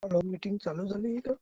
Hello, meeting चालू झाली का?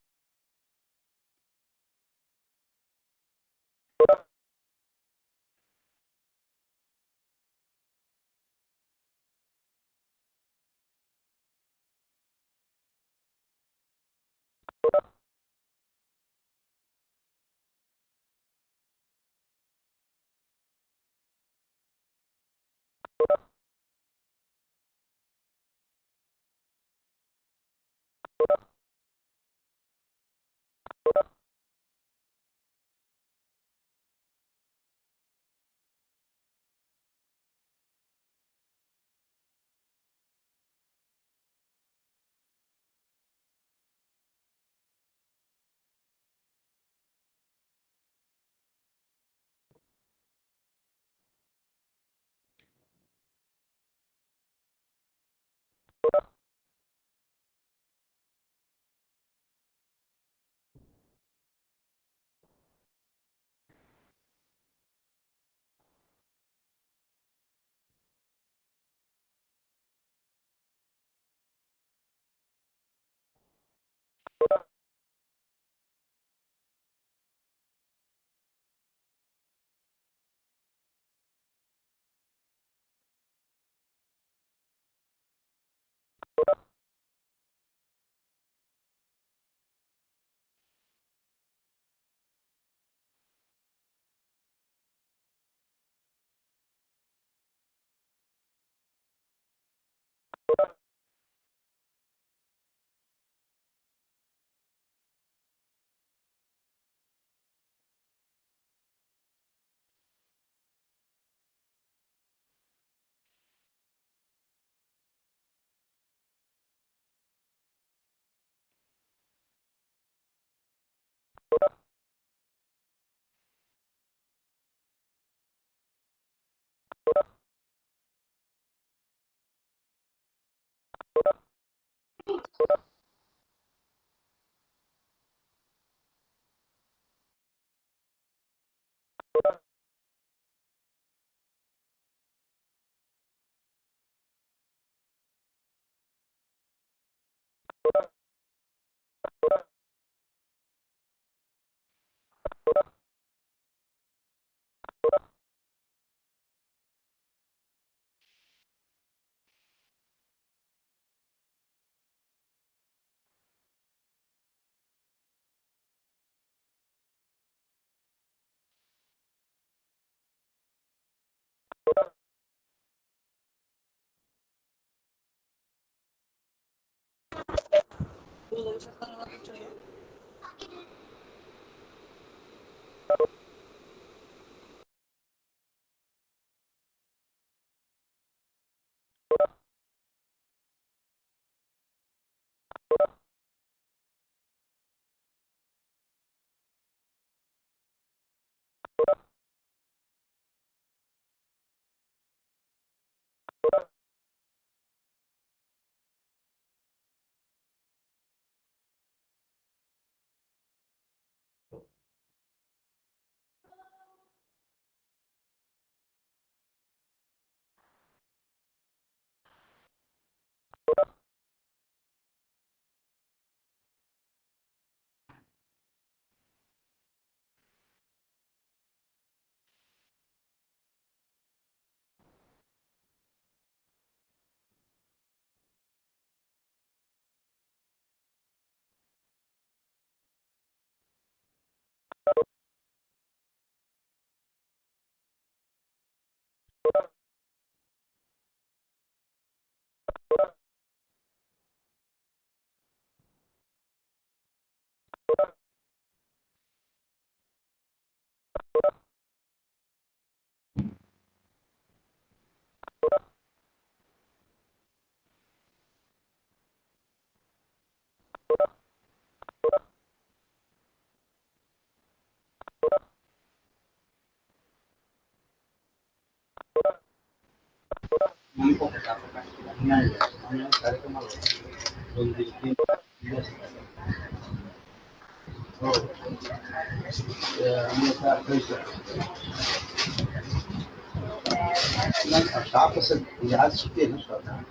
Tá, você já assistiu, né?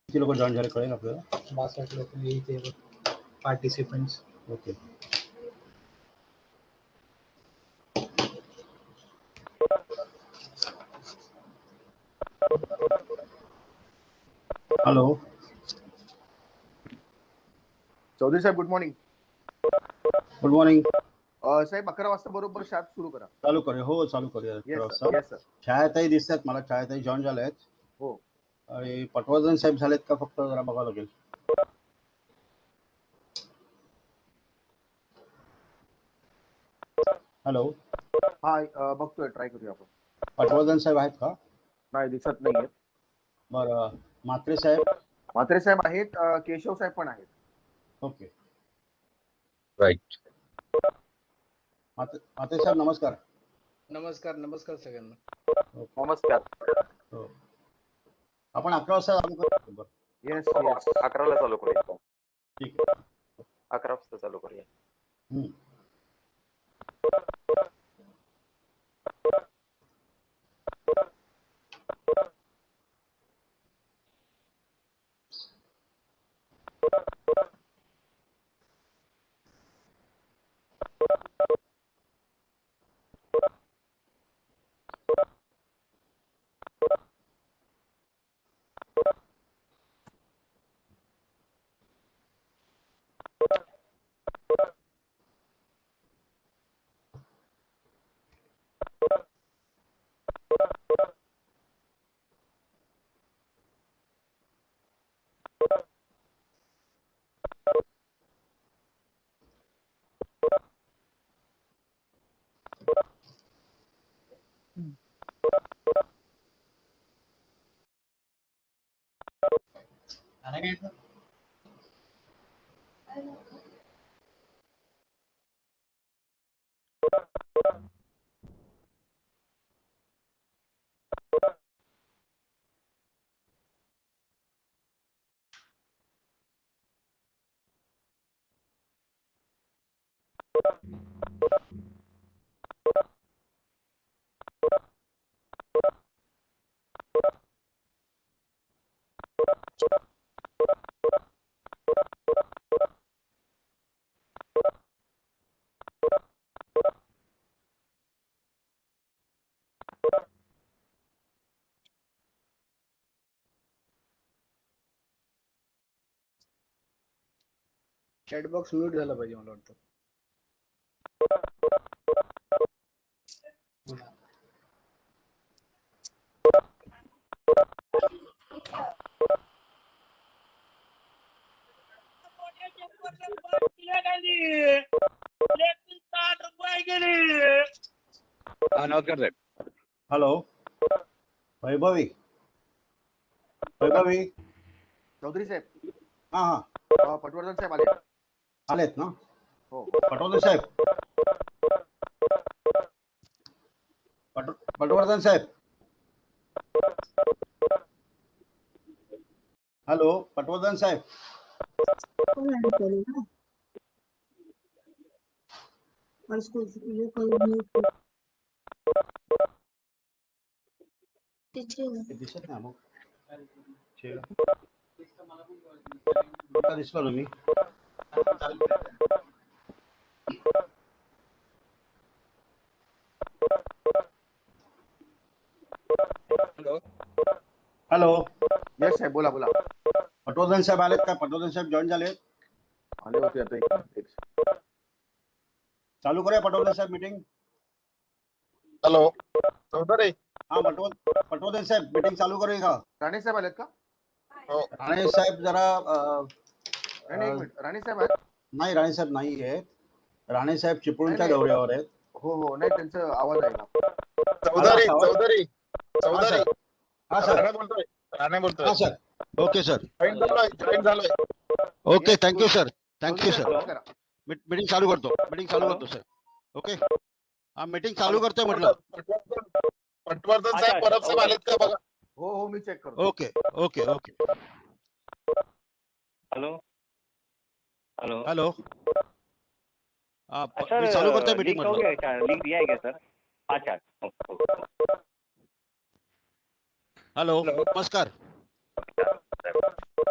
किती लोक जॉईन झाले कळेल आपल्याला? 62 लोक इथे पार्टिसिपेंट्स. ओके. हॅलो चौधरी साहेब, गुड मॉर्निंग. गुड मॉर्निंग साहेब. 11 वाजता बरोबर शाळा सुरू करा. चालू करूया. हो चालू करूया. Yes sir. छायाताई दिसतात मला. छायाताई जॉईन झाल्या आहेत. हो. आणि पटवर्धन साहेब झालेत का? फक्त जरा बघावं लागेल. हॅलो. हा बघतोय, ट्राय करूया आपण. पटवर्धन साहेब आहेत का? नाही, दिसत नाहीये. बरं. म्हात्रे साहेब? म्हात्रे साहेब आहेत. केशव साहेब पण आहेत. ओके. राईट. म्हात्रे साहेब नमस्कार. नमस्कार. नमस्कार सगळ्यांना. नमस्कार. हो. आपण 11 वाजता चालू करू. येस 11ला चालू करूया. ठीक आहे. 11 वाजता चालू करूया. चॅट बॉक्स म्यूट झाला पाहिजे मला वाटतं. नमस्कार साहेब. हॅलो. वैभवी. चौधरी साहेब. हां हां. पटवर्धन साहेब आले. आलेत ना? हो. पटवर्धन साहेब, पटवर्धन साहेब, हॅलो पटवर्धन साहेब. ते दिसत नाही मग दिसलो ना मी. हॅलो. हॅलो येस साहेब, बोला बोला. पटवर्धन साहेब आलेत का? पटवर्धन साहेब जॉईन झालेत? आले होते आता एक. चालू करूया पटवर्धन साहेब मीटिंग. हॅलो. चौधरी. हा पटवर्धन साहेब मीटिंग चालू करूया का? राणे साहेब आलेत का? हो. राणे साहेब जरा नाही, एक मिनिट. राणे साहेब आहेत? नाही, राणे साहेब नाही आहेत. राणे साहेब चिपळूणच्या नाही. दौऱ्यावर आहेत. हो, नाही त्यांचा आवाज आहे ना. चौधरी. हा, चौधरी. चौधरी. हा सर. राणे बोलतोय. राणे बोलतोय. हा सर. Okay sir. जॉईन झालोय. Okay, thank you sir. Thank you Chaudhary sir. साहेब, करा. मीटिंग चालू करतो सर. ओके, हा मीटिंग चालू करतोय म्हटलं. पटवर्धन साहेब परब साहेब आलेत का बघा. हो, मी चेक करतो. Okay okay okay. Hello hello hello. Sir मी चालू करतोय मीटिंग लिंक हो म्हटलं. गया क्या? लिंक दिया है क्या सर? अच्छा हॅलो नमस्कार.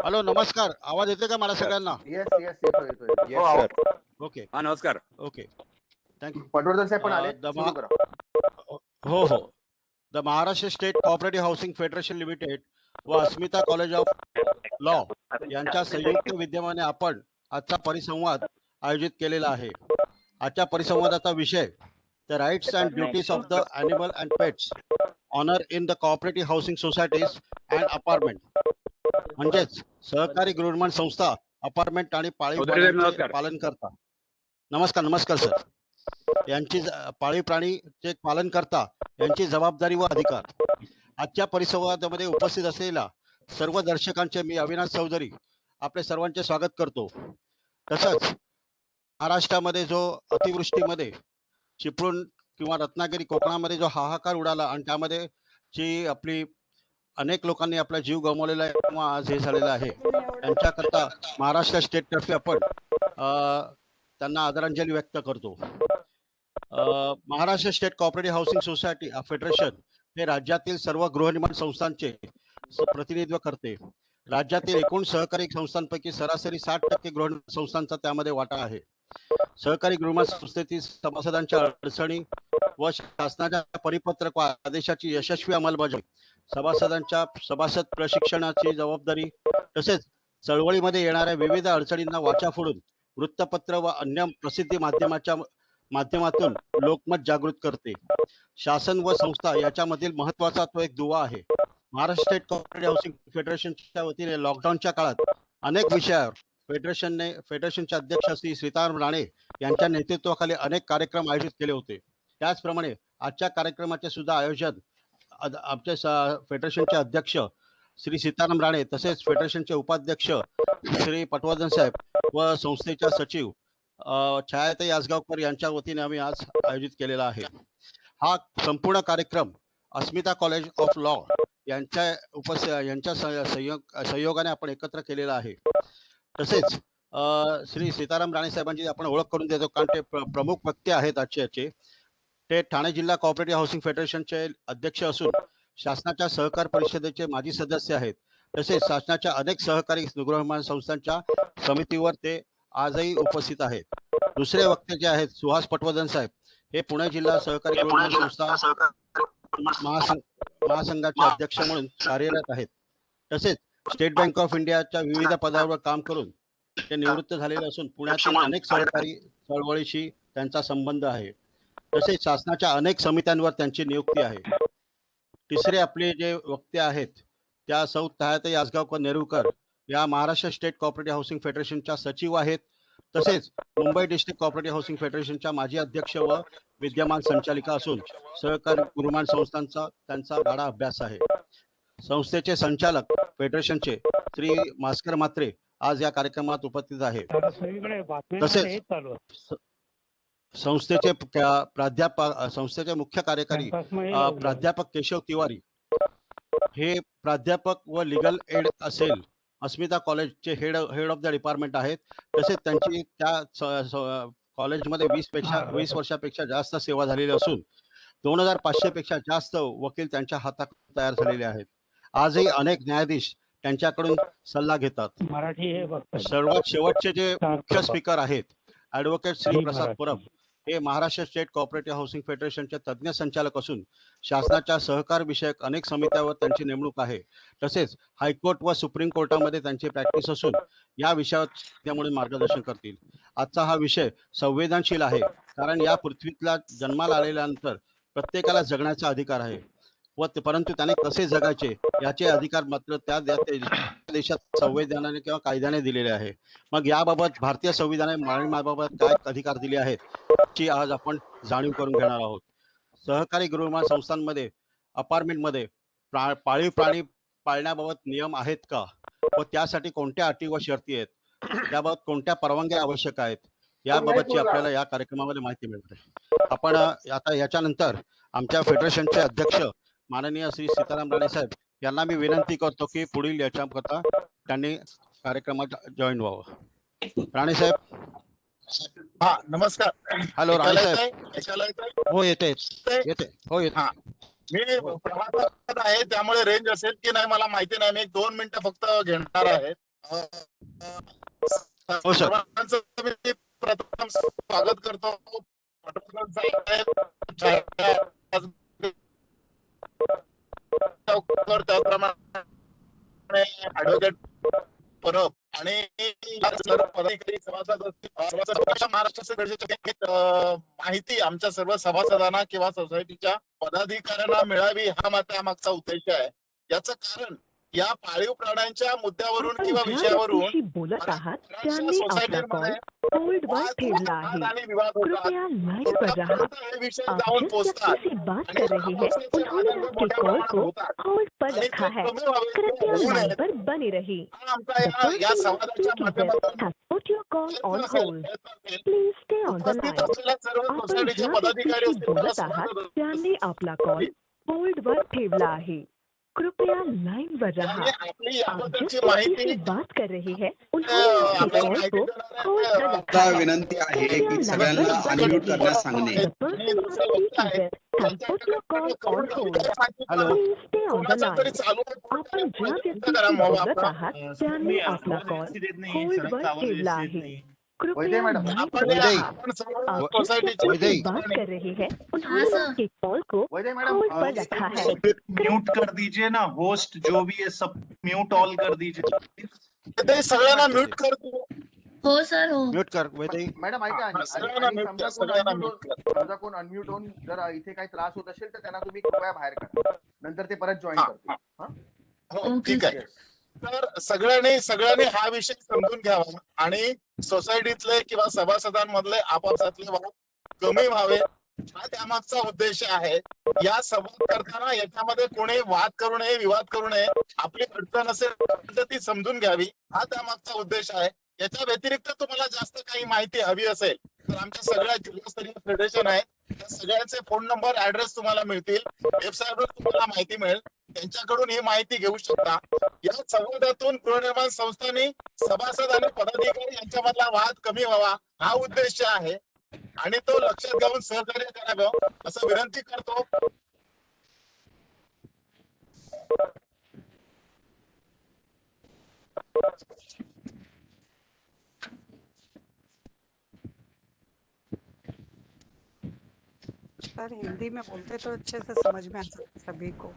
हॅलो नमस्कार. आवाज येतोय का मला सगळ्यांना? येस येतोय. Yes sir. ओके हा नमस्कार. Okay thank you. पटवर्धन साहेब पण आले. दमा- सुरू करा. हो. The Maharashtra state cooperative housing federation limited व अस्मिता कॉलेज ऑफ लॉ यांच्या संयुक्त विद्यमाने आपण आजचा परिसंवाद आयोजित केलेला आहे. आजच्या परिसंवादाचा विषय the rights and duties of the animal and pets owner in the cooperative housing societies and apartment, म्हणजेच सहकारी गृहनिर्माण संस्था, अपार्टमेंट आणि पाळीव प्राण्यांचे पालन करता. नमस्कार सर. यांची पाळीव प्राणीचे पालन करता यांची जबाबदारी व अधिकार. आजच्या परिसंवादामध्ये उपस्थित असलेल्या सर्व दर्शकांचे मी अविनाश चौधरी आपले सर्वांचे स्वागत करतो. तसंच महाराष्ट्रामध्ये जो अतिवृष्टीमध्ये चिपळूण किंवा रत्नागिरी कोकणामध्ये जो हाहाकार उडाला आणि त्यामध्ये जी आपली अनेक लोकांनी आपला जीव गमावलेला आहे किंवा आज हे झालेलं आहे, त्यांच्याकरता महाराष्ट्र स्टेटतर्फे आपण त्यांना आदरांजली व्यक्त करतो. Maharashtra state cooperative housing society federation हे राज्यातील सर्व गृहनिर्माण संस्थांचे प्रतिनिधित्व करते. राज्यातील एकूण सहकारी संस्थांपैकी सरासरी 60% गृहनिर्माण संस्थांचा त्यामध्ये वाटा आहे. सहकारी गृहनिर्माण संस्थेतील सभासदांच्या अडचणी व शासनाच्या परिपत्रक व आदेशाची यशस्वी अंमलबजावणी, सभासद प्रशिक्षणाची जबाबदारी, तसेच चळवळीमध्ये येणाऱ्या विविध अडचणींना वाचा फोडून वृत्तपत्र व अन्य प्रसिद्धी माध्यमाच्या माध्यमातून लोकमत जागृत करते. शासन व संस्था याच्यामधील महत्वाचा तो एक दुवा आहे. महाराष्ट्र स्टेट कोऑपरेटिव्ह हाऊसिंग फेडरेशनच्या वतीने लॉकडाऊनच्या काळात अनेक विषयावर फेडरेशनचे अध्यक्ष श्री सीताराम राणे यांच्या नेतृत्वाखाली अनेक कार्यक्रम आयोजित केले होते. त्याचप्रमाणे आजच्या कार्यक्रमाचे सुद्धा आयोजन आमच्या फेडरेशनचे अध्यक्ष श्री सीताराम राणे तसेच फेडरेशनचे उपाध्यक्ष श्री पटवर्धन साहेब व संस्थेच्या सचिव छायाताई आसगावकर यांच्या वतीने आम्ही आज आयोजित केलेला आहे. हा संपूर्ण कार्यक्रम अस्मिता कॉलेज ऑफ लॉ यांच्या सहयोगाने आपण एकत्र केलेला आहे. तसेच श्री सीताराम राणे साहेबांची आपण ओळख करून देतो, कारण ते प्रमुख वक्ते आहेत आजचे. ते ठाणे जिल्हा कोऑपरेटिव्ह हाऊसिंग फेडरेशनचे अध्यक्ष असून शासनाच्या सहकार परिषदेचे माजी सदस्य आहेत. तसेच शासनाच्या अनेक सहकारी गृहनिर्माण संस्थांच्या समितीवर ते आजही उपस्थित आहेत. दुसरे वक्ते जे आहेत सुहास पटवर्धन साहेब, हे पुणे जिल्हा सहकारी गृहनिर्माण संस्था महासंघाचे अध्यक्ष म्हणून कार्यरत आहेत. तसेच स्टेट बँक ऑफ इंडियाच्या विविध पदावर काम करून ते निवृत्त झालेले असून पुण्यातील अनेक सहकारी चळवळीशी त्यांचा संबंध आहे. तसेच शासनाच्या अनेक समित्यांवर त्यांची नियुक्ती आहे. तिसरे आपले जे वक्ते आहेत त्या सौ छायाताई आसगावकर नेरुरकर या महाराष्ट्र स्टेट कोऑपरेटिव्ह हाऊसिंग फेडरेशनच्या सचिव आहेत. तसेच मुंबई डिस्ट्रिक्ट कोऑपरेटिव्ह हाऊसिंग फेडरेशनच्या माजी अध्यक्ष व विद्यमान संचालिका असून सहकारी गृहनिर्माण संस्थांचा त्यांचा गाढा अभ्यास आहे. संस्थेचे संचालक फेडरेशनचे श्री भास्कर म्हात्रे आज या कार्यक्रमात उपस्थित आहे. सगळीकडे बातम्या तसेच हेच चालू आहे. संस्थेचे प्राध्यापक, संस्थेचे मुख्य कार्यकारी कॅम्पसमध्ये लावलं. प्राध्यापक केशव तिवारी हे प्राध्यापक व लीगल एड असेल अस्मिता कॉलेजचे हेड ऑफ द डिपार्टमेंट आहेत. तसेच त्यांची त्या कॉलेजमध्ये 20 वर्षापेक्षा जास्त सेवा झालेली असून 2500 पेक्षा जास्त वकील त्यांच्या हातात तयार झालेले आहेत. आजही अनेक न्यायाधीश त्यांच्याकडून सल्ला घेतात. मराठी हे बघतात. सर्वात शेवटचे जे मुख्य स्पीकर आहेत ऍडव्होकेट श्री ही प्रसाद मराठी. परब हे महाराष्ट्र स्टेट कोऑपरेटिव्ह हाऊसिंग फेडरेशनचे तज्ज्ञ संचालक असून शासनाच्या सहकार विषयक अनेक समित्यावर त्यांची नेमणूक आहे. तसेच हायकोर्ट व सुप्रीम कोर्टामध्ये त्यांची प्रॅक्टिस असून या विषयावर त्यामुळे मार्गदर्शन करतील. आजचा हा विषय संवेदनशील आहे, कारण या पृथ्वीतला जन्माला आलेल्यानंतर प्रत्येकाला जगण्याचा अधिकार आहे परंतु त्याने कसे जगायचे याचे अधिकार मात्र त्या देशात संविधानाने किंवा कायद्याने दिलेले आहे. मग याबाबत भारतीय संविधानाने मानवाबाबत काय अधिकार दिले आहेत ची आज आपण जाणीव करून घेणार आहोत. सहकारी गृहनिर्माण संस्थांमध्ये अपार्टमेंटमध्ये पाळीव प्राणी पाळण्याबाबत नियम आहेत का व त्यासाठी कोणत्या अटी व शर्ती आहेत, त्याबाबत कोणत्या परवानग्या आवश्यक आहेत याबाबतची आपल्याला या कार्यक्रमामध्ये माहिती मिळते. आपण आता याच्यानंतर आमच्या फेडरेशनचे अध्यक्ष माननीय श्री सीताराम राणे साहेब यांना मी विनंती करतो की पुढील याच्याकरता त्यांनी कार्यक्रमात जॉईन व्हावं. राणे साहेब. हा, नमस्कार. हॅलो राणे साहेब. ऐकायला येतंय? हो येते हो येते. हा, मी प्रवासात आहे त्यामुळे रेंज असेल की नाही मला माहिती नाही. मी 2 मिनिटं फक्त घेणार आहे. हो सर. सर्वांचं मी प्रथम स्वागत करतो. त्याप्रमाणे ऍडव्होकेट परब आणि महाराष्ट्राचे गरजेचे माहिती आमच्या सर्व सभासदांना किंवा सोसायटीच्या पदाधिकाऱ्यांना मिळावी हा मात्र मागचा उद्देश आहे. याचं कारण या पाळीव प्राण्यांच्या मुद्द्यावरून किंवा विषयावरून बोलत आहात त्यांनी आपला कॉल होल्ड वर ठेवला है. कृपया लाइन पर रहा. आप जिस व्यक्ति से बात कर रहे हैं उन्होंने आपके कॉल को होल्ड पर रखा है. कृपया लाइन पर बने रहिए. या संवादाच्या माध्यमातून put your call on hold. Please stay on the line. आपण ज्या व्यक्तीशी बोलत आहात त्यांनी आपला कॉल होल्ड वर ठेवला आहे. कृपया लाइन पर रहा. आप जिस व्यक्ति से बात कर रहे हैं उन्होंने आपके कॉल को होल्ड पर रखा है. विनंती आहे की सगळ्यांना अनम्यूट करण्यास सांगणे. The person you are speaking with has put your call on hold. Please stay on the line. आपण ज्या व्यक्तीशी बोलत आहात त्यांनी आपला कॉल होल्ड वर ठेवला आहे. कृपया मॅडम, लाइन पर रहा. आप जिस व्यक्ति से वैदे. बात कर रहे हैं उन्होंने आपके कॉल को वैदे मैडम, होल्ड पर रखा है. म्यूट कर दीजिए ना, होस्ट जो भी है सब म्यूट ऑल कर दीजिए. ते सगळ्यांना म्यूट करतो. हो सर हो. म्यूट कर वैदे. मॅडम ऐका आणि सगळ्यांना आणि mute समजा कर, कोण सगळ्यांना unmute mute होऊन- समजा कोण अनम्यूट होऊन जर इथे काही त्रास होत असेल तर त्यांना तुम्ही कृपया बाहेर करा. नंतर ते परत जॉईन हा, करतील. हा? हो, ओके ठीक आहे. तर सगळ्यांनी हा विषय समजून घ्यावा आणि सोसायटीतले किंवा सभासदांमधले आपापसातले वाद कमी व्हावे हा त्यामागचा उद्देश आहे. या संवाद करताना याच्यामध्ये कोणी वाद करू नये, विवाद करू नये. आपली अडचण असेल तर ती समजून घ्यावी हा त्यामागचा उद्देश आहे. याच्या व्यतिरिक्त तुम्हाला जास्त काही माहिती हवी असेल तर आमच्या सगळ्या जिल्हास्तरीय फेडरेशन आहे त्या सगळ्यांचे फोन नंबर, ऍड्रेस तुम्हाला मिळतील. वेबसाईटवर तुम्हाला माहिती मिळेल. त्यांच्याकडून ही माहिती घेऊ शकता. या संवादातून गृहनिर्माण संस्थांनी सभासद आणि पदाधिकारी यांच्यामधला वाद कमी व्हावा हा उद्देश आहे आणि तो लक्षात घेऊन सहकार्य करावं असं विनंती करतो. सर हिंदी में बोलते तो अच्छे से समझ में आता है सभी को.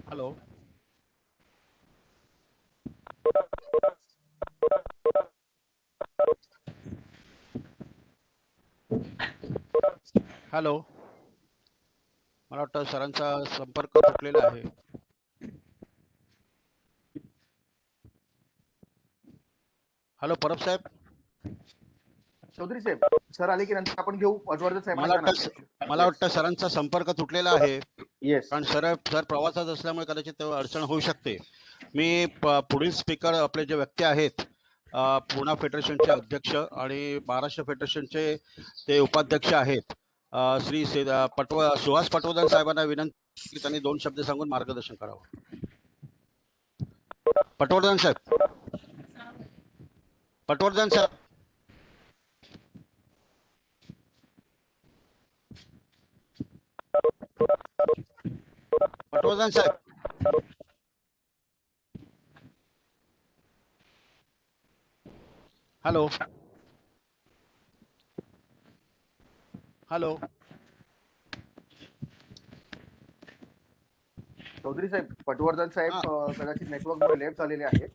हॅलो. हॅलो. मला वाटतं सरांचा संपर्क तुटलेला आहे. हॅलो परब साहेब. चौधरी साहेब सर आले की नंतर आपण घेऊ पटवर्धन मला वाटतं सरांचा संपर्क तुटलेला आहे, येस कारण सर प्रवासात असल्यामुळे कदाचित अडचण होऊ शकते. मी पुढील स्पीकर आपले जे व्यक्ती आहेत, पूर्णा फेडरेशनचे अध्यक्ष आणि महाराष्ट्र फेडरेशनचे ते उपाध्यक्ष आहेत, श्री सुहास पटवर्धन साहेबांना विनंती की त्यांनी 2 शब्द सांगून मार्गदर्शन करावं. पटवर्धन साहेब. पटवर्धन साहेब. पटवर्धन साहेब. हॅलो. हॅलो. चौधरी साहेब पटवर्धन साहेब कदाचित नेटवर्क मुळे लेफ्ट झालेले आहेत.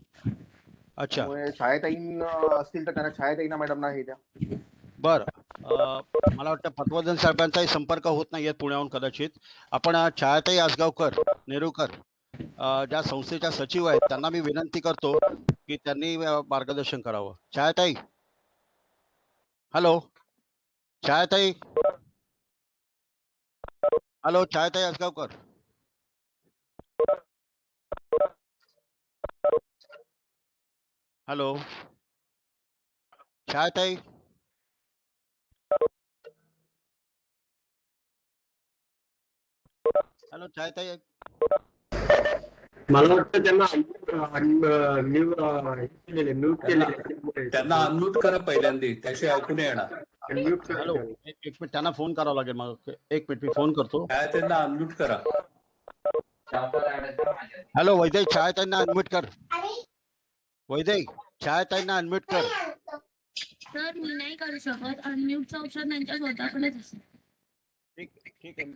अच्छा. त्यामुळे छायाताईन असतील तर त्यांना छायाताईंना मॅडमना हे द्या. बर. मला वाटतं पटवर्धन साहेबांचाही संपर्क होत नाहीये पुण्याहून कदाचित. आपण छायाताई आसगावकर नेरुरकर ज्या संस्थेच्या सचिव आहेत त्यांना मी विनंती करतो की त्यांनी मार्गदर्शन करावं. छायाताई. Hello. छायाताई. Hello. छायाताई Asgaonkar. Hello. छायाताई. Hello. छायाताई. मला वाटतं त्यांना म्यूट केलेले. त्यांना अनम्यूट करा पहिल्यांदा, त्याशिवाय ऐकू नाही येणार. हॅलो. एक मिनिट त्यांना फोन करावा लागेल. मग 1 मिनिट मी फोन करतो. त्यांना अनम्यूट करा. हॅलो वैदय, छायाताईंना अनम्यूट कर. वैदय, छायाताईंना अनम्यूट कर. सर मी नाही करू शकत. अनम्यूटचं ऑप्शन त्यांच्या स्वतःकडेच असेल. ठीक आहे.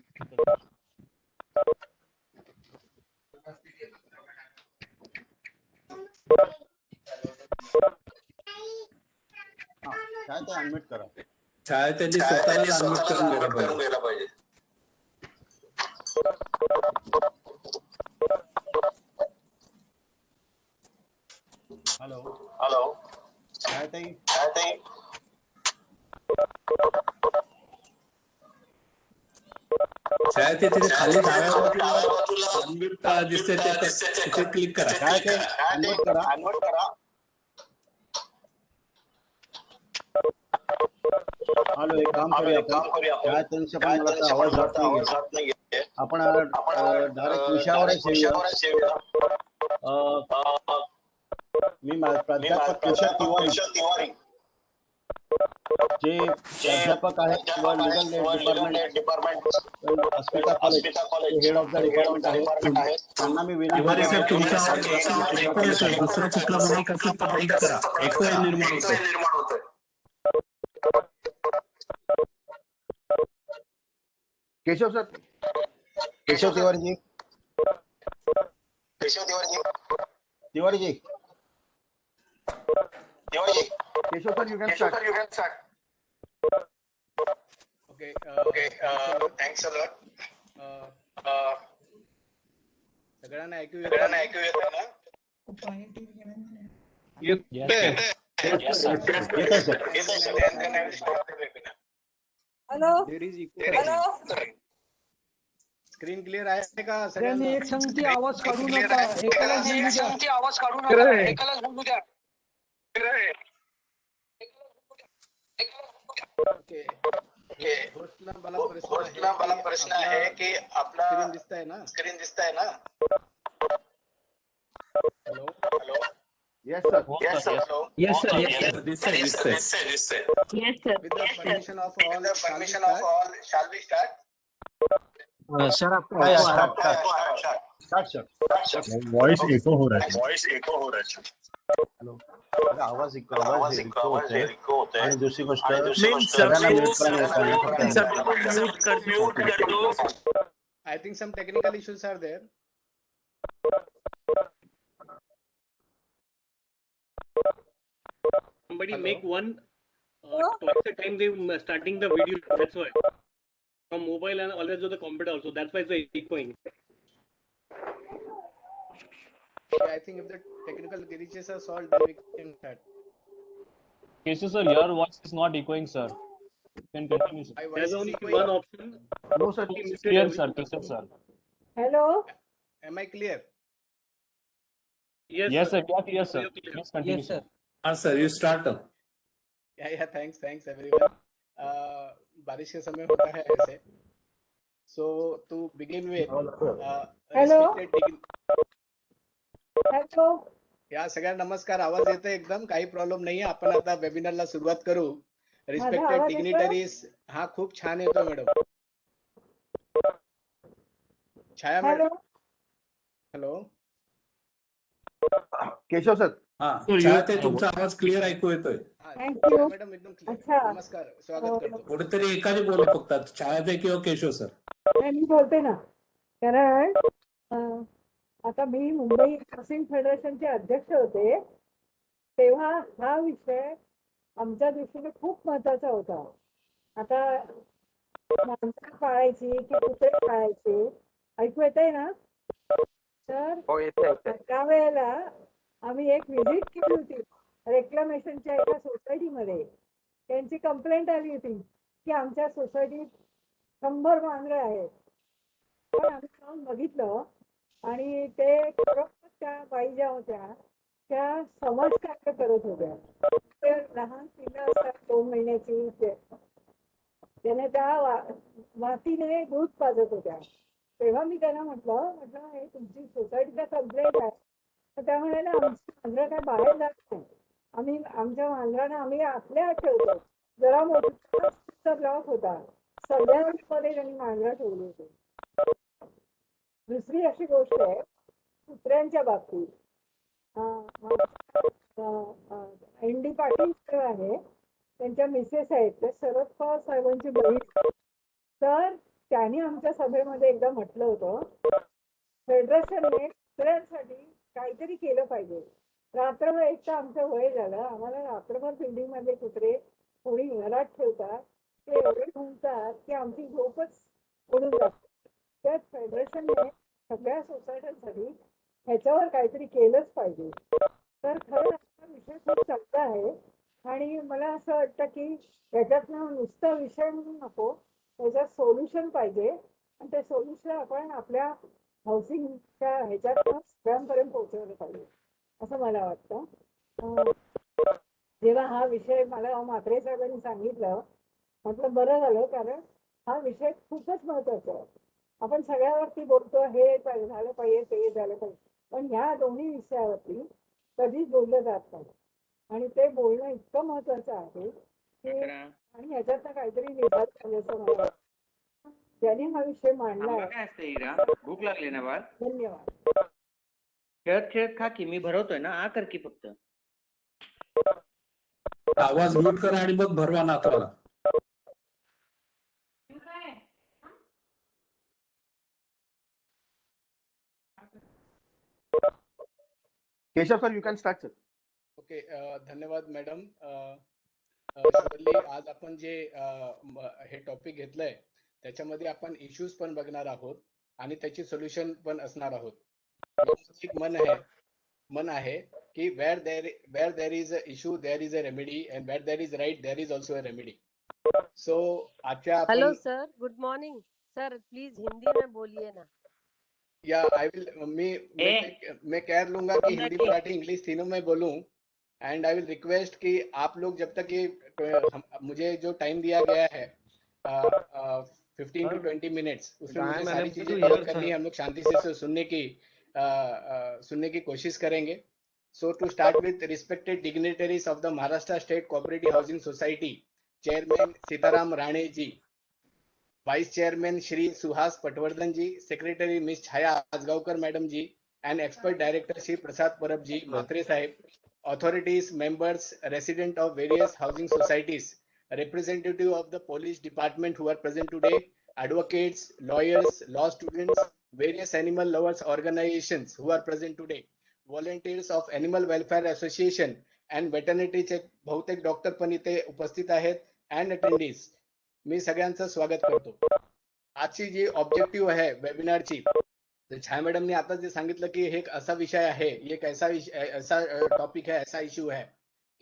छायाताई अनम्यूट करा. त्यांनी स्वतःला अनम्यूट करून घ्यायला पाहिजे. हॅलो. हॅलो. छायाताई. तिथे खाली डाव्या बाजूला अनम्यूट दिसते, तिथे क्लिक करा. अनम्यूट करा. हॅलो. एक काम करूया. छायाताईंचा पण मला आवाज जात नाहीये. आपण डायरेक्ट विषयावरच येऊया. मी प्राध्यापक केशव तिवारी जे प्राध्यापक आहेत किंवा legal department Asmita college head of the department आहेत, त्यांना मी तिवारी साहेब तुमचा विनंती ऐकू येतोय. दुसरं कुठलं माईक असेल तर बंद करा. ऐकू निर्माण होतोय. Keshav sir. Keshav Tiwariji. Keshav sir you can start. Okay thanks a lot. सगळ्यांना ऐकू येतं ना? हॅलो. स्क्रीन क्लिअर आहे का सगळ्यांनी एक संगती आवाज काढू नका. एकालाच बोलू द्या. मला प्रश्न आहे की आपला स्क्रीन दिसताय ना? हॅलो. Yes sir. दिसतंय. With the permission of all, shall we start? Voice echo हो रहा है. हॅलो. आवाज इको होतोय. आणि दुसरी गोष्ट I think some technical issues are there. Somebody make one twice a time they starting the video. That's why from mobile and always the computer also. That's why it's echoing. I think if the technical glitches are solved, then we can start. Keshav sir, your voice is not echoing, sir. You can continue, sir. My voice There's is only echoing. one option. No, sir. He muted Clear, everyone. sir. Keshav sir. Hello. Am I clear? Yes, Yes, sir. sir. Yeah, yes, sir. You're clear. Please continue, Yes, sir. sir. Sir, you start. Yeah, thanks everyone. बारिश के समय होता है ऐसे. So to begin with, Hello. Hello. या सगळ्यांना नमस्कार. आवाज येतोय एकदम, काही प्रॉब्लेम नाहीये. आपण आता वेबिनारला सुरुवात करू. रिस्पेक्टेड आवाज येतोय? डिग्निटरीज. हा, खूप छान येतोय madam. Chhaya madam. Hello. Hello. Keshav sir. Chhaya ते तुमचा आवाज क्लिअर ऐकू येतोय. Thank you. मॅडम एकदम क्लिअर. अच्छा. नमस्कार, स्वागत करतो. कुठेतरी एकाने बोला फक्त, छाया किंवा केशव सर. मी बोलते ना, कारण आता मी मुंबई बॉक्सिंग फेडरेशनचे अध्यक्ष होते, तेव्हा हा विषय आमच्या दृष्टीने खूप महत्वाचा होता. आता माणसं पाळायची की कुत्रे पाळायचे, ऐकू येतंय ना? तर त्यावेळेला आम्ही एक व्हिजिट केली होती रेक्लामेशनच्या एका सोसायटीमध्ये. त्यांची कंप्लेंट आली होती की आमच्या सोसायटीत 100 मांजरं आहेत. पण आम्ही जाऊन बघितलं आणि ते खरोखर त्या बाई ज्या होत्या त्या समाजकार्य करत होत्या. ते लहान पिलं असतात 2 महिन्याची, त्याने त्या मातीने दूध पाजत होत्या. तेव्हा मी त्यांना म्हटलं हे तुमची सोसायटीचा कंप्लेंट आहे. तर त्यामुळे ना आमची मांजरं काय बाहेर जात नाही. आम्ही आमच्या मांजरांना आम्ही आपल्या ठेवतो. जरा मोठा ब्लॉक होता, सगळ्यांमध्ये त्यांनी मांजरं ठेवली होती. दुसरी अशी गोष्ट आहे कुत्र्यांच्या बाबतीत. एन.डी. पाटील सर आहे, त्यांच्या मिसेस आहेत, ते शरद पवार साहेबांची बहीण. तर त्यांनी आमच्या सभेमध्ये एकदा म्हटलं होतं फेडरेशनने कुत्र्यांसाठी काहीतरी केलं पाहिजे. रात्रभर एक तर आमचं वय झालं, आम्हाला रात्रभर बिल्डिंग मध्ये कुत्रे कोणी घरात ठेवतात, ते एवढे घुमतात की आमची झोपच उडून जाते. त्यात फेडरेशनने सगळ्या सोसायट्यांसाठी ह्याच्यावर काहीतरी केलंच पाहिजे. तर खरं हा विषय खूप चांगला आहे आणि मला असं वाटतं की ह्याच्यातनं नुसता विषय म्हणून नको, त्याच्यात सोल्युशन पाहिजे आणि ते सोल्युशन आपण आपल्या हाऊसिंगच्या ह्याच्यातनं सगळ्यांपर्यंत पोहोचवलं पाहिजे असं मला वाटतं. जेव्हा हा विषय मला म्हात्रे साहेबांनी सांगितलं, म्हटलं बरं झालं, कारण हा विषय खूपच महत्वाचा आहे. आपण सगळ्यावरती बोलतो हे झालं पाहिजे ते झालं पाहिजे, पण ह्या दोन्ही विषयावरती कधीच बोललं जात नाही आणि ते बोलणं इतकं महत्वाचं आहे की आणि ह्याच्यातनं काहीतरी निघाल पाहिजे असं मला वाटतं. ज्यांनी हा विषय मांडला. काय असतं हिरा, भूक लागली ना बाळ? धन्यवाद. खेळत खेळत खा की, मी भरवतोय ना, आ कर की फक्त. आवाज म्यूट करा आणि मग भरवा नातवाला. Keshav sir, you can start sir. Okay, धन्यवाद मॅडम. आज आपण जे हे टॉपिक घेतलंय त्याच्यामध्ये आपण इश्यूज पण बघणार आहोत आणि त्याची सोल्युशन पण असणार आहोत. एक मन आहे की where there is a issue there is a remedy and where there is right there is also a remedy. So आजच्या आपण hello sir, good morning sir, please Hindi में बोलिए ना. या आई विल मैं कह लूंगा कि हिंदी मराठी इंग्लिश तीनों में बोलूं एंड आई विल रिक्वेस्ट कि आप लोग जब तक ये मुझे जो टाइम दिया गया है 15 to 20 मिनट्स, उसमें मुझे सारी चीजें कवर करनी है. हम लोग शांति से सुनने की कोशिश करेंगे. So to start with respected dignitaries of the Maharashtra state cooperative housing society, chairman Sitaram Rane ji, vice chairman Shri Suhas Patwardhan ji, secretary miss Chhaya Ajgaonkar madam ji, and expert director Shri Prasad Parab ji, Mhatre साहेब, authorities, members, resident of various housing societies, representative of the police department who are present today, advocates, lawyers, law students, various animal lovers organizations who are present today, volunteers of animal welfare association and veterinary check, बहुतेक doctor पण इथे उपस्थित आहेत and attendees. मी सगळ्यांचं स्वागत करतो. आजची जी objective आहे वेबिनारची, छाया मैडम ने आता जे सांगितलं की हे एक असा विषय आहे, एक ऐसा टॉपिक है, ऐसा इश्यू है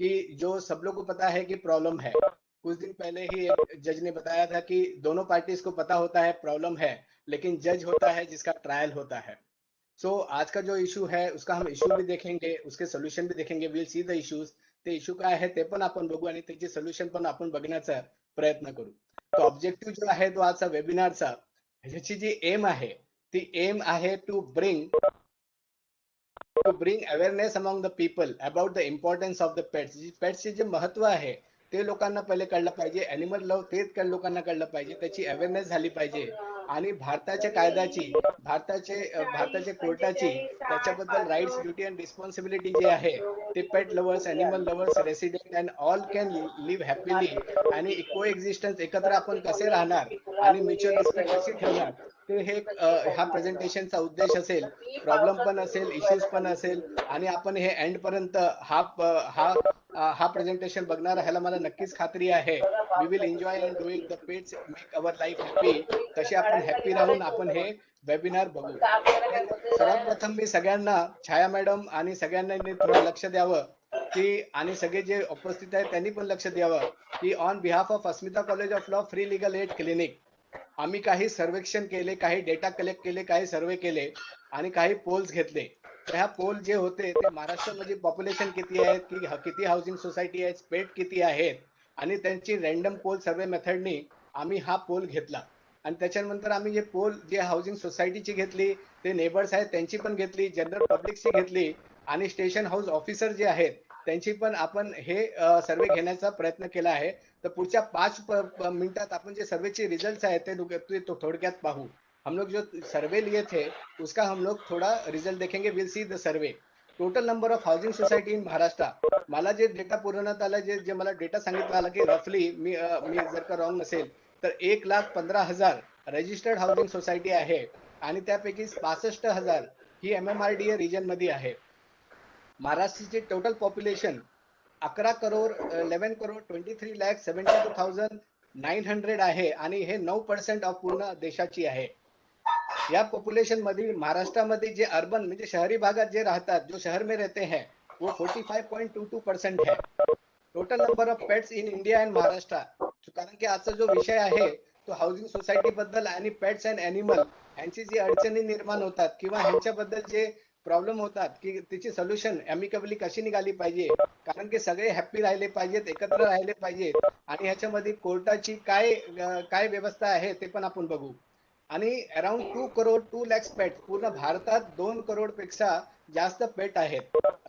कि जो सब लोग को पता है कि प्रॉब्लम है। कुछ दिन पहले ही एक जज ने बताया था कि दोनों पार्टीज को पता होता है प्रॉब्लम है, लेकिन जज होता है जिसका ट्रायल होता है। सो आज का जो इश्यू है उसका हम इश्यू भी देखेंगे, उसके सोल्युशन भी देखेंगे. Will see the issues. ते इश्यू काय आहे ते पण आपण बघू आणि त्याचे सोल्युशन पण आपण बघण्याचा प्रयत्न करू. तो ऑब्जेक्टिव्ह जो आहे तो आजचा वेबिनारचा, ह्याची जी एम आहे ती एम आहे to bring awareness among the people about the importance of the pets. पेट्सचे जे महत्व आहे ते लोकांना पहिले कळलं पाहिजे. ॲनिमल लव्ह ते लोकांना कळलं पाहिजे, त्याची अवेअरनेस झाली पाहिजे. आणि भारताच्या कायद्याची, भारताच्या कोर्टाची त्याच्याबद्दल राईट्स, ड्युटी अँड रिस्पॉन्सिबिलिटी जे आहे ते pet lovers, animal lovers, resident and all can live happily आणि को एक्झिस्टन्स एकत्र आपण कसे राहणार आणि म्युच्युअल रिस्पेक्ट कशी ठेवणार ते हे हा प्रेझेंटेशनचा उद्देश असेल. प्रॉब्लेम पण असेल, इश्यूज पण असेल आणि आपण हे एंड पर्यंत हा प्रेझेंटेशन बघणार ह्याला मला नक्कीच खात्री आहे. We will enjoy and doing the pets make our life happy. कसे आपण हॅपी राहून आपण हे वेबिनार बघू. सर्वात प्रथम मी सगळ्यांना, छाया मॅडम आणि सगळ्यांना थोडं लक्ष द्यावं की, आणि सगळे जे उपस्थित आहेत त्यांनी पण लक्ष द्यावं की on behalf of Asmita college of law free legal aid clinic आम्ही काही सर्वेक्षण केले, काही डेटा कलेक्ट केले, काही सर्वे केले आणि काही पोल्स घेतले. तर ह्या पोल जे होते ते महाराष्ट्रामध्ये पॉप्युलेशन किती आहे, किती हाऊसिंग सोसायटी आहेत, पेट किती आहेत आणि त्यांची रँडम पोल सर्वे मेथडनी आम्ही हा पोल घेतला. आणि त्याच्यानंतर आम्ही जे पोल जे हाऊसिंग सोसायटीची घेतली, ते नेबर्स आहेत त्यांची पण घेतली, जनरल पब्लिकची घेतली आणि स्टेशन हाऊस ऑफिसर जे आहेत त्यांची पण आपण हे सर्वे घेण्याचा प्रयत्न केला आहे. तर पुढच्या 5 मिनिटात आपण जे सर्वेचे रिजल्ट्स आहेत ते थोडक्यात पाहू. हम लोग जो सर्वे लिए थे उसका हम लोग थोड़ा रिजल्ट देखेंगे. Will see the survey. Total number of housing society in Maharashtra. मला जे डेटा पुरवण्यात आला, जे मला डेटा सांगितलं आला की रफली मी जर का रॉंग नसेल तर 1,15,000 रजिस्टर्ड हाऊसिंग सोसायटी आहे आणि त्यापैकी 65,000 ही MMRDA रिजन मध्ये आहे. महाराष्ट्राची टोटल पॉप्युलेशन 11,23,72,900 आहे आणि हे 9% ऑफ पूर्ण देशाची आहे. या पॉप्युलेशन मध्ये महाराष्ट्रामध्ये जे अर्बन म्हणजे शहरी भागात जे राहतात, जो शहर में रहते हैं वो 45.22% है. Total number of pets in India and Maharashtra. कारण की आजचा जो विषय आहे तो हाऊसिंग सोसायटी बद्दल आणि पेट्स अँड ॲनिमल यांची जी अडचणी निर्माण होतात किंवा ह्यांच्याबद्दल जे प्रॉब्लेम होतात की त्याची सोल्युशन अमिकेबली कशी निघाली पाहिजे. कारण की सगळे हॅप्पी राहिले पाहिजेत, एकत्र राहिले पाहिजेत आणि ह्याच्यामध्ये कोर्टाची काय व्यवस्था आहे ते पण आपण बघू. आणि अराउंड 2 लाख पेट पूर्ण भारतात 2 करोड पेक्षा जास्त पेट आहेत.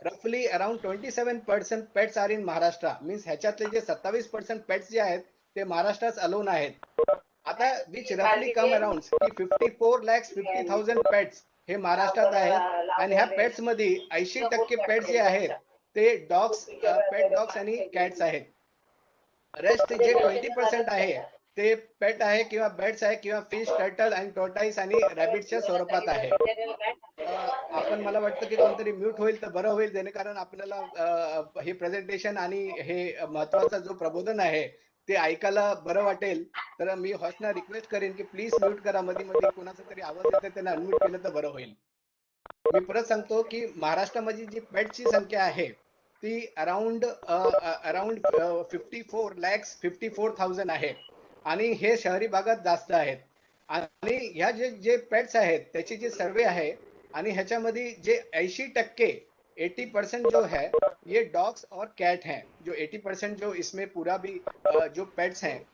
रफली around 27% pets are in Maharashtra. Means ह्याच्यातले जे 27% पेट्स जे आहेत ते महाराष्ट्रात अलोन आहेत. आता विच रफली कम अराउंड 54,50,000 पेट्स हे महाराष्ट्रात आहेत आणि ह्या पेट्स मध्ये 80% पेट्स जे आहेत ते डॉग्स, पेट डॉग्स आणि कॅट्स आहेत. रेस्ट जे 20% आहे ते पेट आहे किंवा बर्ड्स आहे किंवा फिश, टर्टल आणि टोर्टाईस आणि रॅबिटच्या स्वरूपात आहे. आपण मला वाटतं की कोणतरी म्यूट होईल तर बरं होईल, जेणेकरून आपल्याला हे प्रेझेंटेशन आणि हे महत्वाचा जो प्रबोधन आहे ते ऐकायला बरं वाटेल. तर मी हॉस्टना रिक्वेस्ट करेन की प्लीज म्यूट करा. मध्ये कोणाचा तरी आवाज येतो त्यांना अनम्यूट केलं तर बरं होईल. मी परत सांगतो की महाराष्ट्रामध्ये जी पेटची संख्या आहे ती अराउंड 54,54,000 आहे आणि हे शहरी भागात जास्त आहेत. आणि ह्या जे पेट्स आहेत त्याची जी सर्वे आहे आणि ह्याच्यामध्ये जे 80% जो है ये डॉग्स और कैट हैं. जो 80% जो इसमें पूरा भी जो पेट्स हैं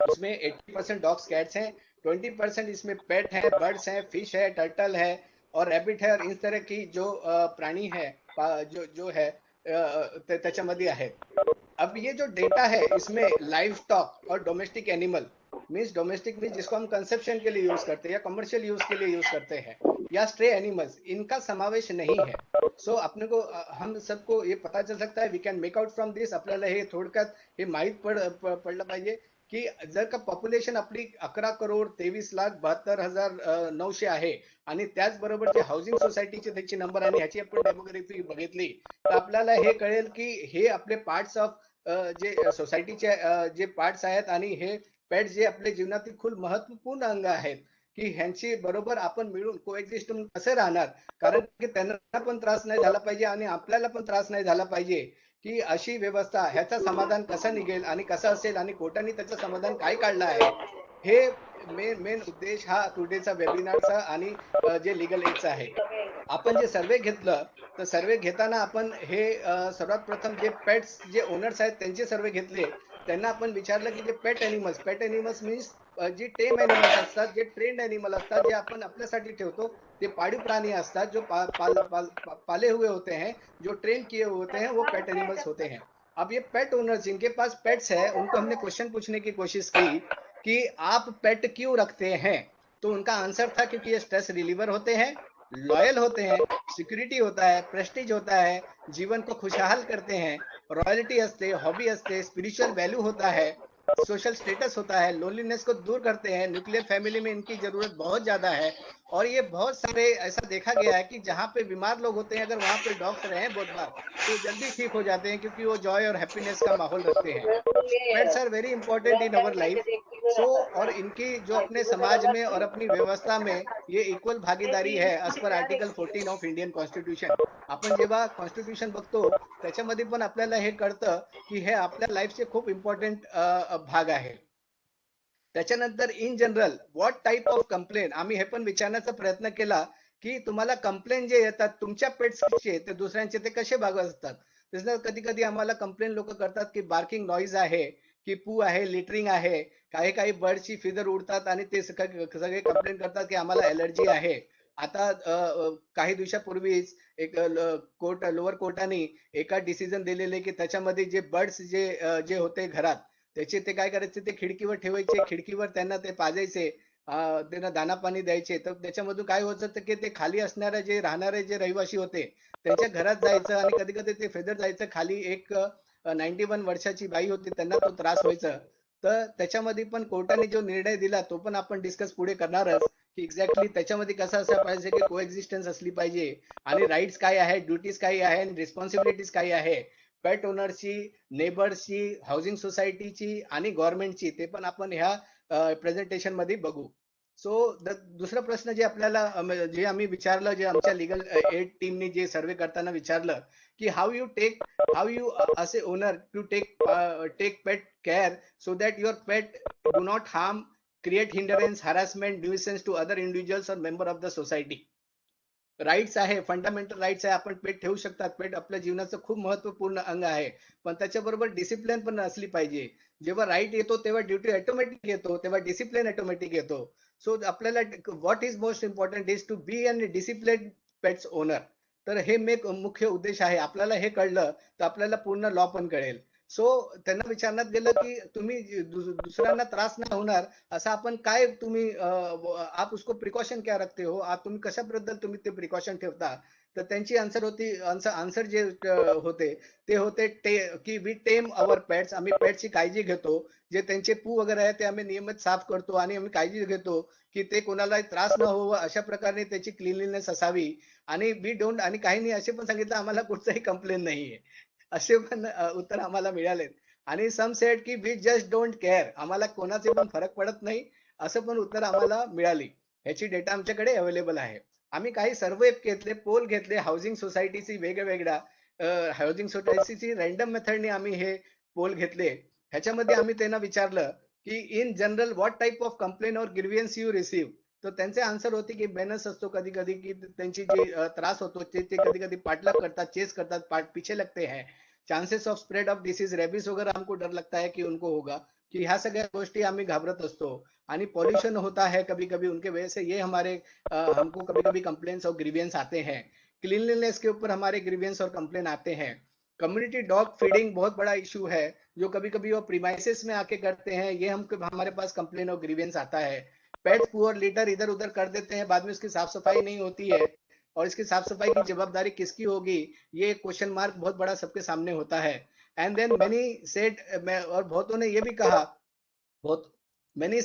उसमें 80% डॉग्स कैट्स हैं, 20% इसमें पेट है, बर्ड्स हैं, फिश है, टर्टल है और रैबिट है और इस तरह की जो प्राणी है जो है त्याच्यामध्ये आहेत. अब ये जो डेटा है इसमें लाइव स्टॉक और domestic animal means domestic means जिसको हम कंसेप्शन के लिए यूज करते हैं या कमर्शियल यूज के लिए यूज करते हैं या स्ट्रे एनिमल्स, इनका समावेश नहीं है. सो अपने को हम सबको ये पता चल सकता है, we can make out from this. आपल्याला हे थोडक्यात हे माहित पडलं पाहिजे की जर का पॉप्युलेशन आपली 11,23,72,900 आहे आणि त्याचबरोबर जे हाऊसिंग सोसायटीचे त्याची नंबर आणि ह्याची आपण डेमोग्राफी बघितली तर आपल्याला हे कळेल की हे आपले पार्ट्स ऑफ जे सोसायटीचे जे पार्ट्स आहेत आणि हे पेट जे आपल्या जीवनातील खूप महत्वपूर्ण अंग आहेत की ह्यांची बरोबर आपण मिळून कोएक्झिस्ट कसे राहणार. कारण की त्यांना पण त्रास नाही झाला पाहिजे आणि आपल्याला पण त्रास नाही झाला पाहिजे की अशी व्यवस्था ह्याचं समाधान कसं निघेल आणि कसं असेल आणि कोर्टाने त्याचं समाधान काय काढलं आहे, हे मेन उद्देश हा टुडेचा वेबिनारचा आणि जे लीगल एडचा आहे. आपण जे सर्वे घेतलं तर सर्वे घेताना आपण हे सर्वात प्रथम जे पेट्स जे ओनर्स आहेत त्यांचे सर्वे घेतले. त्यांना आपण विचारलं की जे पेट एनिमल्स मीन्स जे टेम एनिमल्स असतात, जे ट्रेन्ड एनिमल असतात, जे आपण आपल्यासाठी ठेवतो, ते पाळीव प्राणी असतात, जो पाले हुए होते हैं, जो ट्रेन किए हुए होते हैं, वो पेट एनिमल्स होते हैं. अब ये पेट ओनर्स जिनके पास पेट्स है, उनको हमने क्वेश्चन पूछने की कोशिश की कि आप पेट क्यों रखते हैं. तो उनका आंसर था क्योंकि ये स्ट्रेस रिलीवर होते हैं, लॉयल होते हैं, सिक्युरिटी होता है, प्रेस्टीज होता है, जीवन को खुशहाल करते हैं, रॉयल्टी असते, हॉबी असते, स्पिरिचुअल वैल्यू होता है, सोशल स्टेटस होता है, लोनलीनेस को दूर करते हैं, न्यूक्लियर फैमिली में इनकी जरूरत बहुत ज्यादा है. और ये बहुत सारे ऐसा देखा गया है कि जहाँ पे बीमार लोग होते हैं, अगर वहाँ पे डॉग्स रहे बहुत बार तो जल्दी ठीक हो जाते हैं, क्योंकि वो जॉय और हैप्पीनेस का माहौल रखते हैं. Pets are very important in our life. So और इनकी जो अपने समाज में और अपनी व्यवस्था में ये इक्वल भागीदारी है as per article 14 of Indian constitution. आपण जेव्हा कॉन्स्टिट्यूशन बघतो त्याच्यामध्ये पण आपल्याला हे कळतं की हे आपल्या लाईफचे खूप इम्पॉर्टंट भाग आहे. त्याच्यानंतर in general what type of complain, आम्ही हे पण विचारण्याचा प्रयत्न केला की तुम्हाला कंप्लेन जे येतात तुमच्या पेट्सचे ते दुसऱ्यांचे ते कसे भाग असतात. त्याच्यात कधी कधी आम्हाला कंप्लेन लोक करतात की बार्किंग नॉईज आहे, की पू आहे, लिटरिंग आहे, काही बर्डची फिदर उडतात आणि ते सगळे कंप्लेन करतात की आम्हाला एलर्जी आहे. आता काही दिवसापूर्वीच एक लोअर कोर्टाने एका डिसिजन दिलेले की त्याच्यामध्ये जे बर्ड्स जे होते घरात त्याचे ते काय करायचे, ते खिडकीवर ठेवायचे, खिडकीवर त्यांना ते पाजायचे, त्यांना दाना पाणी द्यायचे. तर त्याच्यामधून काय होतं की ते खाली असणारे जे राहणारे जे रहिवासी होते त्यांच्या घरात जायचं आणि कधी कधी ते फेदर जायचं खाली. एक 91 वर्षाची बाई होती, त्यांना तो त्रास व्हायचा. तर त्याच्यामध्ये पण कोर्टाने जो निर्णय दिला तो पण आपण डिस्कस पुढे करणारच की एक्झॅक्टली त्याच्यामध्ये कसं असं पाहिजे की कोएक्झिस्टन्स असली पाहिजे आणि राईट्स काय आहे, ड्युटीज काय आहे आणि रिस्पॉन्सिबिलिटीज काय आहे पेट ओनरची, नेबर्सची, हाऊसिंग सोसायटीची आणि गव्हर्नमेंटची, ते पण आपण ह्या प्रेझेंटेशन मध्ये बघू. सो दुसरा प्रश्न जे आपल्याला जे आम्ही विचारलं, जे आमच्या लीगल एड टीमने जे सर्वे करताना विचारलं की how you as owner to take pet care so that your pet do not harm, create hindrance, harassment, nuisance to other individuals और member of the society. Rights आहे, फंडामेंटल राईट्स आहे, आपण पेट ठेवू शकतात. पेट आपल्या जीवनाचं खूप महत्वपूर्ण अंग आहे, पण त्याच्याबरोबर डिसिप्लिन पण असली पाहिजे. जेव्हा राईट येतो तेव्हा ड्युटी ऑटोमॅटिक येतो, तेव्हा डिसिप्लिन ऑटोमॅटिक येतो. सो आपल्याला what is most important is to be an discipline pets owner. तर हे मुख्य उद्देश आहे. आपल्याला हे कळलं तर आपल्याला पूर्ण लॉ पण कळेल. सो त्यांना विचारण्यात गेलं की तुम्ही दुसऱ्यांना त्रास नाही होणार असं आपण काय तुम्ही आप उसको प्रिकॉशन क्या रखते हो, तुम्ही कशाबद्दल तुम्ही ते प्रिकॉशन ठेवता. तर त्यांची आन्सर जे होते ते होते की वी टेम अवर पेट्स. आम्ही पेट्सची काळजी घेतो, जे त्यांचे पू वगैरे आहे ते आम्ही नियमित साफ करतो आणि आम्ही काळजी घेतो की ते कोणाला त्रास न होवं अशा प्रकारे त्याची क्लिनलीनेस असावी. आणि वी डोंट, आणि काही नाही असे पण सांगितलं आम्हाला कुठचाही कंप्लेन नाहीये, असे पण उत्तर आम्हाला मिळाले. आणि सम सेड की वी जस्ट डोंट केअर, आम्हाला कोणाचे पण फरक पडत नाही असं पण उत्तर आम्हाला मिळाली. ह्याची डेटा आमच्याकडे अवेलेबल आहे. आम्ही काही सर्वे घेतले, पोल घेतले, हाऊसिंग सोसायटीची वेगवेगळ्या हाऊसिंग सोसायटीची रॅन्डम मेथडने आम्ही हे पोल घेतले. ह्याच्यामध्ये आम्ही त्यांना विचारलं की in general what type of complain और ग्रीवियन्स यू रिसीव्ह. तर त्यांचे आन्सर होते की बेनस असतो कधी कधी, की त्यांची जी त्रास होतो ते कधी कधी पाठलाग करतात, चेस करतात, पीछे लगते हैं, chances of spread of disease, rabies वगैरह हमको डर लगता है कि उनको होगा, की ह्या सगळ्या गोष्टी आम्ही घाबरत असतो. आणि पॉल्यूशन होता है कभी कभी उनके वजह से, ये हमारे हमको कभी कभी कंप्लेन्स और ग्रीवियंस आते हैं. क्लीनलीनेस के ऊपर हमारे ग्रीवियंस और कंप्लेन आते हैं. कम्युनिटी डॉग फीडिंग बहुत बड़ा इशू है, जो कभी कभी वो प्रीमाइसेस में आके करते हैं, ये हमारे पास कंप्लेन और ग्रीवियंस आता है. पेट पुअर लीटर इधर उधर कर देते हैं, बाद में उसकी साफ सफाई नहीं होती है, और इसकी साफ सफाई की जवाबदारी किसकी होगी, ये क्वेश्चन मार्क बहुत बड़ा सबके सामने होता है. एंड देन मेनी सेड, और बहुतों ने ये भी कहा, many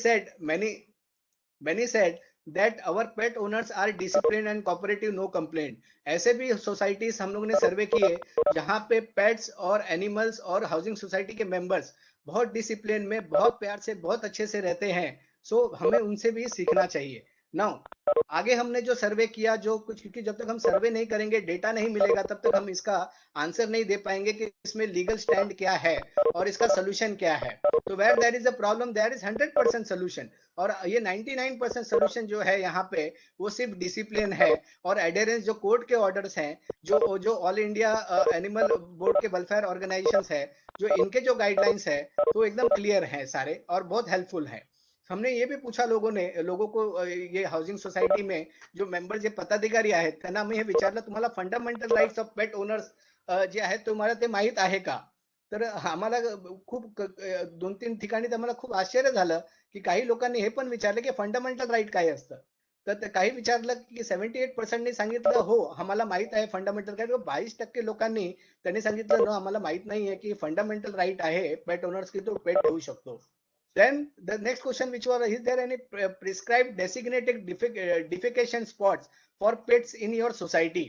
said that our pet owners are disciplined and cooperative, no complaint. ऐसे भी सोसाइटीज हम लोग ने सर्वे किए जहां पे पेट्स और एनिमल्स और हाउसिंग सोसाइटी के मेंबर्स बहुत डिसिप्लिन में, बहुत प्यार से, बहुत अच्छे से रहते हैं. सो हमें उनसे भी सीखना चाहिए. नाउ आगे हमने जो सर्वे किया जो कुछ, क्योंकि जब तक हम सर्वे नहीं करेंगे, डेटा नहीं मिलेगा, तब तक हम इसका आंसर नहीं दे पाएंगे कि इसमें लीगल स्टैंड क्या है और इसका सोल्यूशन क्या है। तो where there is a problem there is 100% solution, और ये 99% सोल्यूशन जो है यहाँ पे वो सिर्फ डिसिप्लिन है और एडेरेंस, जो कोर्ट के ऑर्डर्स हैं, जो ऑल इंडिया एनिमल बोर्ड के वेलफेयर ऑर्गेनाइजेशंस है, जो इनके जो गाइडलाइंस है तो एकदम क्लियर है सारे और बहुत हेल्पफुल है। हमने ये भी पूछा लोगों को ये हाऊसिंग सोसायटी में जो मेंबर जे पदाधिकारी आहेत त्यांना आम्ही हे विचारलं, तुम्हाला fundamental rights of pet owners जे आहेत तुम्हाला ते माहित आहे का? तर आम्हाला खूप 2-3 ठिकाणी आम्हाला खूप आश्चर्य झालं की काही लोकांनी हे पण विचारलं की फंडामेंटल राईट काय असतं. तर काही विचारलं की 78% सांगितलं हो आम्हाला माहित आहे फंडामेंटल राईट. 22% लोकांनी त्यांनी सांगितलं नो आम्हाला माहित नाहीये की फंडामेंटल राईट आहे पेट ओनर्स की तो पेट ठेवू शकतो. Then the next question which was, is there any prescribed designated defecation spots for pets in your society?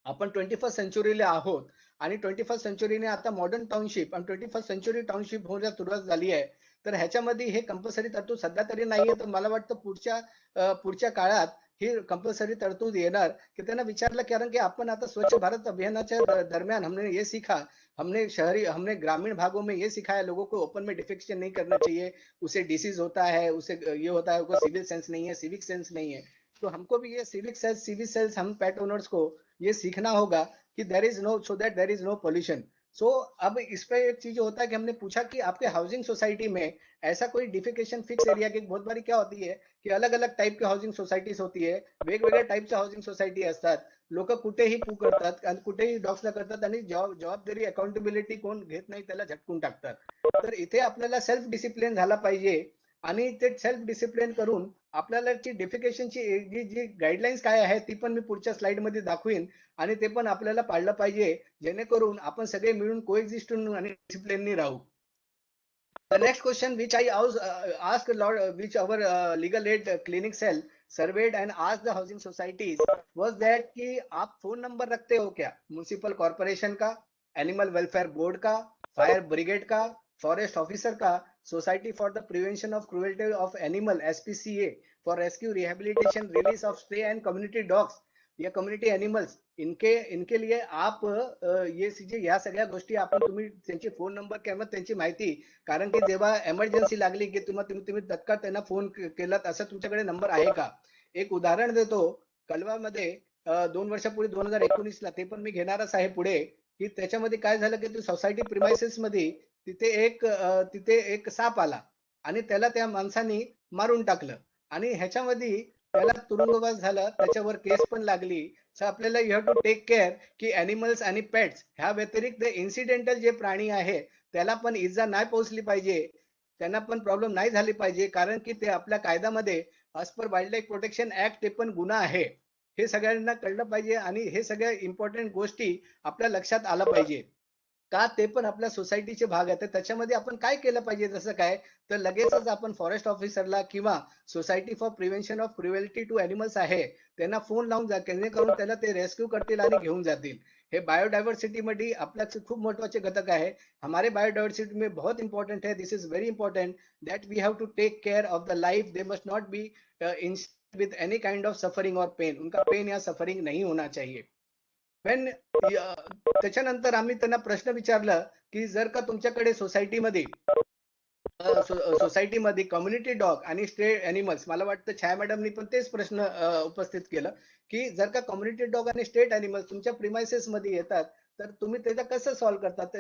आपण 21st सेंचुरीला आहोत आणि 21st सेंचुरीने आता मॉडर्न टाउनशिप आणि 21st सेंचुरी टाउनशिप होण्यास सुरुवात झाली आहे. तर ह्याच्यामध्ये हे कंपल्सरी तरतूद सध्या तरी नाहीये, तर मला वाटतं पुढच्या काळात ही कंपल्सरी तरतूद येणार की त्यांना विचारलं, कारण की आपण आता स्वच्छ भारत अभियानाच्या दरम्यान हमने ये सीखा, हमने ग्रामीण भागों में ये सिखाया लोगों को ओपन में डिफेकेशन नहीं करना चाहिए, उसे डिसीज होता है, उसे ये होता है, उसको सिविल सेंस नहीं है, सिविक सेंस नहीं है। तो हमको भी ये सिविक सेंस हम पेट ओनर्स को ये सीखना होगा कि there is no, so that there is no pollution. So अब इस पे एक चीज होता है कि हमने पूछा कि आपके हाउसिंग सोसाइटी में ऐसा कोई डिफिकेशन फिक्स एरिया की, बहुत बारी क्या होती है की अलग अलग टाइप की हाउसिंग सोसायटीज होती है, वेगवेगळ्या टाईपच्या हाउसिंग सोसायटी असतात, लोक कुठेही पू करतात आणि कुठेही डॉग्सला करतात आणि जबाबदारी अकाउंटेबिलिटी कोण घेत नाही त्याला झटकून टाकतात. तर इथे आपल्याला सेल्फ डिसिप्लिन झाला पाहिजे आणि ते सेल्फ डिसिप्लिन करून आपल्याला ची डिफिकेशनची जी गाईडलाईन्स काय आहे ती पण मी पुढच्या स्लाइड मध्ये दाखवीन आणि ते पण आपल्याला पाळलं पाहिजे, जेणेकरून आपण सगळे मिळून कोएक्झिस्ट आणि डिसिप्लिननी राहू. The next question which I asked which our legal aid clinic cell surveyed and asked the housing societies was that कि आप फोन नंबर रखते हो क्या म्युनिसिपल कॉर्पोरेशन का, एनिमल वेलफेयर बोर्ड का, फायर ब्रिगेड का, फॉरेस्ट ऑफिसर का, society for the prevention of cruelty of animal SPCA for rescue rehabilitation release of stay end community dogs या कम्युनिटी एनिमल्स, इनके लिए आप ये या सगळ्या गोष्टी आपण तुम्ही त्यांचे फोन नंबर किंवा त्यांची माहिती, कारण की जेव्हा एमर्जन्सी लागली की तुम्ही तत्काळ त्यांना फोन केलात असं तुमच्याकडे नंबर आहे का? एक उदाहरण देतो, कलवामध्ये 2 वर्षापूर्वी 2019 ला, ते पण मी घेणारच आहे पुढे, की त्याच्यामध्ये काय झालं की सोसायटी प्रिमाइसेस मध्ये तिथे एक साप आला आणि त्याला त्या माणसाने मारून टाकलं आणि ह्याच्यामध्ये त्याला तुरुंगवास झाला, त्याच्यावर केस पण लागली. सो आपल्याला you have to take care की एनिमल्स आणि पेट्स ह्या व्यतिरिक्त इन्सिडेंटल जे प्राणी आहे त्याला पण इजा नाही पोहोचली पाहिजे, त्यांना पण प्रॉब्लेम नाही झाली पाहिजे, कारण की ते आपल्या कायद्यामध्ये as per wild life protection act ते पण गुन्हा आहे. हे सगळ्यांना कळलं पाहिजे आणि हे सगळ्या इम्पॉर्टंट गोष्टी आपल्या लक्षात आलं पाहिजे का ते पण आपल्या सोसायटीचे भाग आहेत. त्याच्यामध्ये आपण काय केलं पाहिजे, जसं काय तर लगेचच आपण फॉरेस्ट ऑफिसरला किंवा society for prevention of cruelty to animals आहे त्यांना फोन लावून जेणेकरून त्याला ते रेस्क्यू करतील आणि घेऊन जातील. हे बायोडायव्हर्सिटी मध्ये आपल्याचे खूप महत्वाचे घटक आहे. हमारे बायोडायव्हर्सिटी में बहुत इंपॉर्टेंट है, this is very important that we have to take care of the life, they must not be in with any kind of suffering और पेन, उनका पेन या सफरिंग नहीं होना चाहिए. पण त्याच्यानंतर आम्ही त्यांना प्रश्न विचारलं की जर का तुमच्याकडे सोसायटीमध्ये कम्युनिटी डॉग आणि स्टे एनिमल्स, मला वाटतं छाया मॅडमनी पण तेच प्रश्न उपस्थित केलं की जर का कम्युनिटी डॉग आणि स्टेट एनिमल्स तुमच्या प्रिमाइसेस मध्ये येतात तर तुम्ही त्याचा कसं सॉल्व्ह करतात,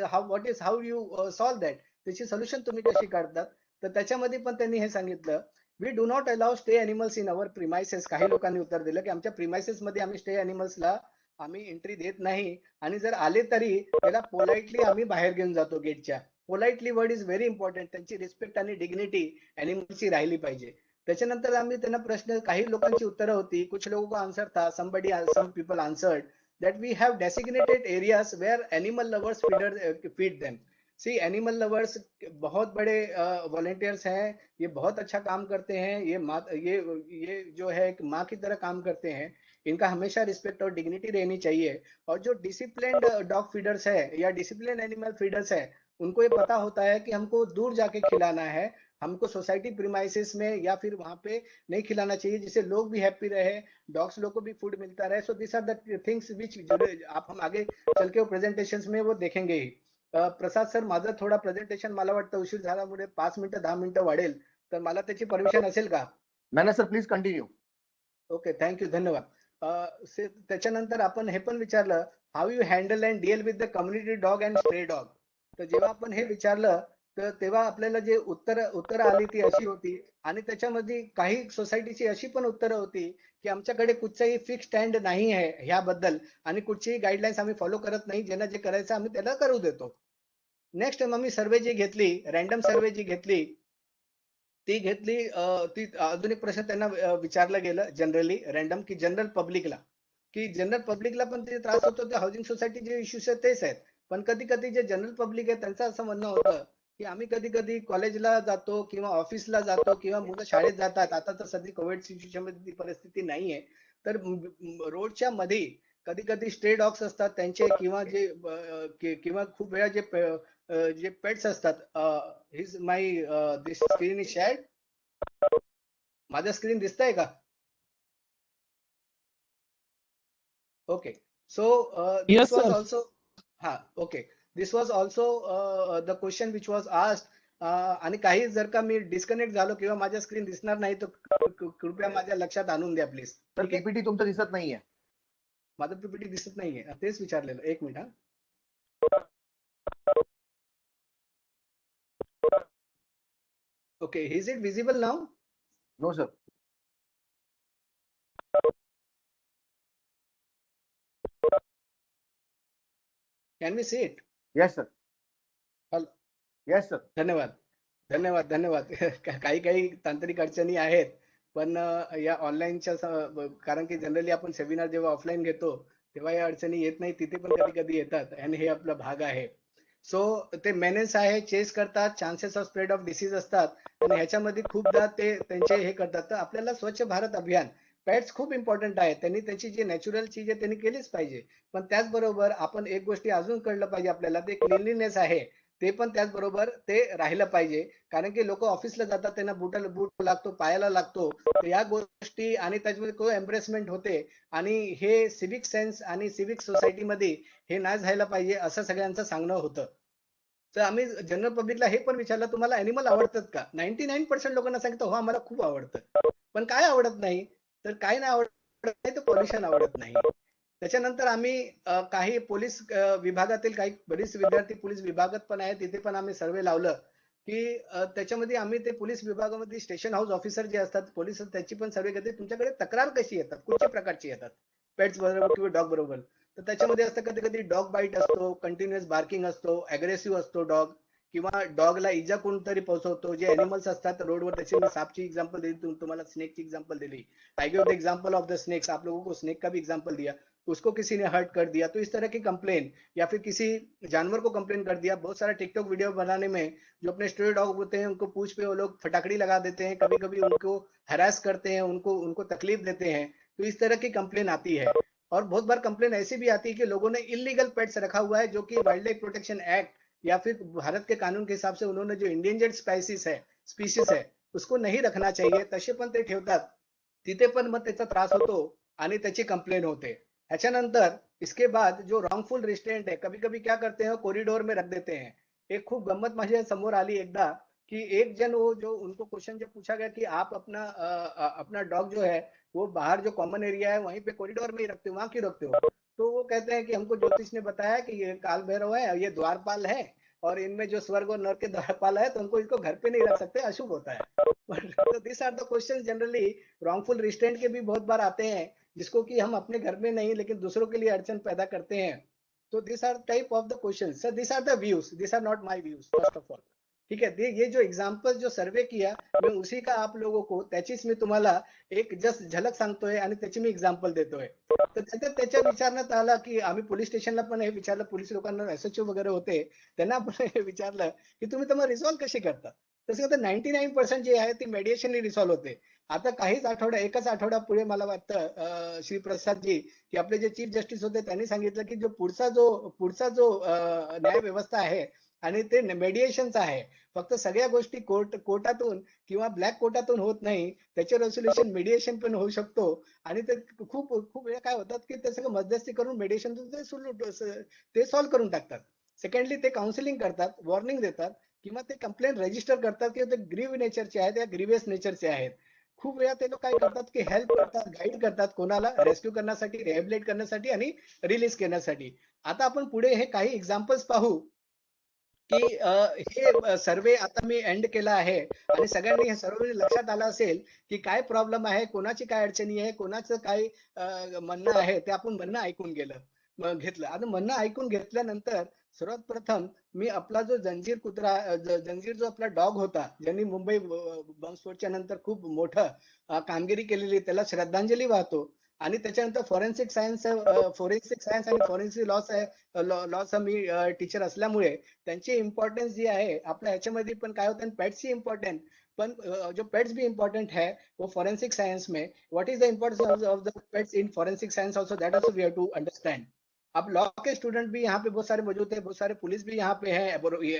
हाऊ यू सॉल्व्ह दॅट, त्याची सोल्युशन तुम्ही कशी काढतात. तर त्याच्यामध्ये पण त्यांनी हे सांगितलं, we do not allow stray animals in our premises. काही लोकांनी उत्तर दिलं की आमच्या प्रिमाइसेस मध्ये आम्ही स्टे एनिमल्सला आम्ही एंट्री देत नाही आणि जर आले तरी त्याला पोलाइटली आम्ही बाहेर घेऊन जातो गेटच्या. Politely word is very important, त्यांची रिस्पेक्ट आणि डिग्निटी एनिमल्सची राहिली पाहिजे. त्याच्यानंतर आम्ही त्यांना प्रश्न, काही लोकांची उत्तरं होती, कुछ लोगों का आंसर था, some people answered that we have designated areas where animal lovers feed them. See animal lovers बहुत बड़े वॉलंटियर्स हैं, ये बहुत अच्छा काम करते हैं, ये जो है एक माँ की तरह काम करते हैं, इनका हमेशा रिस्पेक्ट और डिग्निटी रहनी चाहिए. और जो डिसिप्लिन्ड डॉग फीडर्स है या डिसिप्लिन एनिमल फीडर्स है, उनको ये पता होता है कि हमको दूर जाके खिलाना है हमको सोसाइटी प्रीमाइसेस में या फिर वहां पे नहीं खिलाना चाहिए, जिससे लोग भी हैप्पी रहे, डॉग्स लोग को भी फूड मिलता रहे. So this are the things which आप हम आगे चल के प्रेझेंटेशन में वो देखेंगे ही. प्रसाद सर, माझं थोडा प्रेझेंटेशन मला वाटतं उशीर झाल्यामुळे 5 मिनिटं 10 मिनिटं वाढेल, तर मला त्याची परमिशन असेल का? नाही sir, please continue. Okay, thank you, धन्यवाद. त्याच्यानंतर आपण हे पण विचारलं, how you handle and deal with the community dog and stray dog. तर जेव्हा आपण हे विचारलं तर तेव्हा आपल्याला जे उत्तर आली ती अशी होती, आणि त्याच्यामध्ये काही सोसायटीची अशी पण उत्तरं होती की आमच्याकडे कुठचाही फिक्स स्टँड नाही आहे ह्याबद्दल, आणि कुठचीही गाईडलाईन्स आम्ही फॉलो करत नाही, ज्यांना जे करायचं आम्ही त्याला करू देतो. नेक्स्ट मग मी सर्वे जी घेतली, रँडम सर्वे जी घेतली ती अजून एक प्रश्न त्यांना विचारलं गेलं जनरली रँडम, की जनरल पब्लिकला पण ते त्रास होतो, ते हाऊसिंग सोसायटी जे इश्यूज आहेत तेच आहेत. पण कधी कधी जे जनरल पब्लिक आहे त्यांचं असं म्हणणं होतं की आम्ही कधी कधी कॉलेजला जातो किंवा ऑफिसला जातो किंवा मुलं शाळेत जातात. आता तर सध्या कोविड सिच्युएशन मध्ये ती परिस्थिती नाहीये, तर रोडच्या मध्ये कधी कधी स्ट्रे डॉग्स असतात त्यांचे, किंवा खूप वेळा जे पेट्स असतात. His my this screen is shared. माझा स्क्रीन दिसतंय का? ओके, सो दिस वाज also this was also the question which was asked. आणि काही जर का मी डिस्कनेक्ट झालो किंवा माझ्या स्क्रीन दिसणार नाही तर कृपया माझ्या लक्षात आणून द्या प्लीज. तर पीपीटी तुमचं दिसत नाहीये. माझं पीपीटी दिसत नाहीये, तेच विचारलेलं. एक minute. Okay, is it visible now? No sir. Can we see it? Yes sir. Hello. Yes sir. धन्यवाद धन्यवाद धन्यवाद. काही तांत्रिक अडचणी आहेत, पण या ऑनलाईनच्या कारण की जनरली आपण सेमिनार जेव्हा ऑफलाईन घेतो तेव्हा या अडचणी येत नाही, तिथे पण कधी कधी येतात, आणि हे आपला भाग आहे. सो ते मेनेस आहे, चेस करतात, chances of spread of disease असतात, आणि ह्याच्यामध्ये खूपदा ते त्यांचे हे करतात. तर आपल्याला स्वच्छ भारत अभियान, पॅट्स खूप इम्पॉर्टंट आहे, त्यांनी त्याची जी नॅचरल चीज आहे त्यांनी केलीच पाहिजे. पण त्याचबरोबर आपण एक गोष्टी अजून कळलं पाहिजे आपल्याला, ते क्लिनलीनेस आहे ते पण त्याचबरोबर ते राहिलं पाहिजे. कारण की लोक ऑफिसला जातात, त्यांना बूट लागतो, पायाला लागतो, तर या गोष्टी आणि त्याच्यामध्ये को एम्ब्रेसमेंट होते, आणि हे सिविक सेन्स आणि सिविक सोसायटी मध्ये हे नाही झालं पाहिजे असं सगळ्यांचं सांगणं होतं. तर आम्ही जनरल पब्लिकला हे पण विचारलं, तुम्हाला अॅनिमल आवडतात का? 99% लोकांना सांगितलं हो आम्हाला खूप आवडतं. पण काय आवडत नाही? तर काय नाही आवडत नाही, तर पॉल्युशन आवडत नाही. त्याच्यानंतर आम्ही काही पोलीस विभागातील काही बरेच विद्यार्थी पोलीस विभागात पण आहेत, तिथे पण आम्ही सर्वे लावलं की त्याच्यामध्ये आम्ही ते पोलीस विभागामध्ये स्टेशन हाऊस ऑफिसर जे असतात पोलीस, त्याची पण सर्वे करते, तुमच्याकडे तक्रार कशी येतात, कुठच्या प्रकारची येतात पेट्स बरोबर किंवा डॉग बरोबर. तर त्याच्यामध्ये असतं कधी कधी डॉग बाईट असतो, कंटिन्युअस बार्किंग असतो, अग्रेसिव्ह असतो डॉग, किंवा डॉगला इजा कोणतरी पोहोचवतो. जे एनिमल्स असतात रोडवर, त्याची मी सापची एग्जांपल दिली, तुम्हाला स्नेकची एग्जांपल दिली. I give the example of the snakes, आप लोगों को स्नेक का भी एग्जांपल दिया, उसको किसी ने हर्ट कर दिया, तो इस तरह की कंप्लेन या फिर किसी जानवर को कंप्लेन कर दिया. बहुत सारा टिकटॉक वीडियो बनाने में जो अपने स्ट्रे डॉग होते हैं उनको पूंछ पे वो लोग फटाकड़ी लगा देते हैं, कभी कभी उनको हरास करते हैं, उनको तकलीफ देते हैं. तो इस तरह की कंप्लेन आती है. और बहुत बार कंप्लेन ऐसी भी आती है कि लोगों ने इलीगल पेट्स रखा हुआ है, जो कि वाइल्ड लाइफ प्रोटेक्शन एक्ट या फिर भारत के कानून के हिसाब से उन्होंने जो इंडेंजर्ड स्पीसीज है उसको नहीं रखना चाहिए, तसे पण ते ठेवतात. तिथे पण मग त्याचा त्रास होतो आणि त्याची कंप्लेन होते. ह्याच्यानंतर इसके बाद जो रॉन्गफुल रिस्ट्रेंट है, कभी कभी क्या करते हैं कॉरिडोर में रख देते हैं. एक खूप गंमत माझ्या समोर आली एकदा, कि एक जन वो जो उनको क्वेश्चन जब पूछा गया कि आप अपना डॉग जो है वो बाहर जो कॉमन एरिया है वहीं पे कॉरिडोर में ही रखते हो, वहां क्यों रखते हो? तो वो कहते हैं कि हमको ज्योतिष ने बताया कि ये काल भैरव है, ये द्वारपाल है, और इनमें जो स्वर्ग और नरक के द्वारपाल है, तो उनको इसको घर पे नहीं रख सकते, अशुभ होता है. तो this are the question generally wrongful restraint के भी बहुत बार आते हैं, जिसको कि हम अपने घर में नहीं लेकिन दूसरों के लिए अड़चन पैदा करते हैं. तो this are type of the question. Sir this are the views, this are not my views first of all. ठीक है, ये जो एग्जाम्पल जो सर्वे किया मैं उसी का आप लोगों को त्याचीच मी तुम्हाला एक जस्ट झलक सांगतोय आणि त्याची मी एक्झाम्पल देतोय. तर त्याच्या विचारण्यात आला की आम्ही पोलीस स्टेशनला पण हे विचारलं, पोलीस लोकांना एसएचओ वगैरे होते, त्यांना आपण हे विचारलं की तुम्ही तर रिसॉल्व्ह कसे करता? तसं तर 99% जे आहे ती मेडिएशनने रिसॉल्व्ह होते. आता एकच आठवडा पुढे मला वाटतं श्री प्रसाद जी की आपले जे चीफ जस्टिस होते त्यांनी सांगितलं की जो पुढचा जो न्याय व्यवस्था आहे आणि ते मेडिएशनचं आहे. फक्त सगळ्या गोष्टी कोर्टातून किंवा ब्लॅक कोर्टातून होत नाही. त्याचे रेसोल्युशन मेडिएशन पण होऊ शकतो आणि ते खूप खूप वेळा काय होतात की ते सगळं मध्यस्थी करून मेडिएशन ते सॉल्व्ह करून टाकतात. सेकंडली ते काउन्सिलिंग करतात, वॉर्निंग देतात किंवा ते कंप्लेंट रजिस्टर करतात की ते ग्रीव नेचरचे आहेत या ग्रीवियस नेचरचे आहेत. खूप वेळा ते लोक काय करतात की हेल्प करतात, गाईड करतात कोणाला रेस्क्यू करण्यासाठी, रिहॅबिलिट करण्यासाठी आणि रिलीज करण्यासाठी. आता आपण पुढे हे काही एक्झाम्पल्स पाहू की हे सर्वे आता मी एंड केला आहे आणि सगळ्यांनी हे सर्व लक्षात आलं असेल की काय प्रॉब्लेम आहे, कोणाची काय अडचणी आहे, कोणाचं काय म्हणणं आहे, ते आपण म्हणणं ऐकून घेतलं. आता म्हणणं ऐकून घेतल्यानंतर सर्वात प्रथम मी आपला जो जंजीर कुत्रा जंजीर जो आपला डॉग होता, ज्यांनी मुंबई बॉम्बस्फोटच्या नंतर खूप मोठं कामगिरी केलेली, त्याला श्रद्धांजली वाहतो. आणि त्याच्यानंतर फॉरेन्सिक सायन्स आणि फॉरेन्सिक लॉचा मी टीचर असल्यामुळे त्यांची इम्पॉर्टन्स जी आहे आपल्या ह्याच्यामध्ये पण काय होतं, पेट्सची इम्पॉर्टन्ट पण जो पेट्स भी इम्पोर्टेंट है वो फॉरेंसिक साइंस में what is the importance of the pets in forensic science also, that also we have to understand. अब लॉ के स्टूडेंट भी यहाँ पे बहुत सारे मौजूद है, बहुत सारे पुलिस भी यहाँ पे है,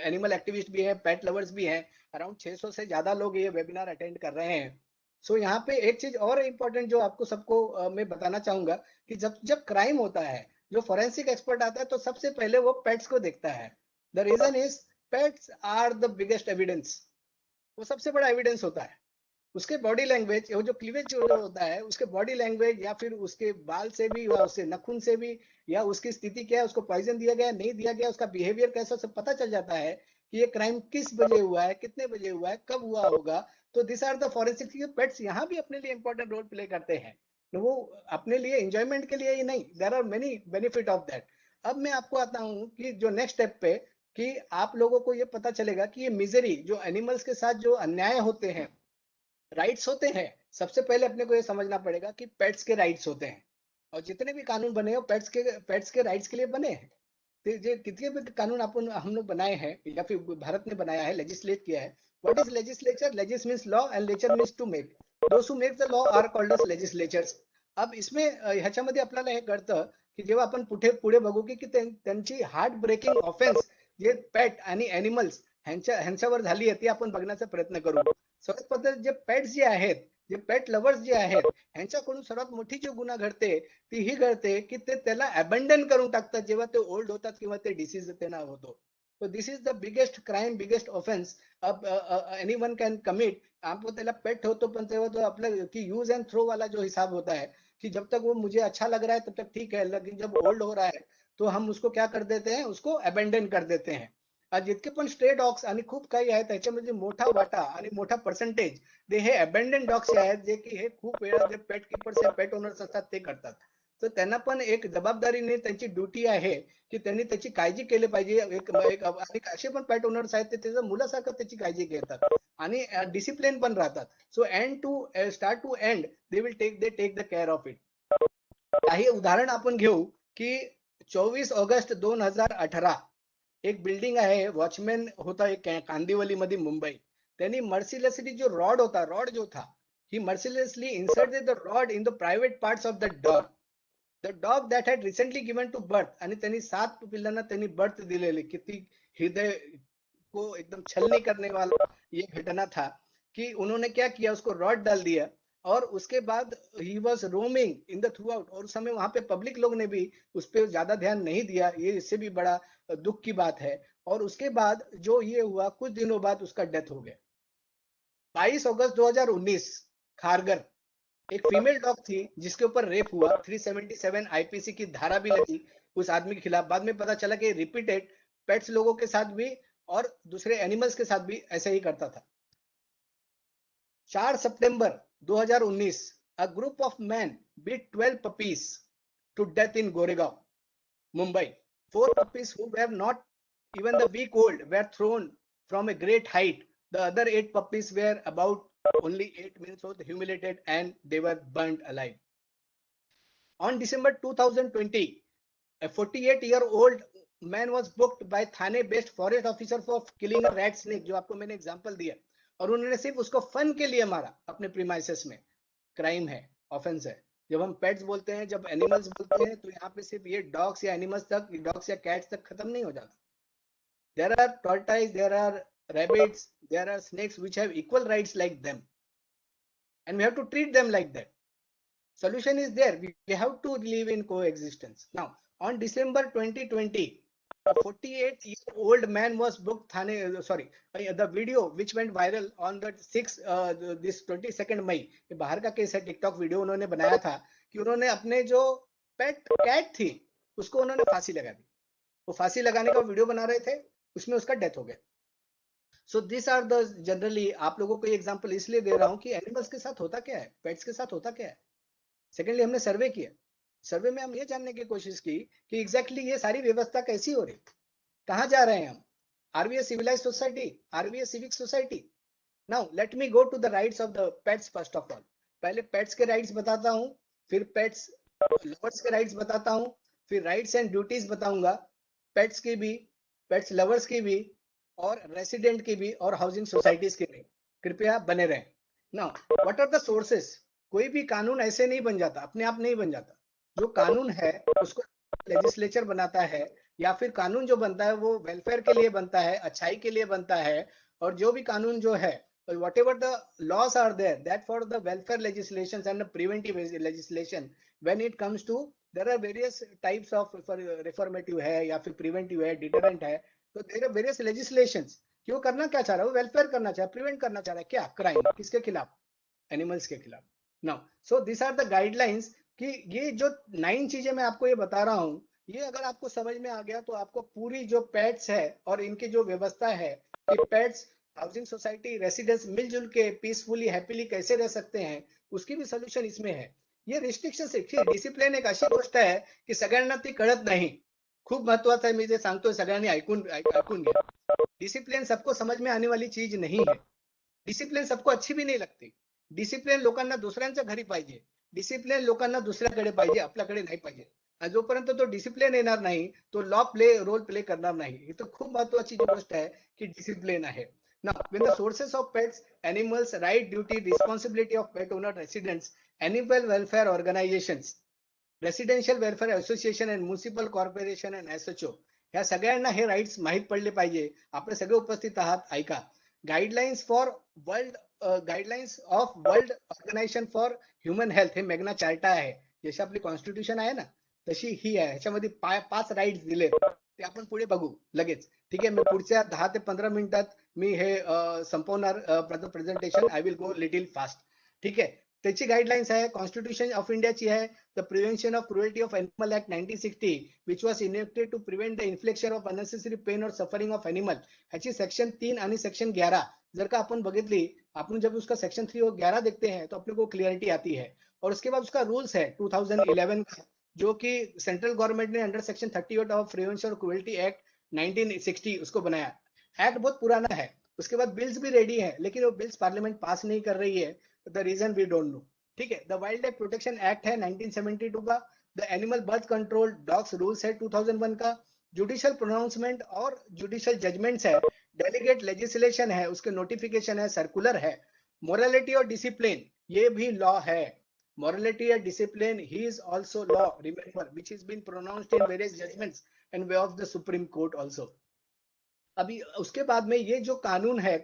एनिमल एक्टिविस्ट भी है, पेट लवर्स भी हैं. अराउंड 600 से ज्यादा लोग ये वेबिनार अटेंड कर रहे हैं. सो यहाँ पे एक चीज और इम्पोर्टेंट जो आपको सबको मैं बताना चाहूंगा कि जब जब क्राइम होता है, जो फॉरेंसिक एक्सपर्ट आता है तो सबसे पहले वो पेट्स को देखता है. The reason is pets are the biggest evidence. वो सबसे बड़ा एविडेंस होता है. उसके बॉडी लैंग्वेज, वो जो क्लीवेज जो होता है, उसके बॉडी लैंग्वेज या फिर उसके बाल से भी या उसके नखून से भी या उसकी स्थिति क्या है, उसको पॉइजन दिया गया नहीं दिया गया, उसका बिहेवियर कैसा, सब पता चल जाता है कि ये क्राइम किस बजे हुआ है, कितने बजे हुआ है, कब हुआ होगा. तो this are the forensic. Pets यहाँ भी अपने लिए इंपॉर्टेंट रोल प्ले करते हैं. तो वो अपने लिए एंजॉयमेंट के लिए ही नहीं, there are many benefit of that. अब मैं आपको आता हूँ कि जो नेक्स्ट स्टेप पे कि आप लोगों को ये पता चलेगा कि ये मिजरी जो एनिमल्स के साथ जो अन्याय होते हैं, राइट्स होते हैं. सबसे पहले अपने को ये समझना पड़ेगा कि पेट्स के राइट्स होते हैं और जितने भी कानून बने हो पेट्स के राइट्स के लिए बने हैं. तो ये कितने भी कानून हम लोग बनाए हैं या फिर भारत ने बनाया है, लेजिस्लेट किया है. What is legislature? Legis means law and lature means to make. Those who make the law are called as legislatures. अब इसमें ह्याच्यामध्ये आपल्याला हे कळतं की जेव्हा आपण पुढे बघू की त्यांची हार्ट ब्रेकिंग ऑफेन्स जे पेट आणि एनिमल्स ह्यांच्यावर झाली आहे ती आपण बघण्याचा प्रयत्न करू. सर्वात पद्धत जे पेट्स जे आहेत, जे पेट लवर्स जे आहेत, ह्यांच्याकडून सर्वात मोठी जी गुन्हा घडते ती ही घडते की ते त्याला अबंडन करून टाकतात जेव्हा ते ओल्ड होतात किंवा ते डिसीज त्यांना होतो. So this is the biggest crime, biggest offense anyone can commit. आपण त्याला पेट ठेवतो पण तेव्हा तो आपला की यूज एंड थ्रो वाला जो हिसाब होता है कि जब तक वो मुझे अच्छा लग रहा है तब तक ठीक है, लेकिन जब ओल्ड हो रहा है तो हम उसको क्या कर देते हैं, उसको अबेंडन कर देते हैं. आज जितके पण स्ट्रे डॉग्स आणि खूप काही आहेत त्याच्यामध्ये मोठा वाटा आणि मोठा पर्सेंटेज ते हे अबेंडन डॉग्स आहेत जे की हे खूप वेळा जे पेट कीपर्स या पेट ओनर्स असतात ते करतात. तर त्यांना पण एक जबाबदारीने त्यांची ड्युटी आहे की त्यांनी त्याची काळजी केली पाहिजे. एक असे पण पेट ओनर्स आहेत ते त्याच्या मुलासारखं त्याची काळजी घेतात आणि डिसिप्लिन पण राहतात. So and to start to end they take the care of it. काही उदाहरण आपण घेऊ की 24 ऑगस्ट 2018 एक बिल्डिंग आहे, वॉचमॅन होता एक कांदिवली मध्ये मुंबई. त्यांनी मर्सिलेसली जो रॉड जो था he mercilessly inserted the rod in the private parts of the dog. The dog that had recently given to birth. आणि त्यांनी 7 पिल्लांना त्यांनी बर्थ दिलेले. किती हृदय को एकदम छलनी करने वाला ये घटना था कि उन्होंने क्या किया, उसको रॉड डाल दिया और उसके बाद he was roaming in the through out. और उस समय वहां पे पब्लिक लोग ने भी उस पर ज्यादा ध्यान नहीं दिया. ये इससे भी बड़ा दुख की बात है. और उसके बाद जो ये हुआ कुछ दिनों बाद उसका डेथ हो गया. 22 अगस्त 2019 खारगर एक फीमेल डॉग थी जिसके ऊपर रेप हुआ. 377 आईपीसी की धारा भी लगी उस आदमी के खिलाफ. बाद में पता चला कि रिपीटेड पेट्स लोगों के साथ भी और दूसरे एनिमल्स के साथ भी ऐसे ही करता था. 4 सितंबर 2019 a group of men beat 12 puppies to death in Goregaon, Mumbai. 4 puppies who were not even the week old were thrown from a great height. The other 8 puppies were about only 8 minutes old, humiliated, and they were burned alive. On December 2020, a 48-year-old man was booked by Thane-based forest officer for killing a rat snake, जो आपको मैंने example दिया, और उन्होंने सिर्फ उसको fun के लिए मारा अपने premises में. क्राइम है, ऑफेंस है. जब हम पेट्स बोलते हैं, जब एनिमल्स बोलते हैं तो यहाँ पे सिर्फ ये डॉग्स या एनिमल्स तक, डॉग्स या कैट्स तक खत्म नहीं हो जाता. There are tortoise, there are rabbits, there are snakes which have equal rights like them, and we have to treat them like that. Solution is there. We have to live in coexistence. Now, on December 2020, a 48-year-old man was booked Thane. The video which went viral on the 22nd May. ये बाहर का केस है, TikTok video उन्होंने बनाया था कि उन्होंने अपने जो पेट कैट थी उसको उन्होंने फांसी लगा दी. वो फांसी लगाने का वीडियो बना रहे थे, उसमें उसका डेथ हो गया. So this are the generally, आप लोगों को ये एग्जांपल इसलिए दे रहा हूं कि एनिमल्स के साथ होता क्या है, पेट्स के साथ होता क्या है. सेकेंडली हमने सर्वे किया. सर्वे में हम ये जानने की कोशिश की कि एग्जैक्टली ये सारी व्यवस्था कैसी हो रही, कहाँ जा रहे हैं हम. Are we a civilized society, are we a civic society. Now let me go to the rights of the pets. First of all, पहले पेट्स के राइट्स बताता हूँ, फिर पेट्स लवर्स के राइट्स बताता हूँ, फिर राइट्स एंड ड्यूटीज बताऊंगा, pets की भी, पेट्स लवर्स की भी, और रेसिडेंट की भी, और हाउसिंग सोसाइटीज की भी. कृपया बने रहें. Now what are the sources. कोई भी कानून ऐसे नहीं बन जाता, अपने आप नहीं बन जाता. जो कानून है उसको लेजिस्लेचर बनाता है, या फिर कानून जो बनता है वो वेलफेयर के लिए बनता है, अच्छाई के लिए बनता है. और जो भी कानून जो है, whatever the laws are there, that for the welfare legislations and the preventive legislation, when it comes to, there are various types of reformative है या फिर preventive है, deterrent है. तो there are various legislations. क्यों करना क्या चाह रहा है, वेलफेयर करना चाह रहा है, प्रिवेंट करना चाह रहा है. क्या क्राइम, किसके खिलाफ, एनिमल्स के खिलाफ. Now so this are the guidelines कि ये जो 9 चीजें मैं आपको ये बता रहा हूँ, ये अगर आपको समझ में आ गया तो आपको पूरी जो पेट्स है और इनकी जो व्यवस्था है कि पेट्स हाउसिंग सोसाइटी रेसिडेंट्स मिलजुल के पीसफुली हैप्पीली कैसे रह सकते हैं, उसकी भी सोल्यूशन इसमें है. ये रिस्ट्रिक्शन, डिसिप्लिन एक अशी गोष्ट आहे की सगळ्यांना ती कळत नाही. खूप महत्वाचं आहे, मी जे सांगतोय सगळ्यांनी ऐकून घ्या. डिसिप्लिन सबको समझ में आने वाली चीज नहीं है. डिसिप्लिन सबको अच्छी भी नहीं लगती. डिसिप्लिन लोकांना दुसऱ्यांच्या घरी पाहिजे, डिसिप्लिन लोकांना दुसऱ्याकडे पाहिजे, आपल्याकडे नाही पाहिजे. आणि जोपर्यंत तो डिसिप्लिन येणार नाही, तो रोल प्ले करणार नाही. ही तर खूप महत्वाची गोष्ट आहे की डिसिप्लिन आहे. Now, when the sources of pets, animals, right, duty, responsibility of pet owner, residents, animal welfare organizations, residential welfare association and municipal corporation and SHO, ह्या सगळ्यांना हे राइट्स माहित पडले पाहिजे. आपण सगळे उपस्थित आहात, ऐका. Guidelines for world, guidelines of world organization for human health, हे मेग्ना चार्टा आहे. जशी आपली कॉन्स्टिट्यूशन आहे ना, तशी ही आहे. ह्याच्यामध्ये 5 राइट्स दिले, ते आपण पुढे बघू लगेच. ठीक आहे, मी पुढच्या 10 ते 15 मिनिटात मी हे संपवणार presentation. I will go little fast. ठीक आहे, त्याची गाइडलाइन्स आहे, कॉन्स्टिट्यूशन ऑफ इंडियाची आहे. The prevention of cruelty of animal act 1960 which was enacted to prevent the infliction of unnecessary pain और सफरिंग ऑफ एनिमल. ह्याची सेक्शन 3 आणि सेक्शन 11 जर का अपन बघितली, अपन जब उसका सेक्शन 3 और 11 देखते हैं तो अपने को क्लियरिटी आती है. और उसके बाद उसका रूल्स है 2011 का, जो कि सेंट्रल गवर्नमेंट ने under section 38 of prevention of cruelty act 1960 उसको बनाया. एक्ट बहुत पुराना है. उसके बाद बिल्स भी रेडी है, लेकिन वो बिल्स पार्लियामेंट पास नहीं कर रही है. The reason we don't know. ठीक है, the wild life protection act है 1972 का. The animal birth control dogs rules है 2001 का. जुडिशियल प्रोनाउंसमेंट और जुडिशियल जजमेंट्स है. डेलीगेट लेजिस्लेशन है, उसके नोटिफिकेशन है, सर्कुलर है. मोरालिटी और डिसिप्लिन, ये भी लॉ है. Morality and discipline, he is also law, remember, which has been pronounced in various judgments and way of the Supreme Court also. अभी उसके बाद में ये जो कानून है,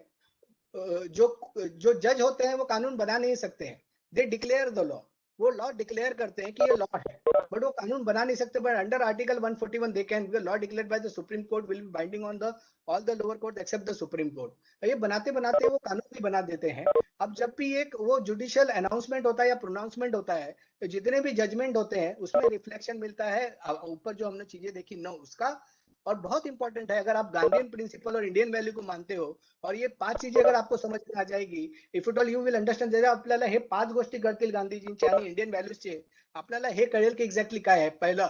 जो जज होते हैं वो कानून बना नहीं सकते हैं. दे डिक्लेयर द लॉ, वो लॉ डिक्लेयर करते हैं कि ये लॉ है, बट वो कानून बना नहीं सकते. But under article 141 they can, the law declared by the supreme court will be binding on the all the lower court except the supreme court. ये बनाते बनाते वो कानून भी बना देते हैं. अब जब भी एक वो जुडिशियल अनाउंसमेंट होता है या प्रोनाउंसमेंट होता है, तो जितने भी जजमेंट होते हैं उसमें रिफ्लेक्शन मिलता है ऊपर जो हमने चीजें देखी ना उसका. और बहुत इंपॉर्टेंट है, अगर आप गांधीयन प्रिंसिपल और इंडियन वैल्यू को मानते हो और ये 5 चीजें अगर आपको समझ में आ जाएगी, if it all you will understand. जर आपल्याला हे 5 गोष्टी कळतील गांधीजींच्या आणि इंडियन व्हॅल्यूजचे, आपल्याला हे कळेल की एक्झॅक्टली काय आहे. पहिलं,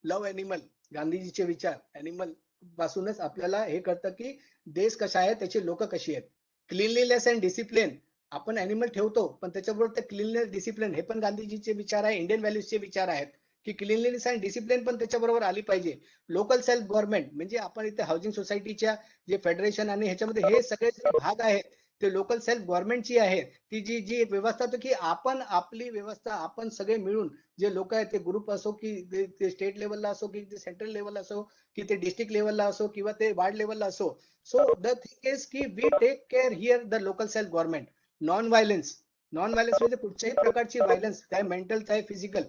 लव्ह एनिमल, गांधीजीचे विचार. एनिमल पासूनच आपल्याला हे कळतं की देश कसा आहे, त्याची लोक कशी आहेत. क्लीनलीनेस अँड डिसिप्लिन, आपण एनिमल ठेवतो पण त्याच्याबरोबर ते क्लीनलीनेस डिसिप्लिन हे पण गांधीजीचे विचार आहे, इंडियन व्हॅल्यूजचे विचार आहेत की क्लीनलीनेस अँड डिसिप्लिन पण त्याच्याबरोबर आली पाहिजे. लोकल सेल्फ गव्हर्नमेंट, म्हणजे आपण इथे हाऊसिंग सोसायटीच्या जे फेडरेशन आणि ह्याच्यामध्ये हे सगळे जे भाग आहेत ते लोकल सेल्फ गव्हर्नमेंटची आहे. ती जी जी व्यवस्था होती की आपण आपली व्यवस्था आपण सगळे मिळून जे लोक आहेत ते ग्रुप असो की ते स्टेट लेवलला असो की ते सेंट्रल लेवलला असो की ते डिस्ट्रिक्ट लेवलला असो किंवा ते वार्ड लेवलला असो. सो द थिंग इज की we take care here the local self government. Non violence म्हणजे कुठच्याही प्रकारची व्हायलन्स चाहे मेंटल चाहे फिजिकल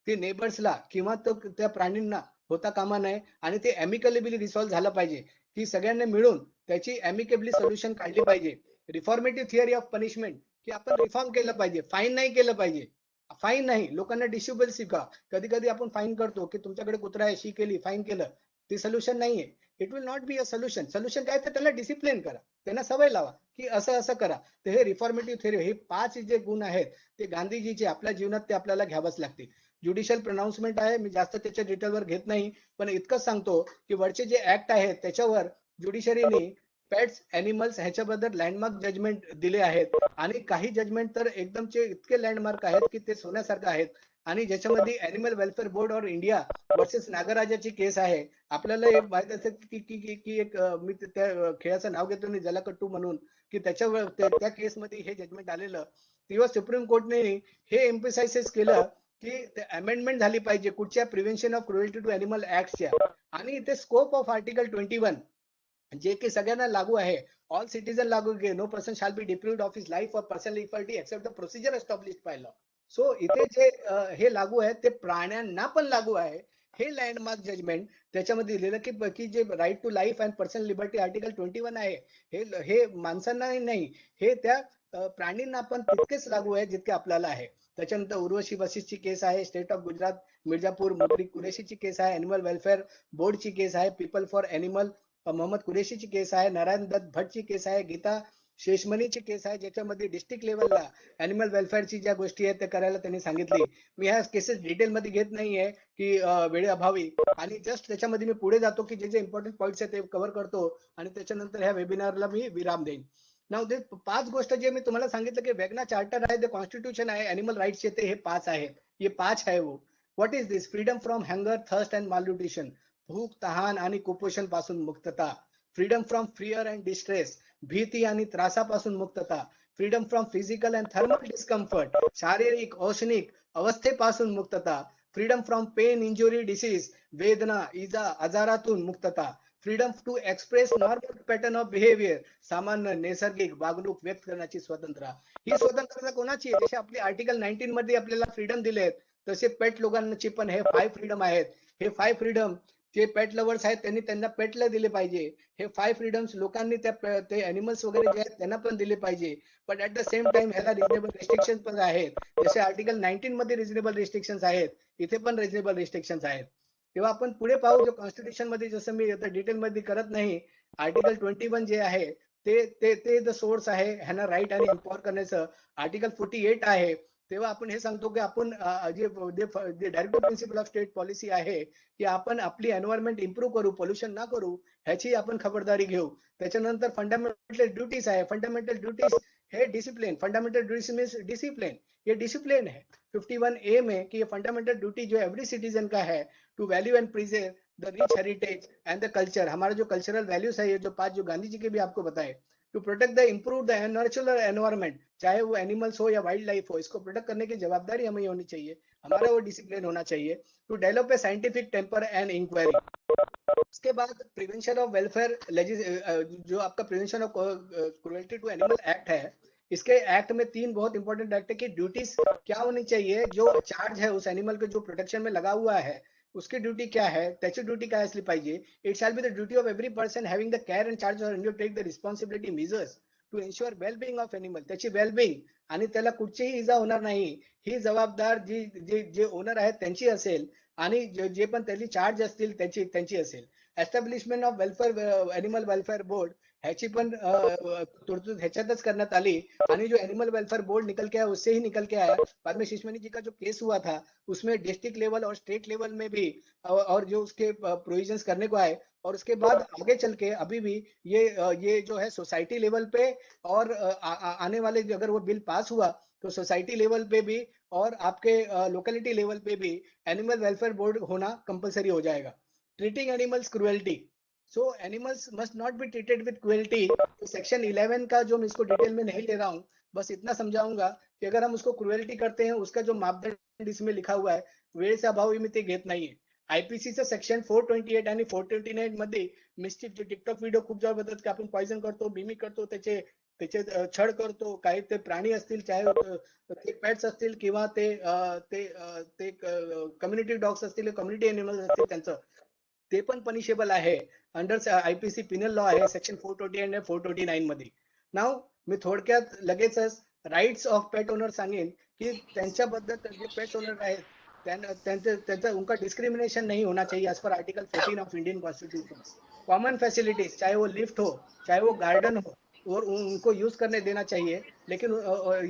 ते नेबर्सला किंवा तो त्या प्राणींना होता कामा नये आणि ते अमिकॅबली रिसॉल्व्ह झालं पाहिजे की सगळ्यांनी मिळून त्याची अमिकेबली सोल्युशन काढली पाहिजे. रिफॉर्मेटिव्ह थिअरी ऑफ पनिशमेंट की आपण रिफॉर्म केलं पाहिजे, फाईन नाही केलं पाहिजे. फाईन नाही, लोकांना डिस्युबल शिका. कधी कधी आपण फाईन करतो की तुमच्याकडे कुत्रा आहे, शी केली, फाईन केलं, ते सोल्युशन नाहीये. It will not be a solution. Solution काय तर त्याला डिसिप्लिन करा, त्यांना सवय लावा की असं असं करा. तर हे रिफॉर्मेटिव्ह थिअरी, हे 5 जे गुण आहेत ते गांधीजीचे आपल्या जीवनात ते आपल्याला घ्यावंच लागतील. ज्युडिशियल प्रोनाउन्समेंट आहे, मी जास्त त्याच्या डिटेलवर घेत नाही, पण इतकंच सांगतो की वरचे जे ऍक्ट आहेत त्याच्यावर ज्युडिशरीने पेट्स एनिमल्स ह्याच्याबद्दल लँडमार्क जजमेंट दिले आहेत आणि काही जजमेंट तर एकदमचे इतके लँडमार्क आहेत की ते सोन्यासारखं आहेत. आणि ज्याच्यामध्ये animal welfare board of India versus नागराजाची केस आहे. आपल्याला एक माहित असेल की एक मी त्या खेळाचं नाव घेतो नाही, जलाकट्टू म्हणून, की त्याच्यावर त्या केसमध्ये हे जजमेंट आलेलं. तेव्हा सुप्रीम कोर्टने हे एम्फसाइज केलं की अमेंडमेंट झाली पाहिजे कुठच्या prevention of cruelty to animal ऍक्टच्या. आणि ते स्कोप ऑफ आर्टिकल 21 जे की सगळ्यांना लागू आहे, ऑल सिटीजन लागू घे, no person shall be deprived of his life or personal liberty except the procedure established by law. So इथे जे हे लागू आहे ते प्राण्यांना पण लागू आहे. हे लँडमार्क जजमेंट त्याच्यामध्ये दिलेलं की जे right to life and personal liberty article 21 आहे, हे माणसांना नाही, हे त्या प्राणींना पण तितकेच लागू आहे जितके आपल्याला आहे. त्याच्यानंतर उर्वशी वशिष्ठची केस आहे, स्टेट ऑफ गुजरात मिर्जापूर मुद्रिक कुरेशीची केस आहे, एनिमल वेलफेअर बोर्डची केस आहे, पीपल फॉर एनिमल मोहम्मद कुरेशीची केस आहे, नारायण दत्त भट्टची केस आहे, गीता शेषमनीची केस आहे, ज्याच्यामध्ये डिस्ट्रिक्ट लेवलला अॅनिमल वेलफेअरची ज्या गोष्टी आहेत त्या करायला त्यांनी सांगितली. मी ह्या केसेस डिटेलमध्ये घेत नाहीये की वेळेअभावी, आणि जस्ट त्याच्यामध्ये मी पुढे जातो की जे जे इम्पॉर्टंट पॉईंट्स आहेत ते कव्हर करतो आणि त्याच्यानंतर ह्या वेबिनारला मी विराम देईन. नाव ते 5 गोष्ट जे मी तुम्हाला सांगितलं की वेगना चार्टर आहे, ते कॉन्स्टिट्यूशन आहे, अॅनिमल राईट्सचे ते हे 5 आहेत. ये 5 है वो. What is this? Freedom from hunger, thirst and malnutrition, भूक, तहान आणि कुपोषण पासून मुक्तता. Freedom from fear and distress, भीती आणि त्रासापासून मुक्तता. Freedom from physical and thermal discomfort, शारीरिक औष्णिक अवस्थेपासून मुक्तता. Freedom from pain, injury, disease, वेदना, इजा, आजारातून मुक्तता. Freedom to express normal pattern of behaviour, सामान्य नैसर्गिक वागणूक व्यक्त करण्याची स्वतंत्रता. ही स्वतंत्रता कोणाची आहे? जसे आपली आर्टिकल 19 मध्ये आपल्याला फ्रीडम दिले आहेत, तसे पेट लोकांची पण हे 5 फ्रीडम आहेत. हे 5 फ्रीडम जे पेट लवर्स आहेत त्यांना पेटला दिले पाहिजे. हे 5 फ्रीडम्स लोकांनी ते एनिमल्स वगैरे जे आहेत त्यांना पण दिले पाहिजे. But at the same time ह्याला रिजनेबल रिस्ट्रिक्शन पण आहेत. जसे आर्टिकल 19 मध्ये रिजनेबल रिस्ट्रिक्शन्स आहेत, इथे पण रिजनेबल रिस्ट्रिक्शन्स आहेत. तेव्हा आपण पुढे पाहू, जो कॉन्स्टिट्यूशन मध्ये, जसं मी आता डिटेल मध्ये करत नाही, आर्टिकल 21 जे आहे ते द सोर्स आहे ह्यांना राईट आणि एम्पॉवर करण्याचं. आर्टिकल 48 आहे. तेव्हा आपण हे सांगतो की आपण जे directive principle of state policy आहे की आपण आपली एन्व्हायरमेंट इम्प्रूव्ह करू, पोल्युशन ना करू, ह्याची आपण खबरदारी घेऊ. त्याच्यानंतर फंडामेंटल ड्युटीज आहे. फंडामेंटल ड्युटीज हे discipline, fundamental duties means discipline, ये डिसिप्लिन है. 51A में कि ये फंडामेंटल ड्यूटी जो एवरी सिटीजन का है to value and preserve the rich heritage and the culture. हमारा जो कल्चरल वैल्यूज है, ये जो 5 जो गांधी जी के भी आपको बताए, to protect the improve the natural environment, चाहे वो एनिमल्स हो या वाइल्ड लाइफ हो, इसको प्रोटेक्ट करने की जवाबदारी हमें होनी चाहिए, हमारा वो डिसिप्लिन होना चाहिए. To develop a scientific temper and inquiry. उसके बाद प्रिवेंशन ऑफ वेलफेयर, जो आपका prevention of cruelty to animal act है, इसके एक्ट में 3 बहुत इंपॉर्टेंट एक्ट है कि ड्यूटीज क्या होनी चाहिए. जो चार्ज है उस एनिमल के जो प्रोटेक्शन में लगा हुआ है उसकी ड्यूटी क्या है, त्याची ड्यूटी काय असली पाहिजे. It shall be the duty of every person having the care and charge or take the responsibility measures to ensure wellbeing of animal, त्याची वेलबिंग आणि त्याला कुठचीही इजा होणार नाही ही जबाबदार जे ओनर आहेत त्यांची असेल, आणि जे पण त्याची चार्ज असतील त्यांची असेल. Establishment of welfare animal welfare board ह्याची पण तरतूद ह्याच्यातच करण्यात आली. आणि जो एनिमल वेलफेयर बोर्ड निकल के आया उससे ही निकल के आया. बाद में शिशमनी जी का जो केस हुआ था उसमें डिस्ट्रिक्ट लेवल और स्टेट लेवल में भी और जो उसके प्रोविजंस करने को आए, और उसके बाद आगे चल के अभी भी ये जो है सोसाइटी लेवल पे और आने वाले अगर वो बिल पास हुआ तो सोसाइटी लेवल पे भी और आपके लोकेलिटी लेवल पे भी एनिमल वेलफेयर बोर्ड होना कंपलसरी हो जाएगा. Treating animals cruelty, so animals must not be treated विद क्रुएल्टी। तो सेक्शन 11 का जो मैं इसको डिटेल में नहीं ले रहा हूँ, बस इतना समझाऊंगा कि अगर हम उसको क्रुएल्टी करते हैं, उसका जो मापदंड इसमें लिखा हुआ है वेळेचा अभाव इथे घेत नाहीये. आयपीसीचं सेक्शन 428 आणि 429 मध्ये मिस्चिफ जे टिकटॉक व्हिडिओ खूप जवळ बघतात की आपण पॉइझन करतो, मिमिक करतो, त्याचे छळ करतो, काही ते प्राणी असतील, चाहे ते पेट्स असतील किंवा ते कम्युनिटी डॉग्स असतील, कम्युनिटी एनिमल्स असतील, त्यांचं ते पण पनिशेबल आहे. अंडर आयपीसी पिनल लॉ आहे सेक्शन 428 आणि 429 मध्ये. नाव मी थोडक्यात लगेचच राइट्स ऑफ पेट ओनर सांगेन की त्यांच्याबद्दल जे पेट ओनर आहेत त्यांचा उनका डिस्क्रिमिनेशन नहीं होना चाहिए as per article 14 of Indian constitution. Common facilities, चाहे वो लिफ्ट हो, चाहे वो गार्डन हो, और उनको यूज करने देना चाहिए. लेकिन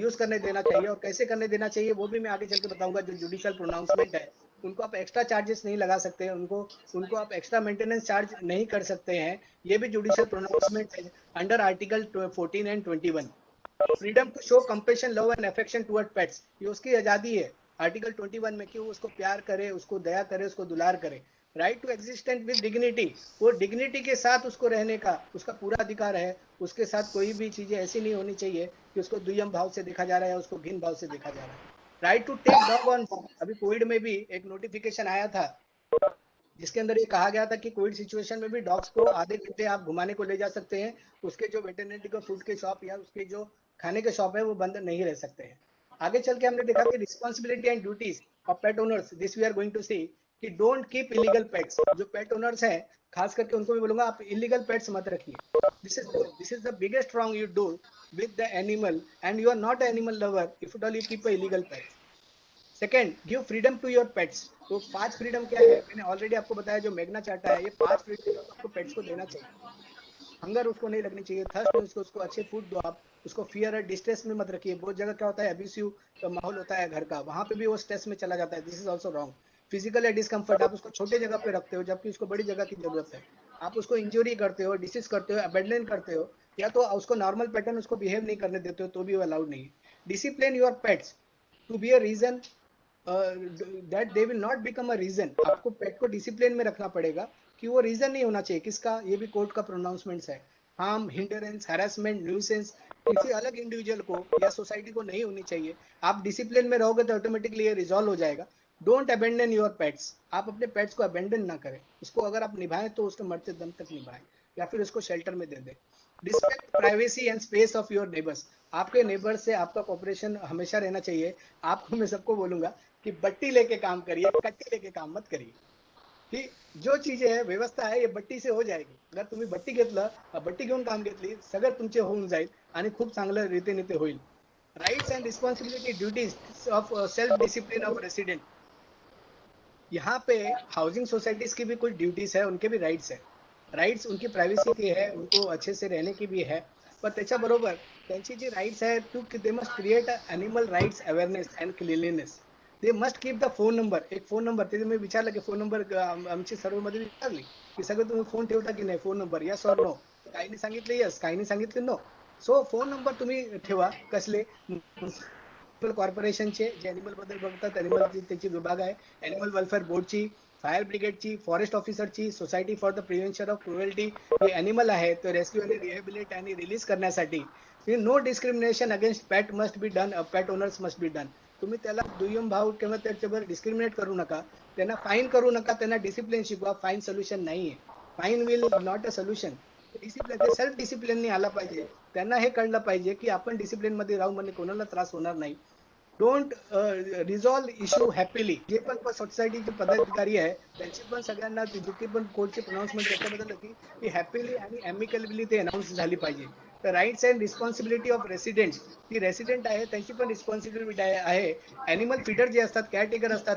यूज करने देना चाहिए, और कैसे करने देना चाहिए वो भी मैं आगे चल के बताऊंगा. जो जुडिशियल प्रोनाउंसमेंट है उनको आप एक्स्ट्रा चार्जेस नहीं लगा सकते हैं, उनको आप एक्स्ट्रा मेंटेनेंस चार्ज नहीं कर सकते हैं. ये भी जुडिशियल प्रोनाउंसमेंट है under article 14 and 21. Freedom to show compassion, love and affection toward pets, ये उसकी आजादी है आर्टिकल 21 में कि वो उसको प्यार करे, उसको दया करे, उसको दुलार करे. राइट टू एग्जिस्टेंस विद डिग्निटी, वो डिग्निटी के साथ उसको रहने का उसका पूरा अधिकार है. उसके साथ कोई भी चीजें ऐसी नहीं होनी चाहिए कि उसको दुय्यम भाव से देखा जा रहा है, उसको घिन भाव से देखा जा रहा है. Right to take dog on, अभी कोविड में भी एक नोटिफिकेशन आया था जिसके अंदर ये कहा गया था कि कोविड सिचुएशन में भी डॉग्स को आधे घंटे आप घुमाने को ले जा सकते हैं. उसके जो वेटरनरी का फूड के शॉप या उसके जो खाने के शॉप है वो बंद नहीं रह सकते हैं. आगे चल के हमने देखा कि responsibility and duties of pet owners, this we are going to see कि डोंट कीप इलीगल पेट्स. जो पेट ओनर्स हैं खास करके उनको भी बोलूंगा आप इलीगल पेट्स मत रखिए. This is the biggest wrong you do with the animal, and you are not animal lover if at all you keep a illegal pet. Second, give freedom to your pets. तो 5 freedom क्या है मैंने already आपको बताया, जो Magna चार्टा है, ये 5 freedom आपको pets को देना चाहिए. हंगर उसको नहीं लगनी चाहिए, थर्स्ट उसको अच्छे फूड दो आप, उसको फियर और डिस्ट्रेस में मत रखिए. बहुत जगह क्या होता है अब्यूसिव का माहौल होता है घर का, वहां पे भी वो स्ट्रेस में चला जाता है. This is also wrong. Physical या डिस्कम्फर्ट, आप उसको छोटे जगह पे रखते हो जबकि उसको बड़ी जगह की जरूरत है. आप उसको इंजुरी करते हो, डिसीज करते हो, अबेंडन करते हो, या तो उसको नॉर्मल पैटर्न उसको बिहेव नहीं करने देते हो, तो भी वो अलाउड नहीं है. Discipline your pets to be a reason that they will not become a reason. आपको पेट को डिसिप्लिन में रखना पड़ेगा कि वो रीजन नहीं होना चाहिए. किसका? ये भी कोर्ट का प्रोनाउंसमेंट्स है. हार्म, हिंडरेंस, हैरेसमेंट, न्यूसेंस किसी अलग इंडिविजुअल को या सोसाइटी को नहीं होनी चाहिए. आप डिसिप्लिन में रहोगे तो ऑटोमेटिकली ये रिजॉल्व हो जाएगा. डोंट अबेंडन योर पेट्स, आप अपने पेट्स को अबेंडन ना करें. उसको अगर आप निभाएं तो उसको मरते दम तक निभाएं या फिर उसको शेल्टर में दे दें. Respect privacy end space of your neighbours, आपके नेबर्स से आपका कोऑपरेशन हमेशा रहना चाहिए. आपको मैं सबको बोलूंगा कि बट्टी लेके काम करिए, कट्टी लेके काम मत करिए. की जो चीजें आहे व्यवस्था आहे, हे बट्टी से हो जाएगी. अगर तुम्ही बट्टी घेतलं, बट्टी घेऊन काम घेतली, सगळं तुमचे होऊन जाईल आणि खूप चांगलं रीतीने ते होईल. Rights end responsibility, duties of self discipline of resident. यहाँ पे हाउसिंग सोसाइटीज की भी कुछ ड्यूटीज है, उनके भी राइट्स है. राइट्स उनकी प्राइवेसी की है, उनको अच्छे से रहने की भी है, पण त्याच्याबरोबर त्यांची जी राइट्स आहे to they must create animal rights awareness and cleanliness. They must keep the phone number, एक फोन नंबर. ते मी विचारलं की फोन नंबर आमची सर्व्हेमध्ये विचारली की सगळं तुम्ही फोन ठेवता की नाही, फोन नंबर यस और नो. काहींनी सांगितलं यस, काहींनी सांगितलं नो. सो फोन नंबर तुम्ही ठेवा. कसले? कॉर्पोरेशनचे जे एनिमल बद्दल बघतात, एनिमल त्याची विभाग आहे, एनिमल वेलफेअर बोर्डची, फायर ब्रिगेडची, फॉरेस्ट ऑफिसरची, society for the prevention of cruelty. जे एनिमल आहे तो रेस्क्यू आणि रिहॅबिलिट आणि रिलीज करण्यासाठी no discrimination against pet must be done, pet owners must be done. तुम्ही त्याला दुय्यम भाव किंवा त्याच्यावर डिस्क्रिमिनेट करू नका, त्यांना फाईन करू नका, त्यांना डिसिप्लिन शिकवा. फाईन सोल्युशन नाहीये, fine will not a solution. Discipline, ते सेल्फ डिसिप्लिननी आला पाहिजे. त्यांना हे कळलं पाहिजे की आपण डिसिप्लिन मध्ये राहू म्हणजे कोणाला त्रास होणार नाही. Don't resolve issue happily. जे पण सोसायटीचे पदाधिकारी आहे त्यांची पण सगळ्यांना जिथे पण कोर्टचे प्रोनाउन्समेंट त्याच्याबद्दल की हॅपीली आणि अमिकॅबली ते अनाऊन्स झाली पाहिजे. तर rights and responsibility of resident, ती रेसिडेंट आहे त्यांची पण रिस्पॉन्सिबिलिटी आहे. एनिमल फीडर जे असतात, केअरटेकर असतात,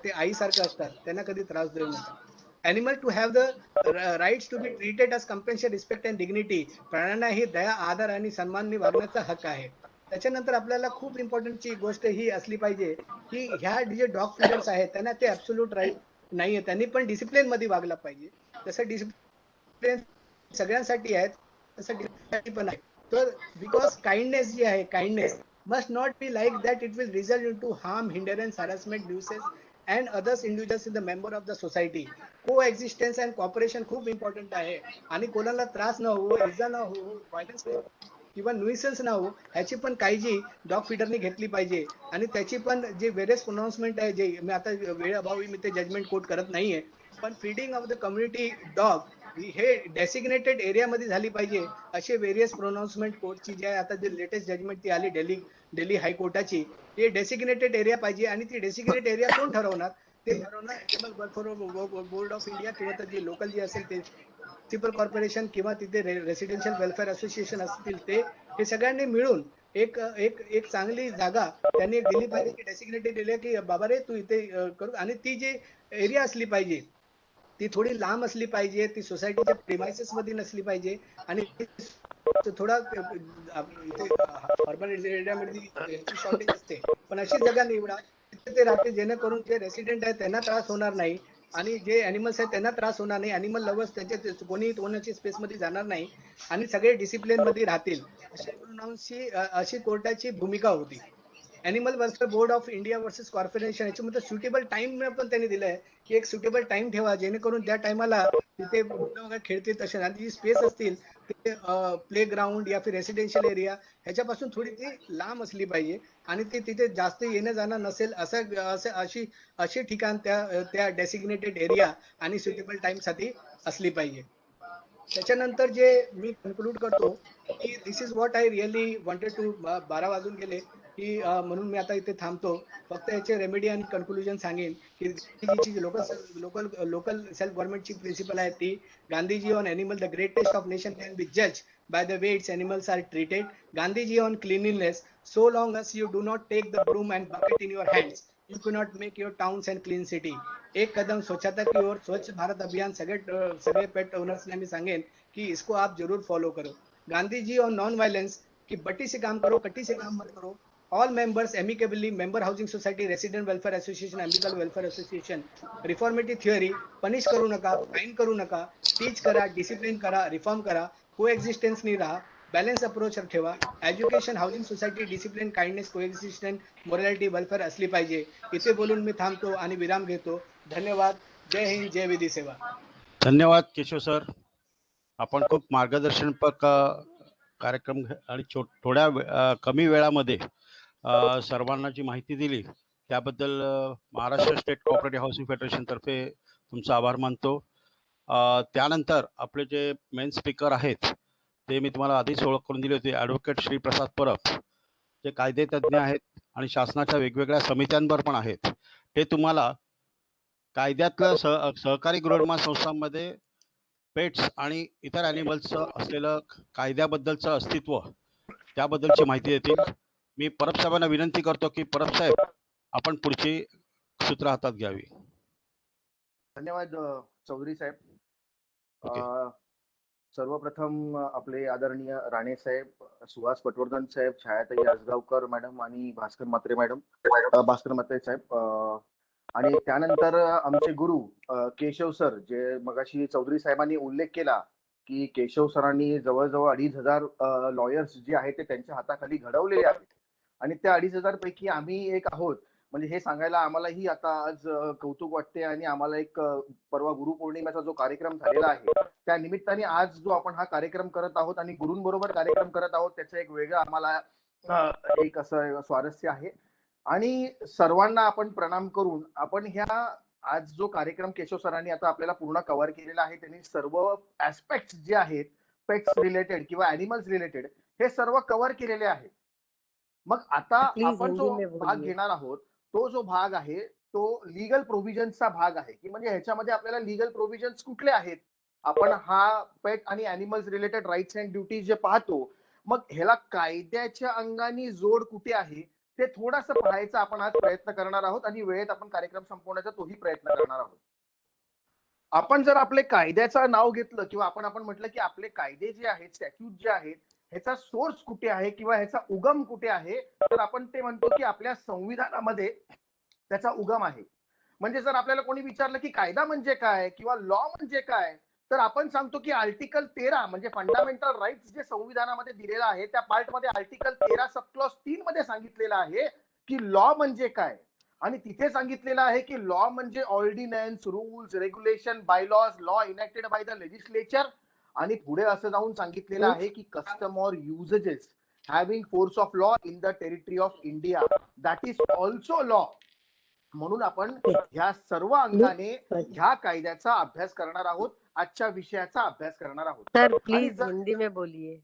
ते आईसारखे असतात, त्यांना कधी त्रास देऊ नका. Animal too have the rights to be treated as compassion, respect and dignity. प्राण्यांना ही दया, आदर आणि सन्मानने वागण्याचा हक्क आहे. त्याच्यानंतर आपल्याला खूप इम्पॉर्टंटची गोष्ट ही असली पाहिजे की ह्या जे डॉग फीडर्स आहेत त्यांना ते ऍब्सोल्यूट राईट नाहीये, त्यांनी पण डिसिप्लिन मध्ये वागला पाहिजे. तसं डिसिप्लिन सगळ्यांसाठी आहेत, तसं डिसिप्लिन पण आहे. तर बिकॉज काइंडनेस जी आहे, kindness must not be like that it will result in to harm, hindrance, harassment, nuisance and others individuals in the member of the society. Coexistence and cooperation खूप important आहे आणि कोणाला त्रास न हो, इजा न हो, व्हायलन्स किंवा न्यूइसन्स ना हो, ह्याची पण काळजी डॉग फिडरने घेतली पाहिजे. आणि त्याची पण जे वेरियस प्रोनाउन्समेंट आहे, जे मी आता वेळेअभावी मी ते जजमेंट कोट करत नाहीये, पण feeding of the community dog हे डेसिग्नेटेड एरियामध्ये झाली पाहिजे असे वेरियस प्रोनाउन्समेंट कोर्टची जे आता जे लेटेस्ट जजमेंट ती आली दिल्ली हायकोर्टाची, ते डेसिग्नेटेड एरिया पाहिजे. आणि ती डेसिग्नेटेड एरिया कोण ठरवणार? ते ठरवणार animal welfare board of India किंवा तर जे लोकल जे असेल ते म्युनिसिपल कॉर्पोरेशन किंवा तिथे रेसिडेन्शियल वेलफेअर असोसिएशन असतील ते, हे सगळ्यांनी मिळून एक एक एक चांगली जागा त्यांनी दिली पाहिजे की डेसिग्नेटेड एरिया, की बाबा रे तू इथे करू. आणि ती जी एरिया असली पाहिजे ती थोडी लांब असली पाहिजे, ती सोसायटीच्या प्रिमायसेस मध्ये नसली पाहिजे आणि थोडा अर्बन एरियामध्ये शॉर्टेज असते, पण अशी जागा निवडा तिथे ते राहते जेणेकरून जे रेसिडेंट आहेत त्यांना त्रास होणार नाही आणि जे अॅनिमल्स आहेत त्यांना त्रास होणार नाही. अॅनिमल लव्हर्स त्यांच्या कोणी कोणाची स्पेस मध्ये जाणार नाही आणि सगळे डिसिप्लिन मध्ये राहतील, अशी कोर्टाची भूमिका होती. Animal welfare board of India versus corporation याच्यामध्ये सुटेबल टाइम पण त्यांनी दिलंय की एक सुटेबल टाइम ठेवा जेणेकरून त्या टायमाला तिथे मुलं वगैरे खेळतील तसे, आणि जी स्पेस असतील ते प्ले ग्राउंड या फिर रेसिडेन्शियल एरिया ह्याच्यापासून थोडी ती लांब असली पाहिजे आणि ते तिथे जास्त येणं जाणं नसेल अशी ठिकाण त्या डेसिग्नेटेड एरिया आणि सुटेबल टाइम साठी असली पाहिजे. त्याच्यानंतर जे मी कन्क्लूड करतो की this is what I really wanted to, 12 वाजून गेले की म्हणून मी आता इथे थांबतो. फक्त याचे रेमेडी आणि कन्क्लुजन सांगेन की गांधीजीची लोकल सेल्फ गव्हर्नमेंटची प्रिन्सिपल आहे ती, Gandhiji on animal the greatest of nation can be जज by the way its animals are treated. Gandhiji on cleanliness, so long as you do not take the broom and bucket in your hands, you cannot make your towns and clean city. एक कदम स्वच्छता की or, स्वच्छ भारत अभियान सगळे पेट owners ने मैं सांगेन कि इसको आप जरूर फॉलो करो. गांधीजी ऑन नॉन वायलेंस कि बट्टी से काम करो, कट्टी से काम मत करो. All members amicably, member housing society, resident welfare association, amicable welfare association. Reformative theory, punish करू नका, फाइन करू नका, टीच करा, डिसिप्लिन करा, रिफॉर्म करा, कोएक्झिस्टन्स नहीं रहा, बॅलन्स अप्रोच ठेवा. Education, housing society, discipline, kindness, coexistence, morality, welfare असली पाहिजे. इथे बोलून मी थांबतो आणि विराम घेतो. धन्यवाद. जय हिंद, जय विधी सेवा. धन्यवाद केशव सर, आपण खूप मार्गदर्शनपर कार्यक्रम आणि थोड्या कमी वेळामध्ये सर्वांना जी माहिती दिली त्याबद्दल Maharashtra state cooperative housing federation तर्फे तुमचा आभार मानतो. त्यानंतर आपले जे मेन स्पीकर आहेत ते मी तुम्हाला आधीच ओळख करून दिली होती, ॲडव्होकेट श्री प्रसाद परब, जे कायदे तज्ज्ञ आहेत आणि शासनाच्या वेगवेगळ्या समित्यांवर पण आहेत. ते तुम्हाला कायद्यातलं सहकारी गृहनिर्माण संस्थांमध्ये पेट्स आणि इतर ॲनिमल्सचं असलेलं कायद्याबद्दलचं अस्तित्व त्याबद्दलची माहिती देतील. मी परब साहेबांना विनंती करतो की परब साहेब आपण पुढची सूत्र हातात घ्यावी. धन्यवाद चौधरी साहेब. सर्वप्रथम आपले आदरणीय राणे साहेब, सुहास पटवर्धन साहेब, छायाताई आसगावकर मॅडम आणि भास्कर म्हात्रे साहेब, आणि त्यानंतर आमचे गुरु केशव सर, जे मगाशी चौधरी साहेबांनी उल्लेख केला की केशव सरांनी जवळजवळ 2500 लॉयर्स जे आहेत ते त्यांच्या हाताखाली घडवलेले आहेत आणि त्या 2500 पैकी आम्ही एक आहोत. म्हणजे हे सांगायला आम्हालाही आता आज कौतुक वाटते आणि आम्हाला एक परवा गुरुपौर्णिमेचा जो कार्यक्रम झालेला आहे त्या निमित्ताने आज जो आपण हा कार्यक्रम करत आहोत आणि गुरूंबरोबर कार्यक्रम करत आहोत त्याचं एक वेगळं आम्हाला एक असं स्वारस्य आहे. आणि सर्वांना आपण प्रणाम करून आपण ह्या आज जो कार्यक्रम केशव सरांनी आता आपल्याला पूर्ण कव्हर केलेला आहे त्यांनी सर्व ऍस्पेक्ट्स जे आहेत पेट्स रिलेटेड किंवा ॲनिमल्स रिलेटेड हे सर्व कव्हर केलेले आहे. मग आता आपण जो भाग घेणार आहोत तो जो भाग आहे तो लीगल प्रोव्हिजनचा भाग आहे की म्हणजे ह्याच्यामध्ये आपल्याला लीगल प्रोव्हिजन्स कुठले आहेत. आपण हा पेट आणि animals related rights and duties जे पाहतो मग ह्याला कायद्याच्या अंगाने जोड कुठे आहे ते थोडंसं पाहायचा आपण आज प्रयत्न करणार आहोत आणि वेळेत आपण कार्यक्रम संपवण्याचा तोही प्रयत्न करणार आहोत. आपण जर आपले कायद्याचं नाव घेतलं किंवा आपण म्हटलं की आपले कायदे जे आहेत स्टॅट्यूट जे आहेत ह्याचा सोर्स कुठे आहे किंवा ह्याचा उगम कुठे आहे तर आपण ते म्हणतो की आपल्या संविधानामध्ये त्याचा उगम आहे. म्हणजे जर आपल्याला कोणी विचारलं की कायदा म्हणजे काय किंवा लॉ म्हणजे काय तर आपण सांगतो की आर्टिकल 13 म्हणजे फंडामेंटल राईट्स जे संविधानामध्ये दिलेला आहे त्या पार्टमध्ये आर्टिकल 13 सब क्लॉज 3 मध्ये सांगितलेलं आहे की लॉ म्हणजे काय. आणि तिथे सांगितलेलं आहे की लॉ म्हणजे ordnance, rules, regulation, bylaws, law enacted by the legislature. आणि पुढे असं जाऊन सांगितलेलं आहे की custom or uses having force of law in the territory of India that is also law. म्हणून आपण ह्या सर्व अंगाने ह्या कायद्याचा अभ्यास करणार आहोत, आजच्या विषयाचा अभ्यास करणार आहोत. सर प्लीज हिंदी में बोलिए.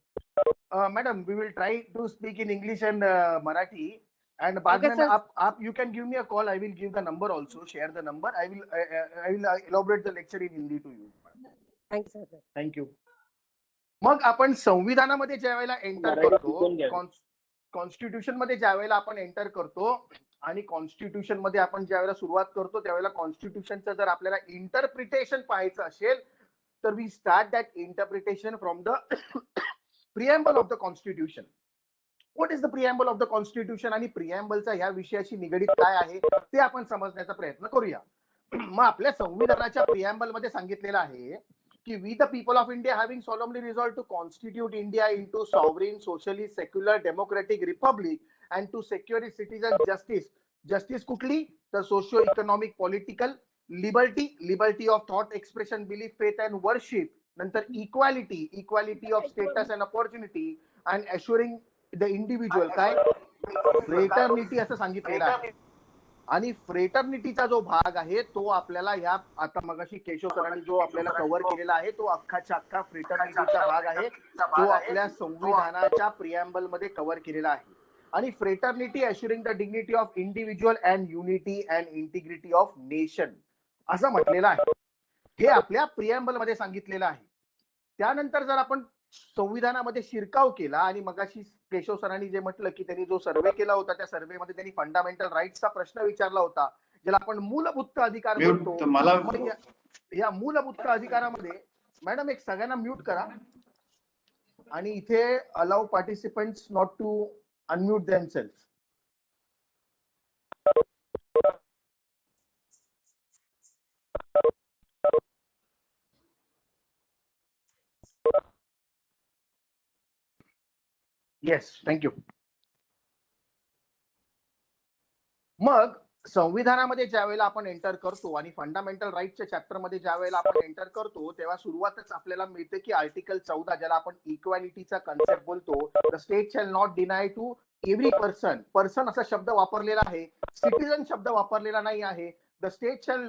Madam we will try to speak in English and Marathi and बाद Okay, में sir. आप you can give me a call. I will give the number also. Share the number. I will elaborate the lecture in Hindi to you. Thank you, sir. Thank you. मग आपण संविधानामध्ये ज्या वेळेला enter करतो, constitution मध्ये ज्या वेळेला आपण एंटर करतो आणि कॉन्स्टिट्यूशन मध्ये आपण ज्या वेळेला सुरुवात करतो त्यावेळेला कॉन्स्टिट्यूशनचं जर आपल्याला इंटरप्रिटेशन पाहायचं असेल तर we start that interpretation from the preamble of the constitution. What is the preamble of the constitution आणि प्रिएम्बलचा ह्या विषयाशी निगडीत काय आहे ते आपण समजण्याचा प्रयत्न करूया. मग आपल्या संविधानाच्या प्रिएम्बल मध्ये सांगितलेलं आहे की we the people of India having solemnly resolved to constitute India into sovereign socialist secular democratic republic and to secure its citizen justice. Justice कुठली तर socio economic political, liberty of thought expression, belief, faith and worship, नंतर equality of status and opportunity and assuring the individual काय fraternity असं सांगितलेलं आहे. आणि फ्रेटर्निटीचा जो भाग आहे तो आपल्याला या आता मगाशी केशव सरांनी जो आपल्याला कव्हर केलेला आहे तो अख्खाच्या अख्खा फ्रेटर्निटीचा भाग आहे तो आपल्या संविधानाच्या प्रिएम्बल मध्ये कव्हर केलेला आहे. आणि fraternity assuring the dignity of individual and unity and integrity of nation असं म्हटलेलं आहे. हे आपल्या प्रिएम्बल मध्ये सांगितलेलं आहे. त्यानंतर जर आपण संविधानामध्ये शिरकाव केला आणि मगाशी केशव सरांनी जे म्हटलं की त्यांनी जो सर्वे केला होता त्या सर्वेमध्ये त्यांनी फंडामेंटल राईट्सचा प्रश्न विचारला होता ज्याला आपण मूलभूत अधिकार म्हणतो. या मूलभूत अधिकारामध्ये मॅडम एक सगळ्यांना म्यूट करा आणि इथे allow participants not to unmute themselves. Yes thank you. मग संविधानामध्ये ज्या वेळेला आपण एंटर करतो आणि फंडामेंटल राईटच्या चॅप्टर मध्ये ज्या वेळेला आपण एंटर करतो तेव्हा सुरुवातच आपल्याला मिळते की आर्टिकल 14 ज्याला आपण इक्वॅलिटीचा कन्सेप्ट बोलतो. The state shall not deny to every person असा शब्द वापरलेला आहे, सिटीजन शब्द वापरलेला नाही आहे. The state shall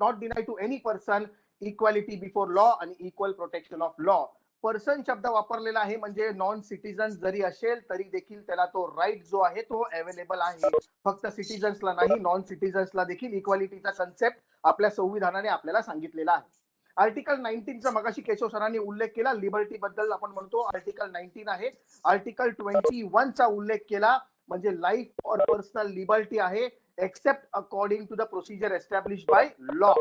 not deny to any person equality before law आणि equal protection of law. Person शब्द वापरलेला आहे म्हणजे नॉन सिटीजन जरी असेल तरी देखील त्याला तो राईट जो आहे तो अवेलेबल आहे. फक्त सिटीजन्सला नाही नॉन सिटीजन्सला देखील इक्वालिटीचा कन्सेप्ट आपल्या संविधानाने आपल्याला सांगितलेला आहे. आर्टिकल 19चा मगाशी केशव सरांनी उल्लेख केला. लिबर्टी बद्दल आपण म्हणतो आर्टिकल 19 आहे. आर्टिकल 21चा उल्लेख केला म्हणजे लाईफ और पर्सनल लिबर्टी आहे except according to the procedure establish by law.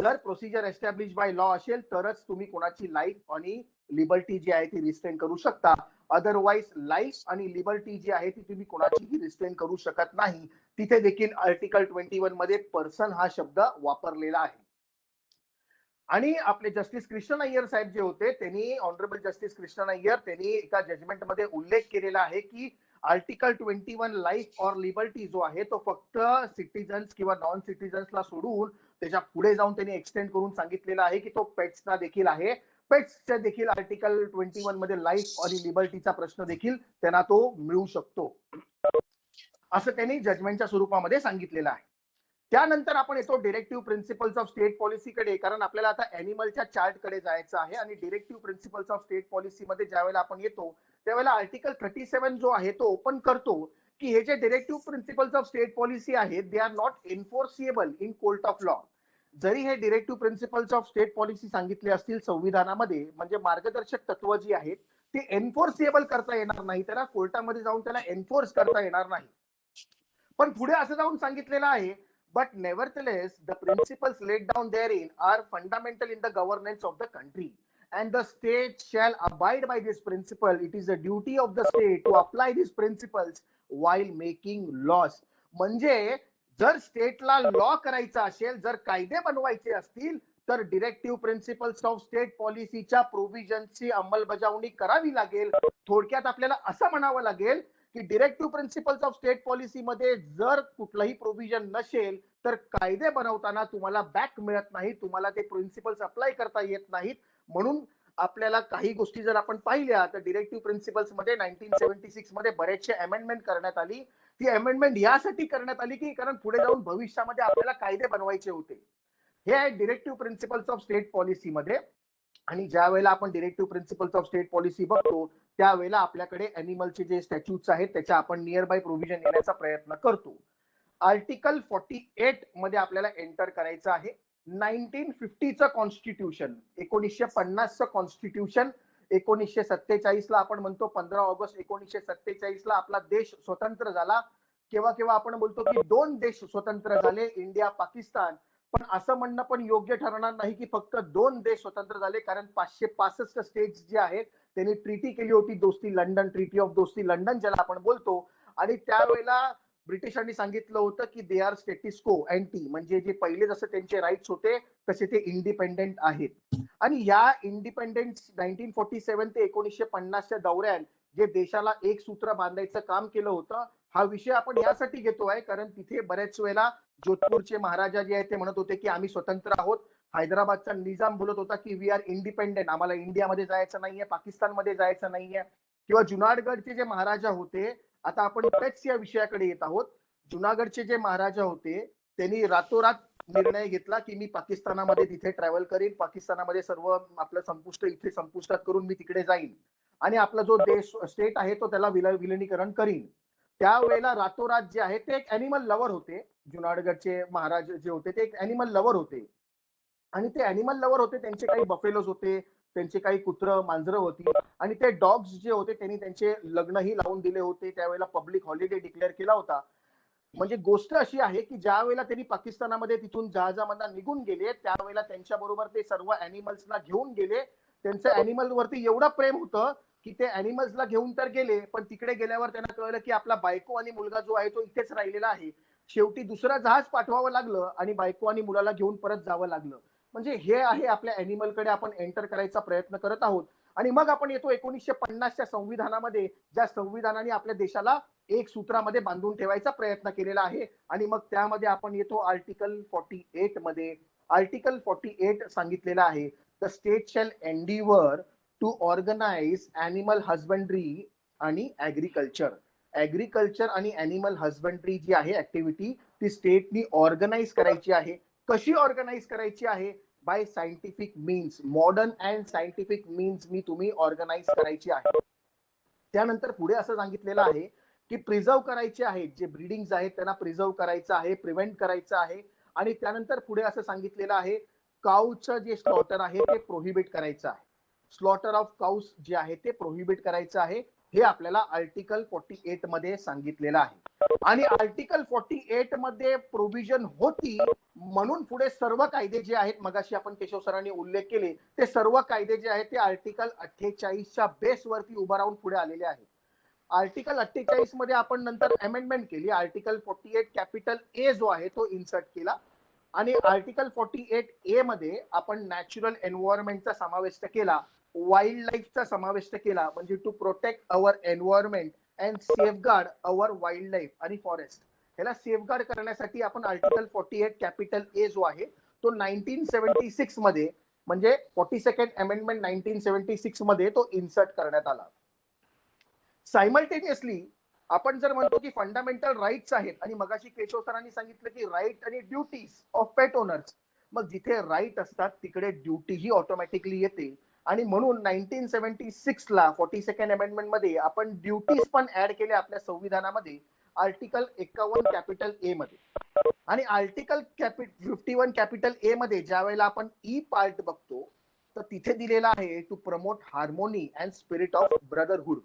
जर प्रोसिजर एस्टॅब्लिश बाय लॉ असेल तरच तुम्ही कोणाची लाईफ आणि लिबर्टी जी आहे ती रिस्ट्रेन करू शकता. अदरवाईज लाईफ आणि लिबर्टी जी आहे ती तुम्ही कोणाचीही रिस्ट्रेन करू शकत नाही. तिथे देखील आर्टिकल 21 मध्ये पर्सन हा शब्द वापरलेला आहे. आणि आपले जस्टिस कृष्ण अय्यर साहेब जे होते त्यांनी ऑनरेबल जस्टिस कृष्ण अय्यर त्यांनी एका जजमेंट मध्ये उल्लेख केलेला आहे की आर्टिकल 21 लाईफ और लिबर्टी जो आहे तो फक्त सिटीजन्स किंवा नॉन सिटीजन्सला सोडून त्याच्या पुढे जाऊन त्यांनी एक्सटेंड करून सांगितलेलं आहे की तो पेट्सना देखील आहे. पेट्सच्या देखील आर्टिकल 21 मध्ये लाईफ आणि लिबर्टीचा प्रश्न देखील त्यांना तो मिळू शकतो असं त्यांनी जजमेंटच्या स्वरूपामध्ये सांगितलेलं आहे. त्यानंतर आपण येतो डिरेक्टिव्ह प्रिन्सिपल्स ऑफ स्टेट पॉलिसीकडे कारण आपल्याला आता अॅनिमलच्या चार्टकडे जायचं आहे. आणि डिरेक्टिव्ह प्रिन्सिपल्स ऑफ स्टेट पॉलिसीमध्ये ज्यावेळेला आपण येतो त्यावेळेला आर्टिकल 37 जो आहे तो ओपन करतो की हे जे directive principles of state policy आहेत they are not enforceable in court of law. जरी हे directive principles of state policy सांगितले असतील संविधानामध्ये म्हणजे मार्गदर्शक तत्व जी आहेत ते एन्फोर्सिएबल करता येणार नाही, त्याला कोर्टामध्ये जाऊन त्याला एन्फोर्स करता येणार नाही. पण पुढे असं जाऊन सांगितलेलं आहे but nevertheless the principles laid down therein are fundamental in the governance of the country and the state shall abide by this principle. It is the duty of the state to apply these principles while making laws. म्हणजे जर स्टेटला law करायचा असेल जर कायदे बनवायचे असतील तर directive principles of state पॉलिसीच्या प्रोव्हिजनची अंमलबजावणी करावी लागेल. थोडक्यात आपल्याला असं म्हणावं लागेल की डिरेक्टिव्ह प्रिन्सिपल्स ऑफ स्टेट पॉलिसीमध्ये जर कुठलाही प्रोव्हिजन नसेल तर कायदे बनवताना तुम्हाला बॅक मिळत नाही, तुम्हाला ते प्रिन्सिपल्स अप्लाय करता येत नाहीत. म्हणून आपल्याला काही गोष्टी जर आपण पाहिल्या तर डिरेक्टिव्ह प्रिन्सिपल्स मध्ये 1976 मध्ये बरेचसे अमेंडमेंट करण्यात आली. ती अमेंडमेंट यासाठी करण्यात आली की कारण पुढे जाऊन भविष्यामध्ये आपल्याला कायदे बनवायचे होते. हे आहे डिरेक्टिव्ह प्रिन्सिपल्स ऑफ स्टेट पॉलिसीमध्ये. आणि ज्या वेळेला आपण directive principles of state policy बघतो त्यावेळेला आपल्याकडे अॅनिमलचे जे स्टॅट्यूट्स आहेत त्याच्या आपण नियर बाय प्रोव्हिजन येण्याचा प्रयत्न करतो. आर्टिकल 48 मध्ये आपल्याला एंटर करायचं आहे. 1950चं कॉन्स्टिट्यूशन, 1950चं कॉन्स्टिट्यूशन, 1947 ला आपण म्हणतो 15 ऑगस्ट 1947 ला आपला देश स्वतंत्र झाला. केव्हा केव्हा आपण बोलतो की 2 देश स्वतंत्र झाले, इंडिया पाकिस्तान. पण असं म्हणणं पण योग्य ठरणार नाही की फक्त 2 देश स्वतंत्र झाले, कारण 565 स्टेट्स जे आहेत त्यांनी ट्रीटी केली होती, दोस्ती लंडन, ट्रीटी ऑफ दोस्ती लंडन ज्याला आपण बोलतो. आणि त्यावेळेला ब्रिटिशांनी सांगितलं होतं की दे आर स्टेटिस को अँटी, म्हणजे जे पहिले जसं त्यांचे राईट्स होते तसे ते इंडिपेंडेंट आहेत. आणि या इंडिपेंडेंस 1947 ते 1950च्या दौऱ्यात जे देशाला एक सूत्र बांधायचं काम केलं होतं, हा विषय आपण यासाठी घेतोय कारण तिथे बऱ्याच वेळेला जोधपूरचे महाराजा जे आहेत ते म्हणत होते की आम्ही स्वतंत्र आहोत. हैदराबादचा निजाम बोलत होता की वी आर इंडिपेंडेंट, आम्हाला इंडियामध्ये जायचं नाहीये, पाकिस्तानमध्ये जायचं नाहीये. किंवा जुनागडचे जे महाराजा होते, आता आपण त्याच या विषयाकडे येत आहोत. जुनागडचे जे महाराजा होते त्यांनी रातोरात निर्णय घेतला की मी पाकिस्तानामध्ये तिथे ट्रॅव्हल करीन, पाकिस्तानामध्ये सर्व आपलं इथे संपुष्टात करून मी तिकडे जाईन आणि आपला जो देश स्टेट आहे तो त्याला विलिनीकरण करीन. त्यावेळेला रातोरात जे आहे ते एक अॅनिमल लवर होते. जुनागडचे महाराज जे होते ते एक अॅनिमल लवर होते आणि ते अॅनिमल लवर होते. त्यांचे काही बफेलोज होते, त्यांचे काही कुत्र मांजरं होती आणि ते डॉग्स जे होते त्यांनी त्यांचे लग्नही लावून दिले होते. त्यावेळेला पब्लिक हॉलिडे डिक्लेअर केला होता. म्हणजे गोष्ट अशी आहे की ज्या वेळेला त्यांनी पाकिस्तानामध्ये तिथून जहाजामधून निघून गेले त्यावेळेला त्यांच्या बरोबर ते सर्व अॅनिमल्सला घेऊन गेले. त्यांचं अॅनिमल वरती एवढं प्रेम होतं की ते अॅनिमल्सला घेऊन तर गेले, पण तिकडे गेल्यावर त्यांना कळलं की आपला बायको आणि मुलगा जो आहे तो इथेच राहिलेला आहे. शेवटी दुसरं जहाज पाठवावं लागलं आणि बायको आणि मुलाला घेऊन परत जावं लागलं. म्हणजे हे आहे आपल्या अॅनिमलकडे आपण एंटर करायचा प्रयत्न करत आहोत. आणि मग आपण येतो 1950च्या संविधानामध्ये, ज्या संविधानाने आपल्या देशाला एक सूत्रामध्ये बांधून ठेवायचा प्रयत्न केलेला आहे. आणि मग त्यामध्ये आपण येतो आर्टिकल 48 मध्ये. आर्टिकल 48 सांगितलेलं आहे the state shall endeavour to organise animal husbandry आणि ऍग्रिकल्चर आणि अॅनिमल हजबंड्री जी आहे ऍक्टिव्हिटी ती स्टेटनी ऑर्गनाइज करायची आहे. कशी ऑर्गनाइज करायची आहे? By scientific means, modern and scientific means मी तुम्ही ऑर्गनाइज करायची आहे. त्यानंतर पुढे असं सांगितलेलं आहे की प्रिझर्व करायचे आहेत, जे ब्रीडिंग्स आहेत त्यांना प्रिझर्व करायचं आहे, प्रिव्हेंट करायचं आहे. आणि त्यानंतर पुढे असं सांगितलेलं आहे काऊचं जे स्लॉटर आहे ते प्रोहिबिट करायचं आहे. स्लॉटर ऑफ काऊस जे आहे ते प्रोहिबिट करायचं आहे. हे आपल्याला आर्टिकल 48 मध्ये सांगितलेलं आहे. आणि आर्टिकल 48 मध्ये प्रोव्हिजन होती म्हणून पुढे सर्व कायदे जे आहेत मगाशी आपण केशव सरांनी उल्लेख केले ते सर्व कायदे जे आहेत ते आर्टिकल 48च्या बेसवरती उभं राहून पुढे आलेले आहेत. आर्टिकल 48 मध्ये आपण नंतर अमेंडमेंट केली. आर्टिकल 48 कॅपिटल ए जो आहे तो इन्सर्ट केला आणि आर्टिकल 48A मध्ये आपण नॅचरल एन्व्हायरमेंटचा समावेश केला, वाईल्ड लाईफचा समावेश केला, म्हणजे to protect our environment and safeguard our wild life आणि फॉरेस्ट. ह्याला सेफगार्ड करण्यासाठी आपण आर्टिकल 48 कॅपिटल ए जो आहे तो 1976 मध्ये म्हणजे 42nd अमेंडमेंट 1976 मध्ये तो इन्सर्ट करण्यात आला. सायमल्टेनियसली आपण जर म्हणतो की फंडामेंटल राईट्स आहेत आणि मगाशी केशव सरांनी सांगितलं की राईट आणि ड्युटीज ऑफ पेट ओनर्स, मग जिथे राईट असतात तिकडे ड्युटी ही ऑटोमॅटिकली येते. आणि म्हणून 1976 ला 42nd अमेंडमेंट मध्ये आपण ड्युटीज पण ऍड केले आपल्या संविधानामध्ये आर्टिकल 51 कॅपिटल ए मध्ये. आणि आर्टिकल 51 कॅपिटल ए मध्ये ज्या वेळेला आपण ई पार्ट बघतो तर तिथे दिलेला आहे to promote harmony and spirit of brotherhood.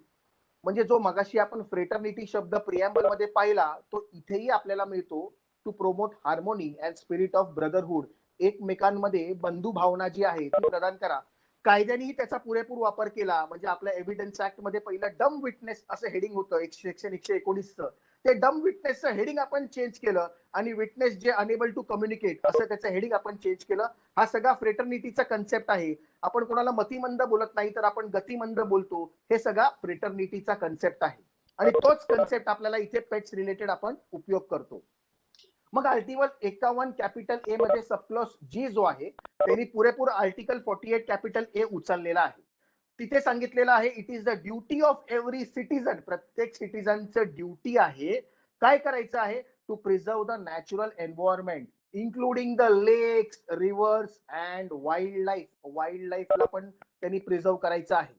म्हणजे जो मगाशी आपण फ्रेटर्निटी शब्द प्रिएम्बल मध्ये पाहिला तो इथेही आपल्याला मिळतो to promote harmony and spirit of brotherhood. एकमेकांमध्ये बंधू भावना जी आहे ती प्रदान करा. कायद्यानेही त्याचा पुरेपूर वापर केला. म्हणजे आपल्या एव्हिडन्स ऍक्ट मध्ये पहिलं डम विटनेस असं हेडिंग होतं सेक्शन 119चं. ते डम विटनेसचं हेडिंग आपण चेंज केलं आणि विटनेस जे अनेबल टू कम्युनिकेट असं त्याचं हेडिंग आपण चेंज केलं. हा सगळा फ्रेटर्निटीचा कन्सेप्ट आहे. आपण कोणाला मतिमंद बोलत नाही तर आपण गतिमंद बोलतो. हे सगळा फ्रेटर्निटीचा कन्सेप्ट आहे. आणि तोच कन्सेप्ट आपल्याला इथे पेट्स रिलेटेड आपण उपयोग करतो. मग आर्टिकल 51 कॅपिटल ए मध्ये सबक्लॉज जी जो आहे त्यांनी पुरेपूर आर्टिकल 48 कॅपिटल ए उचललेला आहे. तिथे सांगितलेलं आहे it is the duty of every citizen, प्रत्येक सिटीजनचं ड्युटी आहे काय करायचं आहे, to preserve the natural environment including the lakes, rivers and wildlife. वाईल्ड लाईफला पण त्यांनी प्रिझर्व करायचं आहे.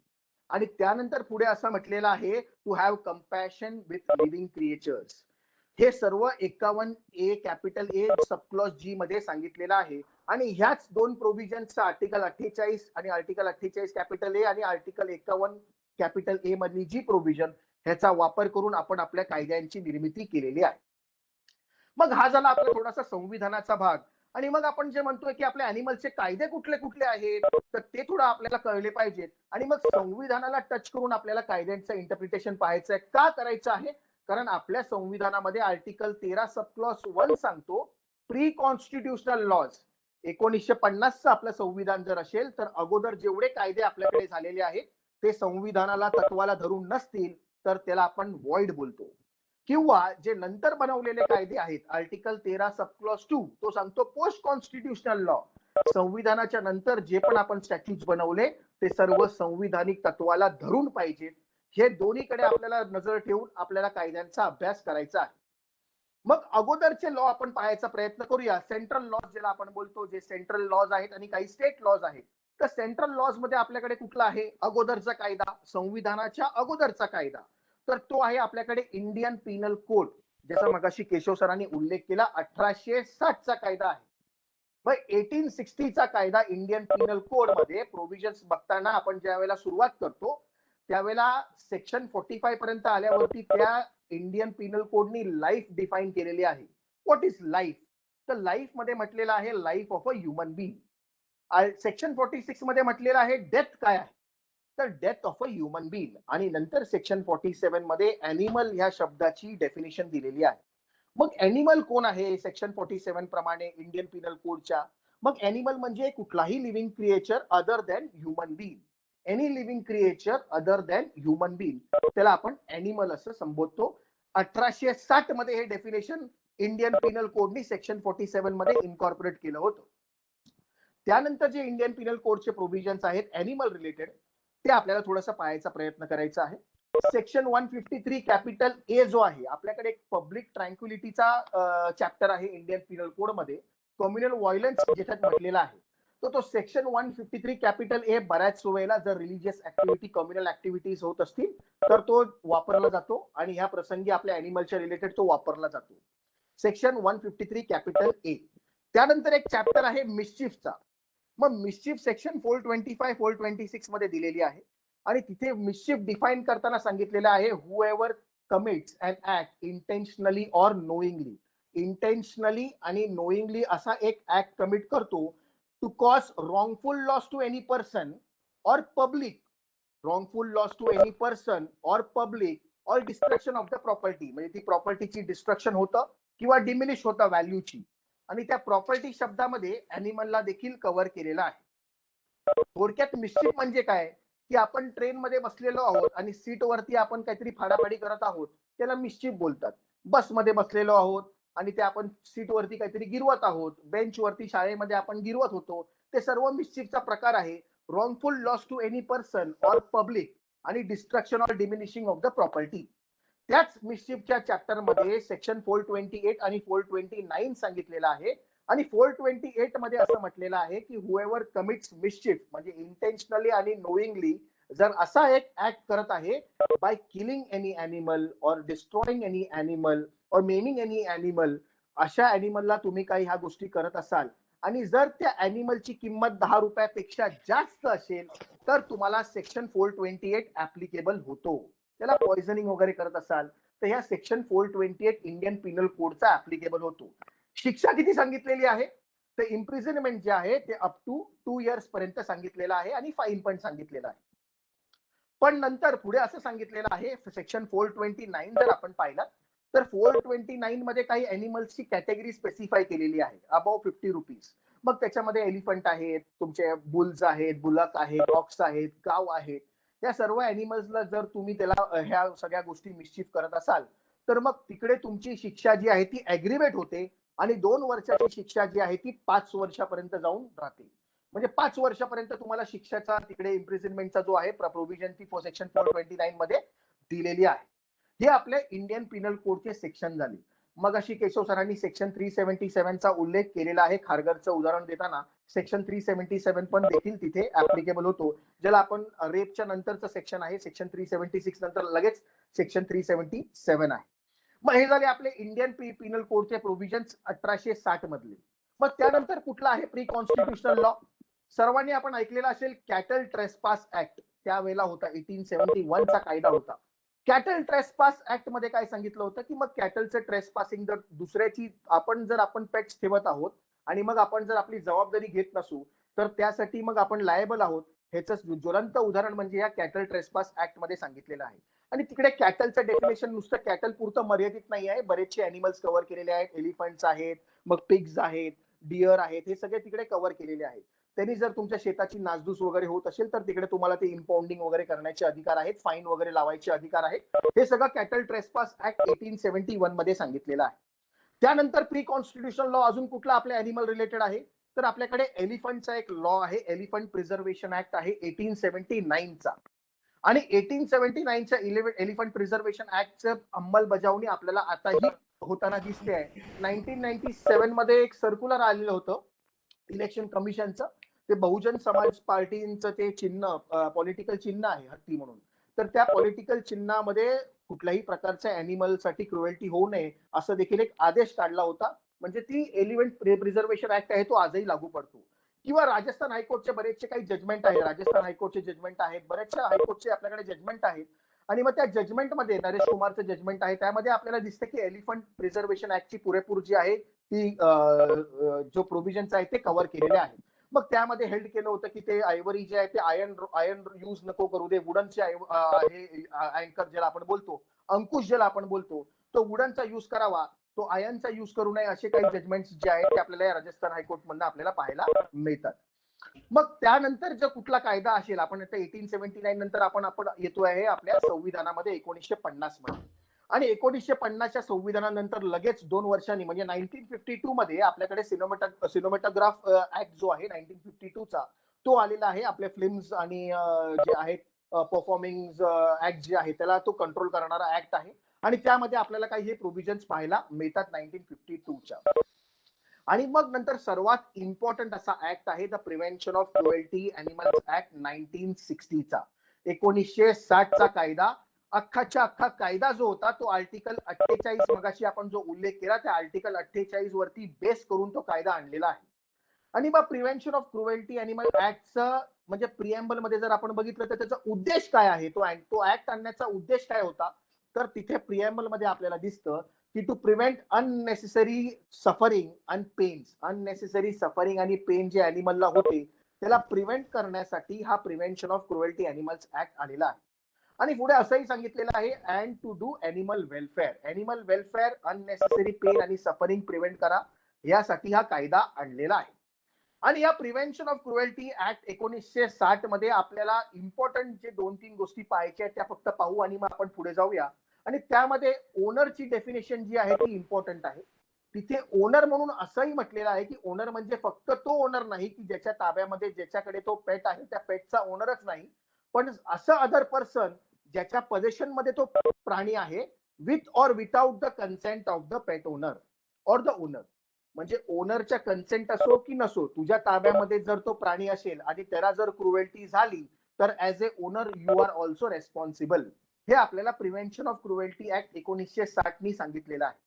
आणि त्यानंतर पुढे असं म्हटलेलं आहे to have compassion with living creatures. हे सर्व 51 ए कॅपिटल ए सबक्लॉज जी मध्ये सांगितलेलं आहे. आणि ह्याच दोन प्रोव्हिजन्सचा आर्टिकल 48 आणि आर्टिकल 48 कॅपिटल ए आणि आर्टिकल 51 कॅपिटल ए मधली जी प्रोव्हिजन ह्याचा वापर करून आपण आपल्या कायद्यांची निर्मिती केलेली आहे. मग हा झाला आपला थोडासा संविधानाचा भाग. आणि मग आपण जे म्हणतोय की आपल्या अॅनिमलचे कायदे कुठले कुठले आहेत तर ते थोडं आपल्याला कळले पाहिजेत. आणि मग संविधानाला टच करून आपल्याला कायद्यांचं इंटरप्रिटेशन पाहायचं आहे. का करायचं आहे, कारण आपल्या संविधानामध्ये आर्टिकल 13 सबक्लॉज 1 सांगतो प्री कॉन्स्टिट्युशनल लॉज. 1950चं आपलं संविधान जर असेल तर अगोदर जेवढे कायदे आपल्याकडे झालेले आहेत ते संविधानाला तत्वाला धरून नसतील तर त्याला आपण व्हॉइड बोलतो. किंवा जे नंतर बनवलेले कायदे आहेत आर्टिकल 13 सबक्लॉज 2 तो सांगतो पोस्ट कॉन्स्टिट्युशनल लॉ. संविधानाच्या नंतर जे पण आपण स्टॅट्यूट बनवले ते सर्व संविधानिक तत्वाला धरून पाहिजेत. हे दोन्हीकडे आपल्याला नजर ठेवून आपल्याला कायद्यांचा अभ्यास करायचा आहे. मग अगोदरचे लॉ आपण पाहायचा प्रयत्न करूया. सेंट्रल लॉज ज्याला आपण बोलतो, जे सेंट्रल लॉज आहेत आणि काही स्टेट लॉज आहेत. तर सेंट्रल लॉज मध्ये आपल्याकडे कुठला आहे अगोदरचा कायदा, संविधानाच्या अगोदरचा कायदा, तर तो आहे आपल्याकडे इंडियन पिनल कोड. जसा मगाशी केशव सरांनी उल्लेख केला 1860चा कायदा आहे. मग 1860चा कायदा इंडियन पिनल कोड मध्ये प्रोव्हिजन्स बघताना आपण ज्या वेळेला सुरुवात करतो त्यावेळेला सेक्शन 45 पर्यंत आल्यावरती त्या इंडियन पिनल कोडनी लाईफ डिफाईन केलेली आहे. व्हॉट इज लाईफ, तर लाईफ मध्ये म्हटलेलं आहे life of a human being. Section 46 मध्ये म्हटलेलं आहे डेथ काय आहे, तर death of a human being. आणि नंतर सेक्शन 47 मध्ये अॅनिमल ह्या शब्दाची डेफिनेशन दिलेली आहे. मग अॅनिमल कोण आहे सेक्शन 47 प्रमाणे इंडियन पिनल कोडच्या, मग अॅनिमल म्हणजे कुठलाही living creature other than human being. Any living creature other than human being त्याला आपण अॅनिमल असं संबोधतो. 1860 मध्ये हे डेफिनेशन इंडियन पिनल कोडनी सेक्शन 47 मध्ये इन्कॉर्पोरेट केलं होतं. त्यानंतर जे इंडियन पिनल कोडचे प्रोव्हिजन्स आहेत अॅनिमल रिलेटेड ते आपल्याला थोडंसं पाहायचा प्रयत्न करायचा आहे. सेक्शन 153 कॅपिटल ए जो आहे आपल्याकडे एक पब्लिक ट्रँक्युलिटीचा चॅप्टर आहे इंडियन पिनल कोड मध्ये. कम्युनल व्हायलन्स ज्याच्यात म्हटलेला आहे तो सेक्शन 153 कॅपिटल ए बऱ्याच वेळेला जर रिलीजियस ऍक्टिव्हिटी कम्युनल ऍक्टिव्हिटीज होत असतील तर तो वापरला जातो आणि ह्या प्रसंगी आपल्या अॅनिमलच्या रिलेटेड तो वापरला जातो. सेक्शन 153 कॅपिटल ए. त्यानंतर एक चॅप्टर आहे मिस्चिफचा. मग मिस्चिफ सेक्शन 425 426 मध्ये दिलेली आहे आणि तिथे मिस्चिफ डिफाईन करताना सांगितलेलं आहे whoever commits an act intentionally or knowingly. Intentionally आणि नोईंगली असा एक ऍक्ट कमिट करतो to cause wrongful loss to any person or public, wrongful loss to any person or public or destruction of the property. म्हणजे ती प्रॉपर्टीची destruction होतं किंवा diminish होतं व्हॅल्यूची. आणि त्या प्रॉपर्टी शब्दामध्ये अॅनिमलला देखील कव्हर केलेला आहे. थोडक्यात मिस्चिफ म्हणजे काय की आपण ट्रेन मध्ये बसलेलो आहोत आणि सीट वरती आपण काहीतरी फाडाफाडी करत आहोत त्याला मिस्चिफ बोलतात. बसमध्ये बसलेलो आहोत आणि ते आपण सीट वरती काहीतरी गिरवत आहोत, बेंच वरती शाळेमध्ये आपण गिरवत होतो, ते सर्व मिस्चिफचा प्रकार आहे. wrongful loss to any person or public आणि destruction or diminishing of the property. त्याच मिस्चिफच्या चॅप्टर मध्ये सेक्शन 428 आणि 429 सांगितलेलं आहे. आणि 428 मध्ये असं म्हटलेलं आहे की हुएवर कमिट्स मिस्चिफ म्हणजे इंटेन्शनली आणि नोईंगली जर असा एक ऍक्ट करत आहे by killing any animal or destroying any animal और मेमिंग एनी अॅनिमल, अशा अॅनिमलला तुम्ही काही ह्या गोष्टी करत असाल आणि जर त्या अॅनिमलची किंमत 10 रुपयापेक्षा जास्त असेल तर तुम्हाला सेक्शन 428 ऍप्लिकेबल होतो. त्याला पॉइझनिंग वगैरे करत असाल तर ह्या सेक्शन 428 इंडियन पिनल कोडचा ऍप्लिकेबल होतो. शिक्षा किती सांगितलेली आहे तर इम्प्रिझनमेंट जे आहे ते अप टू 2 इयर्स पर्यंत सांगितलेलं आहे आणि फाईन पण सांगितलेलं आहे. पण नंतर पुढे असं सांगितलेलं आहे सेक्शन 429 जर आपण पाहिलं तर 429 मध्ये काही अॅनिमल्सची कॅटेगरी स्पेसिफाय केलेली आहे अबाव 50 रुपीज. मग त्याच्यामध्ये एलिफंट आहेत, तुमचे बुल्स आहेत, बुलक आहेत, ऑक्स आहेत, काव आहेत. त्या सर्व अॅनिमल्सला जर तुम्ही त्याला ह्या सगळ्या गोष्टी मिसचिफ करत असाल तर मग तिकडे तुमची शिक्षा जी आहे ती ऍग्रिवेट होते आणि 2 वर्षाची शिक्षा जी आहे ती 5 वर्षापर्यंत जाऊन राहते. म्हणजे 5 वर्षापर्यंत तुम्हाला शिक्षाचा तिकडे इम्प्रिझनमेंटचा जो आहे प्रोव्हिजन ती सेक्शन 429 मध्ये दिलेली आहे. हे आपल्या इंडियन पिनल कोडचे सेक्शन झाले. मग अशी केशव सरांनी सेक्शन 377 चा उल्लेख केलेला आहे. खारघरचं उदाहरण देताना सेक्शन 377 पण देखील तिथे ऍप्लिकेबल होतो, ज्याला आपण रेपच्या नंतरचं सेक्शन आहे. सेक्शन 376 नंतर लगेच सेक्शन 377 आहे. मग हे झाले आपले इंडियन पिनल कोडचे प्रोव्हिजन्स 1860 मधले. मग त्यानंतर कुठला आहे प्री कॉन्स्टिट्युशनल लॉ? सर्वांनी आपण ऐकलेला असेल कॅटल ट्रेसपास ऍक्ट, त्यावेळेला होता 1871 चा कायदा होता. कॅटल ट्रेसपास ऍक्ट मध्ये काय सांगितलं होतं की मग कॅटलचं ट्रेसपासिंग जर दुसऱ्याची आपण पेट्स ठेवत आहोत आणि मग आपण जर आपली जबाबदारी घेत नसू तर त्यासाठी मग आपण लायबल आहोत. ह्याचं ज्वलंत उदाहरण म्हणजे या कॅटल ट्रेसपास ऍक्ट मध्ये सांगितलेलं आहे. आणि तिकडे कॅटलचं डेफिनेशन नुसतं कॅटल पुरतं मर्यादित नाही आहे, बरेचसे अॅनिमल्स कव्हर केलेले आहेत. एलिफंट्स आहेत, मग पिग्स आहेत, डिअर आहेत, हे सगळे तिकडे कव्हर केलेले आहेत. त्यांनी जर तुमच्या शेताची नासधूस वगैरे होत असेल तर तिकडे तुम्हाला ते इम्पाउंडिंग वगैरे करण्याचे अधिकार आहेत, फाईन वगैरे लावायचे अधिकार आहेत. हे सगळं कॅटल ट्रेसपास ऍक्ट 1871 मध्ये सांगितलेलं आहे. त्यानंतर प्री कॉन्स्टिट्युशनल लॉ अजून कुठला आपल्या अॅनिमल रिलेटेड आहे तर आपल्याकडे एलिफंटचा एक लॉ आहे, एलिफंट प्रिझर्वेशन ऍक्ट आहे 1879 चा. आणि 1879 च्या एलिफंट प्रिझर्वेशन ऍक्टचं अंमलबजावणी आपल्याला आताही होताना दिसते आहे. 1997 मध्ये एक सर्क्युलर आलेलं होतं इलेक्शन कमिशनचं. ते बहुजन समाज पार्टीचं ते चिन्ह पॉलिटिकल चिन्ह आहे हत्ती म्हणून. तर त्या पॉलिटिकल चिन्हामध्ये कुठल्याही प्रकारच्या अॅनिमलसाठी क्रुएल्टी होऊ नये असं देखील एक आदेश काढला होता. म्हणजे ती एलिफंट प्रिझर्वेशन ऍक्ट आहे तो आजही लागू पडतो. किंवा राजस्थान हायकोर्टचे बरेचसे काही जजमेंट आहे, राजस्थान हायकोर्टचे जजमेंट आहेत, बरेचशा हायकोर्टचे आपल्याकडे जजमेंट आहेत. आणि मग त्या जजमेंटमध्ये नरेश कुमारचं जजमेंट आहे, त्यामध्ये आपल्याला दिसतं की एलिफंट प्रिझर्वेशन ऍक्टची पुरेपूर जी आहे ती जो प्रोव्हिजन्स आहे ते कव्हर केलेले आहेत. मग त्यामध्ये हेल्ड केलं होतं की ते आयव्हरी जे आहे ते आयर्न यूज नको करू दे, वुडनचे अँकर ज्याला आपण बोलतो, अंकुश ज्याला आपण बोलतो, तो वुडनचा यूज करावा, तो आयर्नचा यूज करू नये, असे काही जजमेंट जे आहेत ते आपल्याला या राजस्थान हायकोर्ट मधून आपल्याला पाहायला मिळतात. मग त्यानंतर जो कुठला कायदा असेल, आपण आता 1879 नंतर आपण येतो आहे आपल्या संविधानामध्ये 1950 मध्ये. आणि 1950च्या संविधानानंतर लगेच 2 वर्षांनी म्हणजे 1952 मध्ये आपल्याकडे सिनेमॅटोग्राफ ऍक्ट जो आहे 1952 चा तो आलेला आहे. आपले फिल्म्स आणि जे आहेत परफॉर्मिंग ऍक्ट जे आहे त्याला तो कंट्रोल करणारा ऍक्ट आहे. आणि त्यामध्ये आपल्याला काही हे प्रोव्हिजन्स पाहायला मिळतात 1952 च्या. आणि मग नंतर सर्वात इम्पॉर्टंट असा ऍक्ट आहे the prevention of cruelty animals act 1960 चा. 1960 चा कायदा अख्खाच्या अख्खा कायदा जो होता तो आर्टिकल 48 मगाशी आपण जो उल्लेख केला त्या आर्टिकल 48 वरती बेस करून तो कायदा आणलेला आहे. आणि मग प्रिव्हेन्शन ऑफ क्रुएल्टी अॅनिमल ऍक्टचं म्हणजे प्रिएम्बल मध्ये जर आपण बघितलं तर त्याचा उद्देश काय आहे, तो ऍक्ट आणण्याचा उद्देश काय होता तर तिथे प्रिएम्बल मध्ये आपल्याला दिसतं की to prevent unnecessary suffering and pains. Unnecessary suffering आणि पेन जे अॅनिमलला होते त्याला प्रिव्हेंट करण्यासाठी हा prevention of cruelty animals act आलेला आहे. आणि पुढे असंही सांगितलेलं आहे and to do animal welfare. Animal welfare, unnecessary pain आणि सफरिंग प्रिव्हेंट करा यासाठी हा कायदा आणलेला आहे. आणि या प्रिव्हेन्शन ऑफ क्रुएल्टी ऍक्ट 1960 मध्ये आपल्याला इम्पॉर्टंट जे 2-3 गोष्टी पाहायच्या आहेत त्या फक्त पाहू आणि मग आपण पुढे जाऊया. आणि त्यामध्ये ओनरची डेफिनेशन जी आहे ती इम्पॉर्टंट आहे. तिथे ओनर म्हणून असंही म्हटलेलं आहे की ओनर म्हणजे फक्त तो ओनर नाही की ज्याच्या ताब्यामध्ये ज्याच्याकडे तो पेट आहे त्या पेटचा ओनरच नाही, पण असं अदर पर्सन ज्याच्या पोझिशन मध्ये तो प्राणी आहे with or without the consent of the pet owner or the owner. म्हणजे ओनरच्या कन्सेंट असो की नसो, तुझ्या ताब्यामध्ये जर तो प्राणी असेल आणि त्याला जर क्रुएल्टी झाली तर as a owner you are also responsible. हे आपल्याला प्रिव्हेन्शन ऑफ क्रुएल्टी ऍक्ट 1960 नी सांगितलेलं आहे.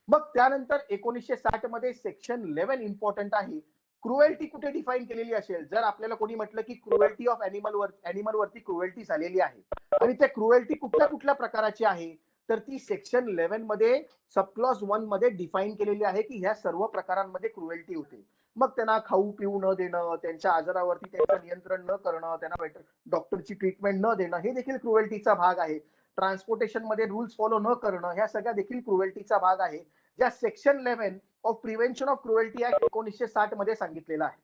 मग त्यानंतर 1960 मध्ये सेक्शन 11 इम्पॉर्टंट आहे. क्रुएल्टी कुठे डिफाईन केलेली असेल, जर आपल्याला कोणी म्हटलं की क्रुएल्टी ऑफ अॅनिमल वरती क्रुएल्टी झालेली आहे आणि त्या क्रुएल्टी कुठल्या कुठल्या प्रकाराची आहे तर ती सेक्शन 11 मध्ये सबक्लॉज 1 मध्ये डिफाईन केलेली आहे की ह्या सर्व प्रकारांमध्ये क्रुएल्टी होते. मग त्यांना खाऊ पिऊ न देणं, त्यांच्या आजारावरती त्यांचं नियंत्रण न करणं, त्यांना डॉक्टरची ट्रीटमेंट न देणं हे देखील क्रुएल्टीचा भाग आहे. ट्रान्सपोर्टेशन मध्ये रूल्स फॉलो न करणं ह्या सगळ्या देखील क्रुएल्टीचा भाग आहे, ज्या section 11 of prevention of cruelty act 1960 मध्ये सांगितलेला आहे.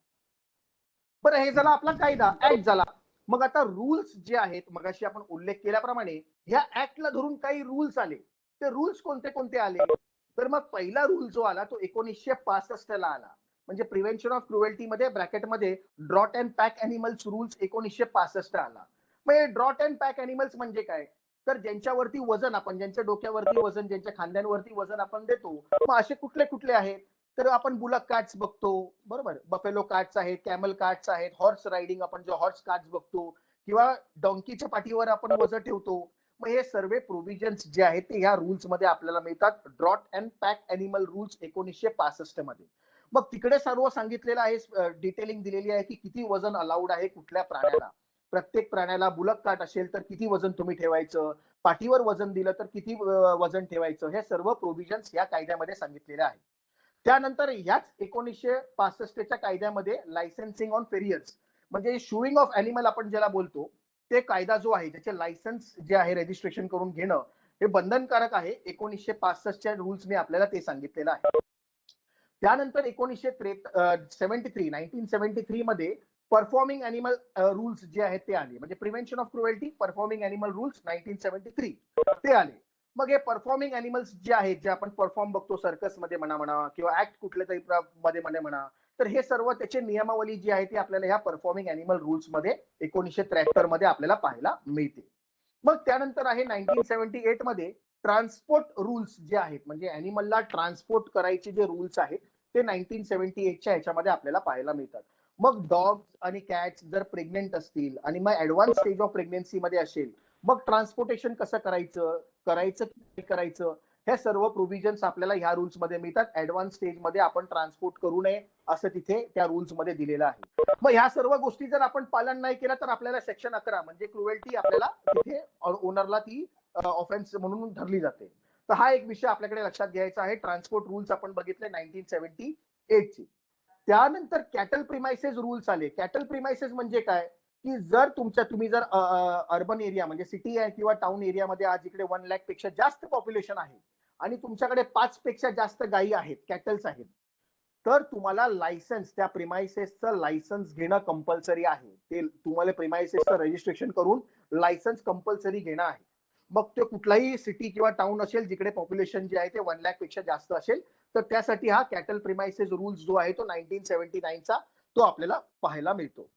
बरं, हे झाला आपला कायदा ऍक्ट झाला. मग आता रूल्स जे आहेत, मगाशी आपण उल्लेख केल्याप्रमाणे ह्या ऍक्टला धरून काही रूल्स आले. ते रूल्स कोणते कोणते आले? तर मग पहिला रूल जो आला तो 1965 ला आला. म्हणजे प्रिव्हेन्शन ऑफ क्रुएल्टी मध्ये ब्रॅकेटमध्ये draught and pack animals rules 1965 आला. मग हे ड्रॉट अँड पॅक अॅनिमल्स म्हणजे काय? तर ज्यांच्यावरती वजन आपण, ज्यांच्या डोक्यावरती वजन, ज्यांच्या खांद्यांवरती वजन आपण देतो, मग असे कुठले कुठले आहेत? तर आपण बुलक कार्ट्स बघतो, बरोबर, बफेलो कार्ट्स आहेत, कॅमल कार्ट्स आहेत, हॉर्स रायडिंग आपण जो हॉर्स कार्ट्स बघतो, किंवा डॉंकीच्या पाठीवर आपण वजन ठेवतो. मग हे सर्व प्रोव्हिजन्स जे आहेत ते ह्या रूल्स मध्ये आपल्याला मिळतात draught and pack animal rules 1965 मध्ये. मग तिकडे सर्व सांगितलेलं आहे, डिटेलिंग दिलेली आहे की किती वजन अलाउड आहे कुठल्या प्राण्याला. प्रत्येक प्राण्याला बुलक कार्ट असेल तर किती वजन तुम्ही ठेवायचं, पाठीवर वजन दिलं तर किती वजन ठेवायचं, हे सर्व प्रोव्हिजन्स या कायद्यामध्ये सांगितलेले आहे. त्यानंतर ह्याच 1965च्या कायद्यामध्ये लायसेन्सिंग ऑन फेरियर्स म्हणजे शूइंग ऑफ अॅनिमल आपण ज्याला बोलतो, ते कायदा जो आहे त्याचे लायसन्स जे आहे रजिस्ट्रेशन करून घेणं हे बंधनकारक आहे. 1965च्या रूल्सने आपल्याला ते सांगितलेलं आहे. त्यानंतर 1973 मध्ये परफॉर्मिंग अॅनिमल रूल्स जे आहेत ते आले. म्हणजे prevention of cruelty performing animal rules 1973 ते आले. मग हे परफॉर्मिंग अॅनिमल्स जे आहेत, जे आपण परफॉर्म बघतो सर्कस मध्ये म्हणा किंवा ऍक्ट कुठल्या तरी मध्ये म्हणा, तर हे सर्व त्याचे नियमावली जी आहे ती आपल्याला ह्या परफॉर्मिंग अॅनिमल रूल्स मध्ये 1973 मध्ये आपल्याला पाहायला मिळते. मग त्यानंतर आहे 1978 मध्ये ट्रान्सपोर्ट रूल्स जे आहेत, म्हणजे अॅनिमलला ट्रान्सपोर्ट करायचे जे रूल्स आहेत ते 1978च्या ह्याच्यामध्ये आपल्याला पाहायला मिळतात. मग डॉग्स आणि कॅट्स जर प्रेग्नेंट असतील आणि मग ऍडव्हान्स स्टेज ऑफ प्रेग्नेन्सी मध्ये असेल, मग ट्रान्सपोर्टेशन कसं करायचं हे सर्व प्रोव्हिजन्स आपल्याला ह्या रूल्स मध्ये मिळतात. ऍडव्हान्स स्टेज मध्ये आपण ट्रान्सपोर्ट करू नये असं तिथे त्या रूल्स मध्ये दिलेलं आहे. मग ह्या सर्व गोष्टी जर आपण पालन नाही केलं तर आपल्याला सेक्शन 11 म्हणजे क्रुएल्टी आपल्याला तिथे ओनरला ती ऑफेन्स म्हणून धरली जाते. तर हा एक विषय आपल्याकडे लक्षात घ्यायचा आहे. ट्रान्सपोर्ट रूल्स आपण बघितले 1978 चे. त्यानंतर कॅटल प्रिमाइसेस रूल्स आले. कॅटल प्रिमाइसेस म्हणजे काय की जर तुम्ही जर अर्बन एरिया म्हणजे सिटी आहे किंवा टाउन एरियामध्ये आज इकडे 1 लाख पेक्षा जास्त पॉप्युलेशन आहे आणि तुमच्याकडे 5 पेक्षा जास्त गायी आहेत, कॅटल्स आहेत, तर तुम्हाला लायसन्स त्या प्रिमाइसेसचं लायसन्स घेणं कंपल्सरी आहे. ते तुम्हाला प्रिमाइसेसचं रजिस्ट्रेशन करून लायसन्स कंपल्सरी घेणं आहे. मग ते कुठलाही सिटी किंवा टाउन असेल जिकडे पॉप्युलेशन जे आहे ते 1 लाख पेक्षा जास्त असेल, तर त्यासाठी हा कॅटल प्रिमाइसेस रूल्स जो आहे तो 1979चा तो आपल्याला पाहायला मिळतो.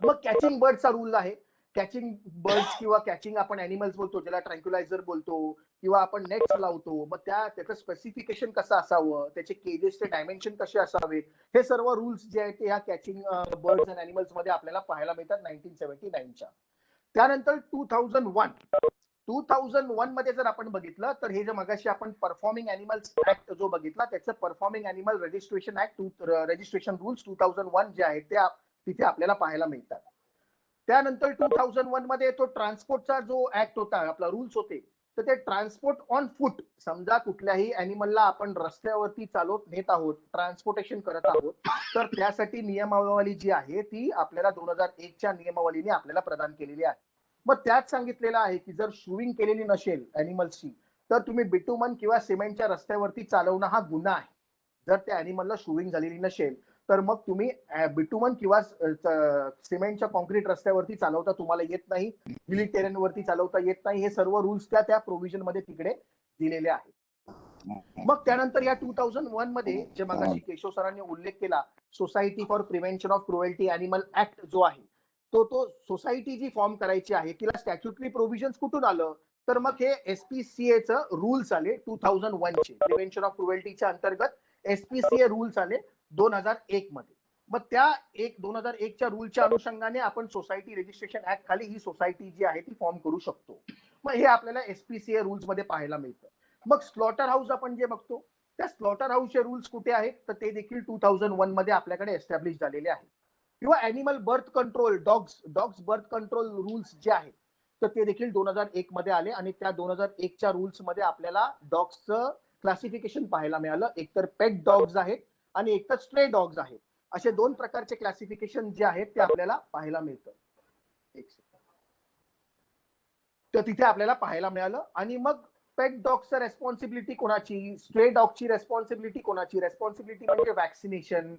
मग कॅचिंग बर्डचा रूल आहे. कॅचिंग बर्ड्स किंवा कॅचिंग आपण अॅनिमल्स बोलतो, ज्याला ट्रँक्युलायझर बोलतो किंवा आपण नेट्स लावतो, मग त्याचं स्पेसिफिकेशन कसं असावं, त्याचे केजेसचे डायमेन्शन कसे असावेत, हे सर्व रूल्स जे आहेत ते ह्या कॅचिंग बर्ड्स अँड अॅनिमल्स मध्ये आपल्याला पाहायला मिळतात 1979च्या. त्यानंतर 2001 मध्ये जर आपण बघितलं तर हे जे मगाशी आपण परफॉर्मिंग अॅनिमल्स ऍक्ट जो बघितला त्याचं performing animal registration act registration rules 2001 जे आहेत ते तिथे आपल्याला पाहायला मिळतात. त्यानंतर 2001 मध्ये तो ट्रान्सपोर्टचा जो ऍक्ट होता, आपला रूल्स होते, तर ते ट्रान्सपोर्ट ऑन फूट, समजा कुठल्याही अॅनिमलला आपण रस्त्यावरती चालवत नेत आहोत, ट्रान्सपोर्टेशन करत आहोत, तर त्यासाठी नियमावली जी आहे ती आपल्याला 2001च्या नियमावलीने आपल्याला प्रदान केलेली आहे. मग त्यात सांगितलेलं आहे की जर शूविंग केलेली नसेल अॅनिमल्सची तर तुम्ही बिटुमन किंवा सिमेंटच्या रस्त्यावरती चालवणं हा गुन्हा आहे. जर त्या अॅनिमलला शूविंग झालेली नसेल तर मग तुम्ही बिटुमन किंवा सिमेंटच्या कॉन्क्रीट रस्त्यावरती चालवता तुम्हाला येत नाही, हिली टेरेन वरती चालवता येत नाही. हे सर्व रूल्स त्या प्रोव्हिजन मध्ये तिकडे दिलेले आहेत. मग त्यानंतर या 2001 मध्ये जे मगाशी केशव सरांनी उल्लेख केला, society for prevention of cruelty animal act जो आहे तो सोसायटी जी फॉर्म करायची आहे तिला स्टॅट्युटरी प्रोव्हिजन्स कुठून आलं, तर मग हे SPCA रूल्स आले 2001 चे. प्रिव्हेन्शन ऑफ क्रुएल्टीच्या अंतर्गत SPCA रूल्स आले 2001 मध्ये. मग त्या 2001च्या रूलच्या अनुषंगाने आपण सोसायटी रजिस्ट्रेशन ऍक्ट खाली ही सोसायटी जी आहे ती फॉर्म करू शकतो. मग हे आपल्याला SPCA रूल्स मध्ये पाहायला मिळतं. मग स्लॉटर हाऊस आपण जे बघतो त्या स्लॉटर हाऊसचे रूल्स कुठे आहेत, तर ते देखील 2001 मध्ये आपल्याकडे एस्टॅब्लिश झालेले आहेत. किंवा animal birth control, dogs birth control rules जे आहेत तर ते देखील 2001 मध्ये आले आणि त्या 2001च्या रूल्स मध्ये आपल्याला डॉग्सचं क्लासिफिकेशन पाहायला मिळालं. एकतर पेट डॉग्स आहेत आणि एकतर स्ट्रे डॉग्स आहेत. असे 2 प्रकारचे क्लासिफिकेशन जे आहेत ते आपल्याला पाहायला मिळतं. तर तिथे आपल्याला पाहायला मिळालं. आणि मग पेट डॉगचं रेस्पॉन्सिबिलिटी कोणाची, स्ट्रे डॉगची रेस्पॉन्सिबिलिटी कोणाची? रेस्पॉन्सिबिलिटी म्हणजे वॅक्सिनेशन,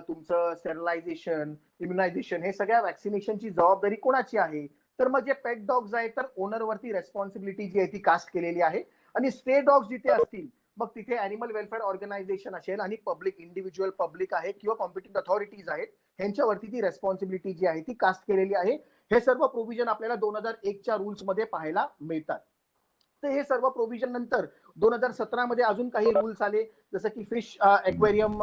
तुमचं स्टेरिलायझेशन, इम्युनायझेशन, हे सगळ्या वॅक्सिनेशनची जबाबदारी कोणाची आहे? तर मग जे पेट डॉग्स आहेत तर ओनरवरती रेस्पॉन्सिबिलिटी जी आहे ती कास्ट केलेली आहे. आणि स्ट्रे डॉग्स जिथे असतील मग तिथे अॅनिमल वेलफेअर ऑर्गनायझेशन असेल आणि पब्लिक, इंडिव्हिज्युअल पब्लिक आहे किंवा कॉम्पिटंट अथॉरिटीज आहेत, ह्यांच्यावरती ती रेस्पॉन्सिबिलिटी जी आहे ती कास्ट केलेली आहे. हे सर्व प्रोव्हिजन आपल्याला 2001च्या रूल्स मध्ये पाहायला मिळतात. तर हे सर्व प्रोव्हिजन नंतर 2017 मध्ये अजून काही रूल्स आले, जसं की फिश एक्वेरियम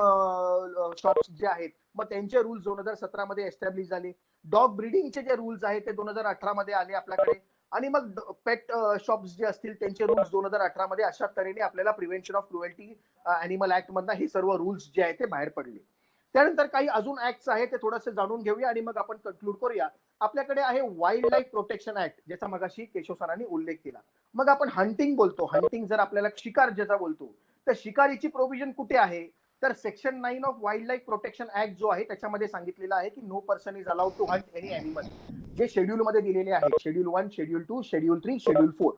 शॉप्स जे आहेत मग त्यांचे रूल्स 2017 मध्ये एस्टॅब्लिश झाले. डॉग ब्रीडिंगचे जे रूल्स आहेत ते 2018 मध्ये आले आपल्याकडे. आणि मग पेट शॉप्स जे असतील त्यांचे रूल्स 2018 मध्ये अशा तऱ्हेने आपल्याला prevention of cruelty animal act मधनं हे सर्व रूल्स जे आहेत ते बाहेर पडले. त्यानंतर काही अजून ऍक्ट्स आहेत ते थोडंसं जाणून घेऊया आणि मग आपण कन्क्लूड करूया. आपल्याकडे आहे वाईल्ड लाईफ प्रोटेक्शन ऍक्ट, ज्याचा मगाशी केशव सरांनी उल्लेख केला. मग आपण हंटिंग बोलतो, हंटिंग जर आपल्याला शिकार ज्याचा बोलतो, तर शिकारीची प्रोव्हिजन कुठे आहे? तर section 9 of wild life protection act जो आहे त्याच्यामध्ये सांगितलेलं आहे की no person is allowed to hunt any animal. जे शेड्यूल मध्ये दिलेले आहेत, शेड्यूल 1, शेड्यूल 2, शेड्यूल 3, शेड्यूल 4,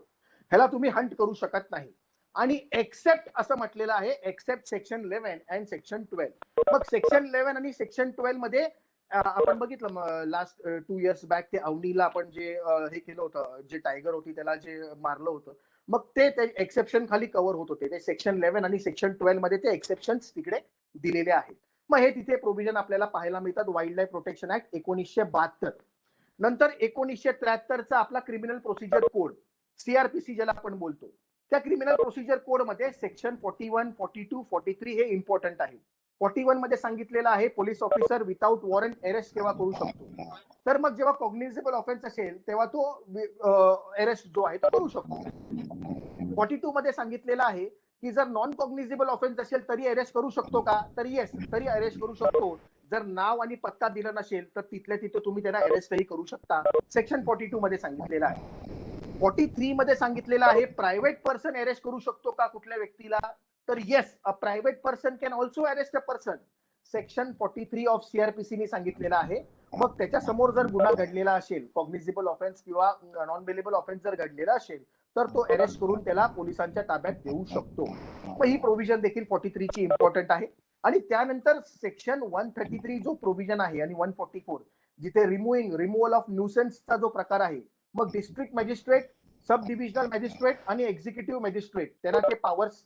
ह्याला तुम्ही हंट करू शकत नाही. आणि एक्सेप्ट असं म्हटलेलं आहे, एक्सेप्ट सेक्शन 11 अँड सेक्शन 12. मग सेक्शन 11 आणि सेक्शन 12 मध्ये आपण बघितलं लास्ट 2 इयर्स बॅक ते अवनीला आपण जे हे केलं होतं, जे टायगर होती त्याला जे मारलं होतं, मग ते एक्सेप्शन खाली कव्हर होत होते. ते सेक्शन 11 आणि सेक्शन 12 मध्ये ते एक्सेप्शन्स तिकडे दिलेले आहेत. मग हे तिथे प्रोव्हिजन आपल्याला पाहायला मिळतात. Wild life protection act 1972. नंतर 1973चा आपला क्रिमिनल प्रोसिजर कोड, सीआरपीसी ज्याला आपण बोलतो, त्या क्रिमिनल प्रोसिजर कोड मध्ये सेक्शन 41, 42, 43 हे इम्पॉर्टंट आहे. 41 मध्ये सांगितलेलं आहे police officer without warrant arrest केव्हा करू शकतो. तर मग जेव्हा कॉग्निझेबल ऑफेन्स असेल तेव्हा तो अरेस्ट जो आहे तो करू शकतो. 42 मध्ये सांगितलेलं आहे की जर नॉन कॉग्निझेबल ऑफेन्स असेल तरी अरेस्ट करू शकतो का? तर येस, तरी अरेस्ट करू शकतो. जर नाव आणि पत्ता दिला नसेल तर तिथल्या तिथे तुम्ही त्याला अरेस्टही करू शकता. सेक्शन 42 मध्ये सांगितलेलं आहे. 43 मध्ये सांगितलेलं आहे प्रायव्हेट पर्सन अरेस्ट करू शकतो का कुठल्या व्यक्तीला? तर yes, a private person can also arrest a person. Section 43 of CrPC सांगितलेलं आहे. मग त्याच्या समोर जर गुन्हा घडलेला असेल, कॉग्निझेबल ऑफेन्स किंवा नॉन बेलेबल ऑफेन्स जर घडलेला असेल तर तो अरेस्ट करून त्याला पोलिसांच्या ताब्यात देऊ शकतो. मग ही प्रोव्हिजन देखील 43 ची इम्पॉर्टंट आहे. आणि त्यानंतर सेक्शन 133 जो प्रोव्हिजन आहे आणि 144 जिथे रिमूव्हल ऑफ न्यूसेन्सचा जो प्रकार आहे, मग डिस्ट्रिक्ट मॅजिस्ट्रेट, सब डिव्हिजनल मॅजिस्ट्रेट आणि एक्झिक्युटिव्ह मॅजिस्ट्रेट त्यांना ते पॉवर्स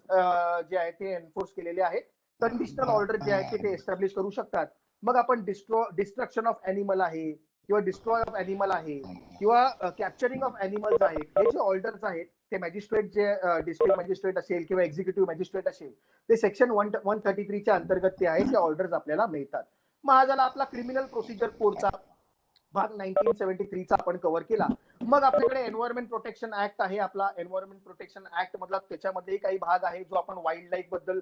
जे आहे ते एन्फोर्स केलेले आहेत. कंडिशनल ऑर्डर जे आहे ते एस्टॅब्लिश करू शकतात. मग आपण डिस्ट्रक्शन ऑफ अॅनिमल आहे किंवा डिस्ट्रॉय ऑफ अॅनिमल आहे किंवा कॅप्चरिंग ऑफ अॅनिमल्स आहेत, हे जे ऑर्डर्स आहेत ते मॅजिस्ट्रेट जे डिस्ट्रिक्ट मॅजिस्ट्रेट असेल किंवा एक्झिक्युटिव्ह मॅजिस्ट्रेट असेल ते सेक्शन 133 च्या अंतर्गत ते आहे, ते ऑर्डर्स आपल्याला मिळतात. मग हा झाला आपला क्रिमिनल प्रोसिजर कोडचा भाग 1973 चा आपण कव्हर केला. मग आपल्याकडे एन्व्हायरमेंट प्रोटेक्शन ऍक्ट आहे. आपला एन्व्हायरमेंट प्रोटेक्शन ऍक्ट मधला त्याच्यामध्ये काही भाग आहे जो आपण वाईल्ड लाईफ बद्दल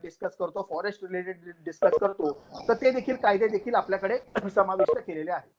डिस्कस करतो, फॉरेस्ट रिलेटेड डिस्कस करतो, तर ते देखील कायदे देखील आपल्याकडे समाविष्ट केलेले आहेत.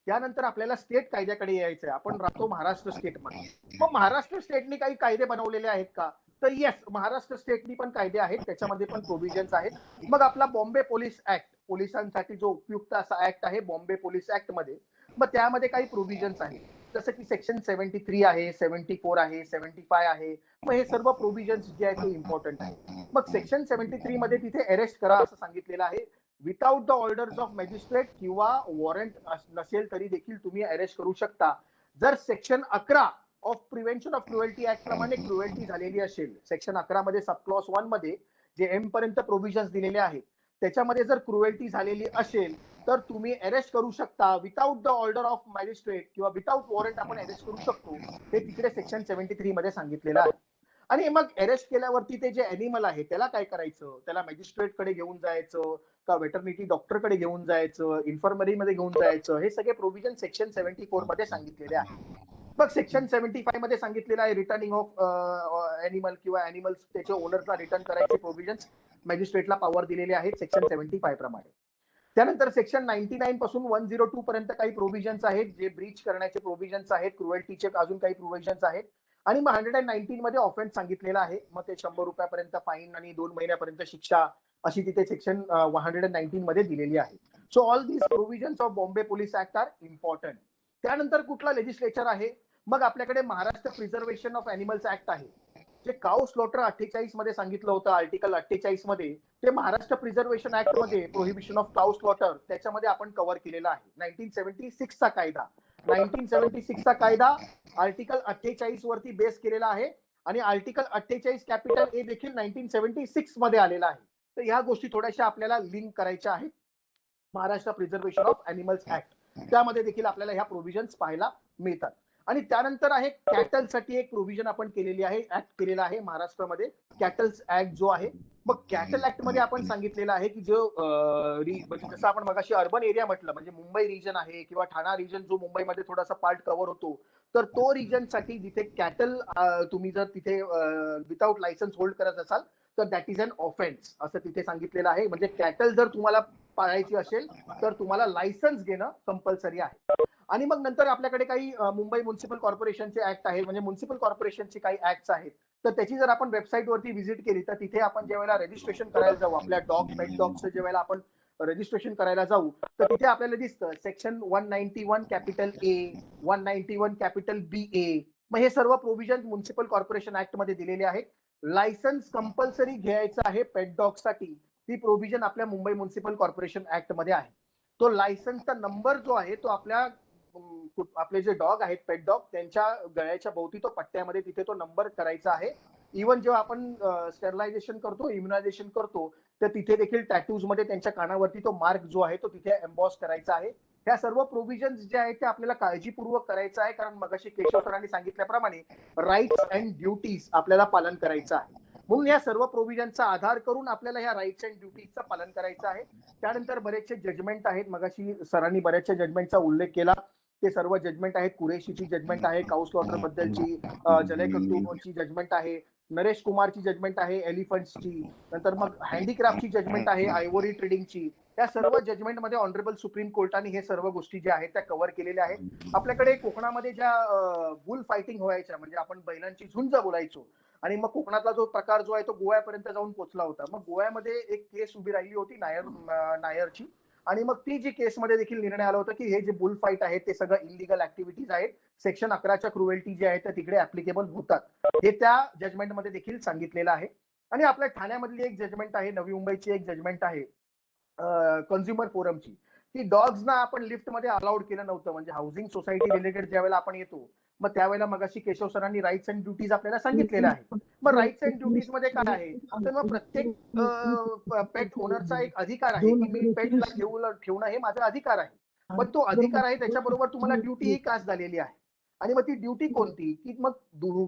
त्यानंतर आपल्याला स्टेट कायद्याकडे यायचंय. आपण राहतो महाराष्ट्र स्टेटमध्ये. मग महाराष्ट्र स्टेटने काही कायदे बनवलेले आहेत का? तर येस, महाराष्ट्र स्टेटनी पण कायदे आहेत, त्याच्यामध्ये पण प्रोव्हिजन्स आहेत. मग आपला बॉम्बे पोलीस ऍक्ट, पोलिसांसाठी जो उपयुक्त असा ऍक्ट आहे बॉम्बे पोलीस ऍक्ट मध्ये, मग त्यामध्ये काही प्रोव्हिजन्स आहेत, जसं की सेक्शन 73 आहे, 74 आहे, 75 आहे. मग हे सर्व प्रोव्हिजन्स जे आहेत ते इम्पॉर्टंट आहे. मग सेक्शन 73 मध्ये तिथे अरेस्ट करा असं सांगितलेलं आहे. Without the orders of magistrate किंवा वॉरंट नसेल तरी देखील तुम्ही अरेस्ट करू शकता. जर section 11 of prevention of cruelty act प्रमाणे क्रुएल्टी झालेली असेल, सेक्शन 11 मध्ये सब क्लॉज 1 मध्ये जे एम पर्यंत प्रोव्हिजन्स दिलेले आहेत त्याच्यामध्ये जर क्रुएल्टी झालेली असेल तर तुम्ही अरेस्ट करू शकता. Without the order of magistrate किंवा विदाउट वॉरंट आपण अरेस्ट करू शकतो. हे तिकडे सेक्शन 73 मध्ये सांगितलेलं आहे. आणि मग अरेस्ट केल्यावरती ते जे अॅनिमल आहे त्याला काय करायचं? त्याला मॅजिस्ट्रेट कडे घेऊन जायचं का वेटर्निटी डॉक्टर कडे घेऊन जायचं, इन्फर्मरी मध्ये घेऊन जायचं, हे सगळे प्रोव्हिजन सेक्शन 74 मध्ये सांगितलेले आहे. मग सेक्शन 75 मध्ये सांगितलेलं आहे रिटर्निंग ऑफ अॅनिमल किंवा अॅनिमल्स त्याच्या ओनरला रिटर्न करायचे प्रोव्हिजन्स मॅजिस्ट्रेटला पॉवर दिलेले आहेत सेक्शन 75 प्रमाणे. त्यानंतर सेक्शन 99 पासून 102 पर्यंत काही प्रोव्हिजन्स आहेत जे ब्रीच करण्याचे प्रोव्हिजन्स आहेत, क्रुएल्टीचे अजून काही प्रोव्हिजन्स आहेत. आणि मग 119 मध्ये ऑफेन्स सांगितलेला आहे. मग ते 100 रुपयापर्यंत फाईन आणि 2 महिन्यापर्यंत शिक्षा अशी तिथे सेक्शन 119 मध्ये दिलेली आहे. So all these provisions of Bombay police act are important. त्यानंतर कुठला लेजिस्लेचर आहे? मग आपल्याकडे Maharashtra preservation of animals act आहे, जे काऊ स्लॉटर 48 मध्ये सांगितलं होतं आर्टिकल 48 मध्ये, ते महाराष्ट्र प्रिझर्वेशन ऍक्ट मध्ये प्रोहिबिशन ऑफ काऊ स्लॉटर त्याच्यामध्ये आपण कव्हर केलेलं आहे. 1976 चा कायदा, 1976 चा कायदा आर्टिकल 48 वरती बेस केलेला आहे आणि आर्टिकल 48 कॅपिटल ए देखील 1976 मध्ये आलेला आहे. तर ह्या गोष्टी थोड्याशा आपल्याला लिंक करायच्या आहेत. Maharashtra preservation of animals act त्यामध्ये देखील आपल्याला ह्या प्रोव्हिजन्स पाहायला मिळतात. आणि त्यानंतर आहे कॅटल साठी एक प्रोव्हिजन आपण केलेली आहे, ऍक्ट केलेला आहे महाराष्ट्रामध्ये, कॅटल्स ऍक्ट जो आहे. मग कॅटल ऍक्ट मध्ये आपण सांगितलेलं आहे की जो जसं आपण मगाशी अर्बन एरिया म्हटलं, म्हणजे मुंबई रिजन आहे किंवा ठाणा रिजन जो मुंबईमध्ये थोडासा पार्ट कव्हर होतो, तर तो रिजन साठी जिथे कॅटल तुम्ही जर तिथे विदाउट लायसन्स होल्ड करत असाल तर दॅट इज अन ऑफेन्स असं तिथे सांगितलेलं आहे. म्हणजे कॅटल जर तुम्हाला पाळायची असेल तर तुम्हाला लायसन्स घेणं कंपल्सरी आहे. आणि मग नंतर आपल्याकडे काही मुंबई म्युन्सिपल कॉर्पोरेशनचे ऍक्ट आहेत, म्हणजे म्युन्सिपल कॉर्पोरेशनचे काही ऍक्ट्स आहेत. तर त्याची जर आपण वेबसाईट वरती व्हिजिट केली तर तिथे आपण ज्यावेळेला रजिस्ट्रेशन करायला जाऊ, आपल्या पेट डॉगचं ज्यावेळेला आपण रजिस्ट्रेशन करायला जाऊ, तर तिथे आपल्याला दिसतं सेक्शन 191 कॅपिटल ए, 191 कॅपिटल बी ए. मग हे सर्व प्रोव्हिजन म्युन्सिपल कॉर्पोरेशन ऍक्ट मध्ये दिलेले आहेत. लायसन्स कंपल्सरी घ्यायचं आहे पेट डॉग साठी, ती प्रोव्हिजन आपल्या मुंबई म्युन्सिपल कॉर्पोरेशन ऍक्ट मध्ये आहे. तो लायसन्सचा नंबर जो आहे तो आपले जे डॉग आहेत पेट डॉग त्यांच्या गळ्याच्या भोवती तो पट्ट्यामध्ये तिथे तो नंबर करायचा आहे. इव्हन जेव्हा आपण स्टरलायझेशन करतो, इम्युनायझेशन करतो, तर तिथे देखील टॅटूज मध्ये त्यांच्या कानावरती तो मार्क जो आहे तो तिथे एम्बॉस करायचा आहे. ह्या सर्व प्रोव्हिजन्स जे आहेत ते आपल्याला काळजीपूर्वक करायचं आहे, कारण मगाशी केशव सरांनी सांगितल्याप्रमाणे राईट्स अँड ड्युटीज आपल्याला पालन करायचं आहे. म्हणून या सर्व प्रोव्हिजनचा आधार करून आपल्याला ह्या राईट्स अँड ड्युटीजचं पालन करायचं आहे. त्यानंतर बरेचसे जजमेंट आहेत, मगाशी सरांनी बऱ्याचशा जजमेंटचा उल्लेख केला. ते सर्व जजमेंट आहेत. कुरेशीची जजमेंट आहे, काऊ स्लॉटर बद्दलची, जलय कस्तुरची जजमेंट आहे, नरेश कुमारची जजमेंट आहे एलिफंट्सची, नंतर मग हँडीक्राफ्टची जजमेंट आहे, आयव्होरी ट्रेडिंगची. या सर्व जजमेंट मध्ये ऑनरेबल सुप्रीम कोर्टाने हे सर्व गोष्टी ज्या आहेत त्या कव्हर केलेल्या आहेत. आपल्याकडे कोकणामध्ये ज्या बुल फायटिंग व्हायच्या, म्हणजे आपण बैलांची झुंज बोलायचो, आणि मग कोकणातला जो प्रकार जो आहे तो गोव्यापर्यंत जाऊन पोहोचला होता. मग गोव्यामध्ये एक केस उभी राहिली होती नायरची, आणि मग ती जी केसमध्ये देखील निर्णय आला होता की हे जे बुल फाईट आहे ते सगळं इलिगल ऍक्टिव्हिटीज आहेत, सेक्शन 11च्या क्रुएल्टी जे आहे त्या तिकडे ऍप्लिकेबल होतात, हे त्या जजमेंटमध्ये देखील सांगितलेलं आहे. आणि आपल्या ठाण्यामधली एक जजमेंट आहे, नवी मुंबईची एक जजमेंट आहे कन्झ्युमर फोरमची, की डॉग्सना आपण लिफ्टमध्ये अलाउड केलं नव्हतं. म्हणजे हाऊसिंग सोसायटी रिलेटेड ज्यावेळेला आपण येतो, मग त्यावेळेला मगाशी केशव सरांनी राईट्स अँड ड्युटीज आपल्याला सांगितलेल्या आहेत. मग राईट्स अँड ड्युटीज मध्ये काय आहे, तर मग प्रत्येक पेट ओनरचा एक अधिकार आहे की मी पेटला ठेवणं हे माझा अधिकार आहे. मग तो अधिकार आहे, त्याच्याबरोबर तुम्हाला ड्युटी ही कास्ट झालेली आहे. आणि मग ती ड्युटी कोणती, की मग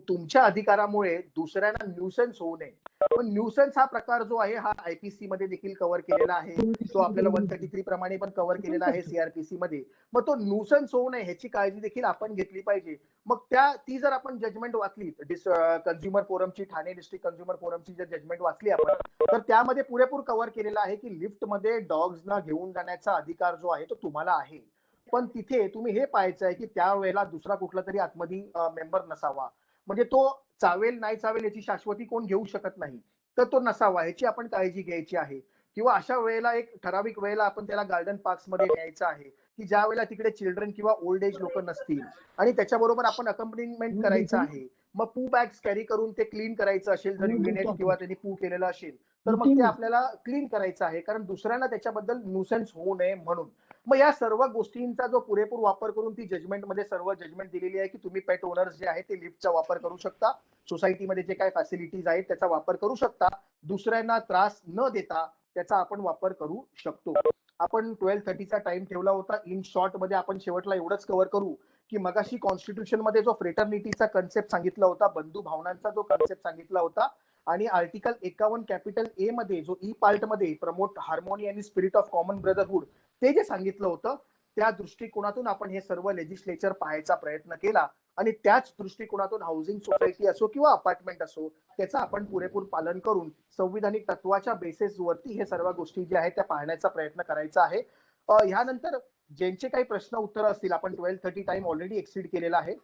तुमच्या अधिकारामुळे दुसऱ्यांना न्यूसन्स होऊ नये. पण न्यूसन्स हा प्रकार जो आहे हा आयपीसी मध्ये देखील कव्हर केलेला आहे, तो आपल्याला 133 प्रमाणे पण कव्हर केलेला आहे सीआरपीसी मध्ये. मग तो न्यूसन्स होऊ नये ह्याची काळजी देखील आपण घेतली पाहिजे. मग ती जर आपण जजमेंट वाचली, कन्झ्युमर फोरमची, ठाणे डिस्ट्रिक्ट कन्झ्युमर फोरमची जर जजमेंट वाचली आपण, तर त्यामध्ये पुरेपूर कव्हर केलेला आहे की लिफ्टमध्ये डॉग्सना घेऊन जाण्याचा अधिकार जो आहे तो तुम्हाला आहे. पण तिथे तुम्ही हे पाहायचं आहे की त्यावेळेला दुसरा कुठला तरी आतमध्ये मेंबर नसावा. म्हणजे तो चावेल नाही चावेल याची शाश्वती कोण घेऊ शकत नाही, तर तो नसावा ह्याची आपण काळजी घ्यायची आहे. किंवा अशा वेळेला एक ठराविक वेळेला आपण त्याला गार्डन पार्क्स मध्ये न्यायचं आहे की ज्या वेळेला तिकडे चिल्ड्रन किंवा ओल्ड एज लोक नसतील, आणि त्याच्याबरोबर आपण अकंपनिमेंट करायचं आहे. मग पू बॅग्स कॅरी करून ते क्लीन करायचं असेल, जर युरिनेट किंवा त्यांनी पू केलेलं असेल तर मग ते आपल्याला क्लीन करायचं आहे, कारण दुसऱ्यांना त्याच्याबद्दल न्यूसन्स होऊ नये म्हणून. मग या सर्व गोष्टींचा जो पुरेपूर वापर करून ती जजमेंटमध्ये सर्व जजमेंट दिलेली आहे की तुम्ही पेट ओनर्स जे आहे ते लिफ्टचा वापर करू शकता, सोसायटीमध्ये जे काही फॅसिलिटीज आहेत त्याचा वापर करू शकता, दुसऱ्यांना त्रास न देता त्याचा आपण वापर करू शकतो. आपण 12:30चा टाइम ठेवला होता. इन शॉर्ट मध्ये आपण शेवटला एवढंच कव्हर करू की मगाशी कॉन्स्टिट्यूशन मध्ये जो फ्रेटर्निटीचा कन्सेप्ट सांगितला होता, बंधू भावनांचा जो कन्सेप्ट सांगितला होता, आणि आर्टिकल 51 कॅपिटल ए मध्ये जो ई पार्ट मध्ये प्रमोट हार्मोनी आणि स्पिरिट ऑफ कॉमन ब्रदरहुड ते जे सांगितलं होतं, त्या दृष्टिकोनातून आपण हे सर्व लेजिस्लेचर पाहायचा प्रयत्न केला. आणि त्याच दृष्टिकोनातून हाऊसिंग सोसायटी असो किंवा अपार्टमेंट असो त्याचा आपण पुरेपूर पालन करून संविधानिक तत्वाच्या बेसिसवरती हे सर्व गोष्टी ज्या आहेत त्या पाहण्याचा प्रयत्न करायचा आहे. ह्यानंतर ज्यांचे काही प्रश्न उत्तर असतील, आपण 12:30 टाइम ऑलरेडी एक्सीड केलेला आहे.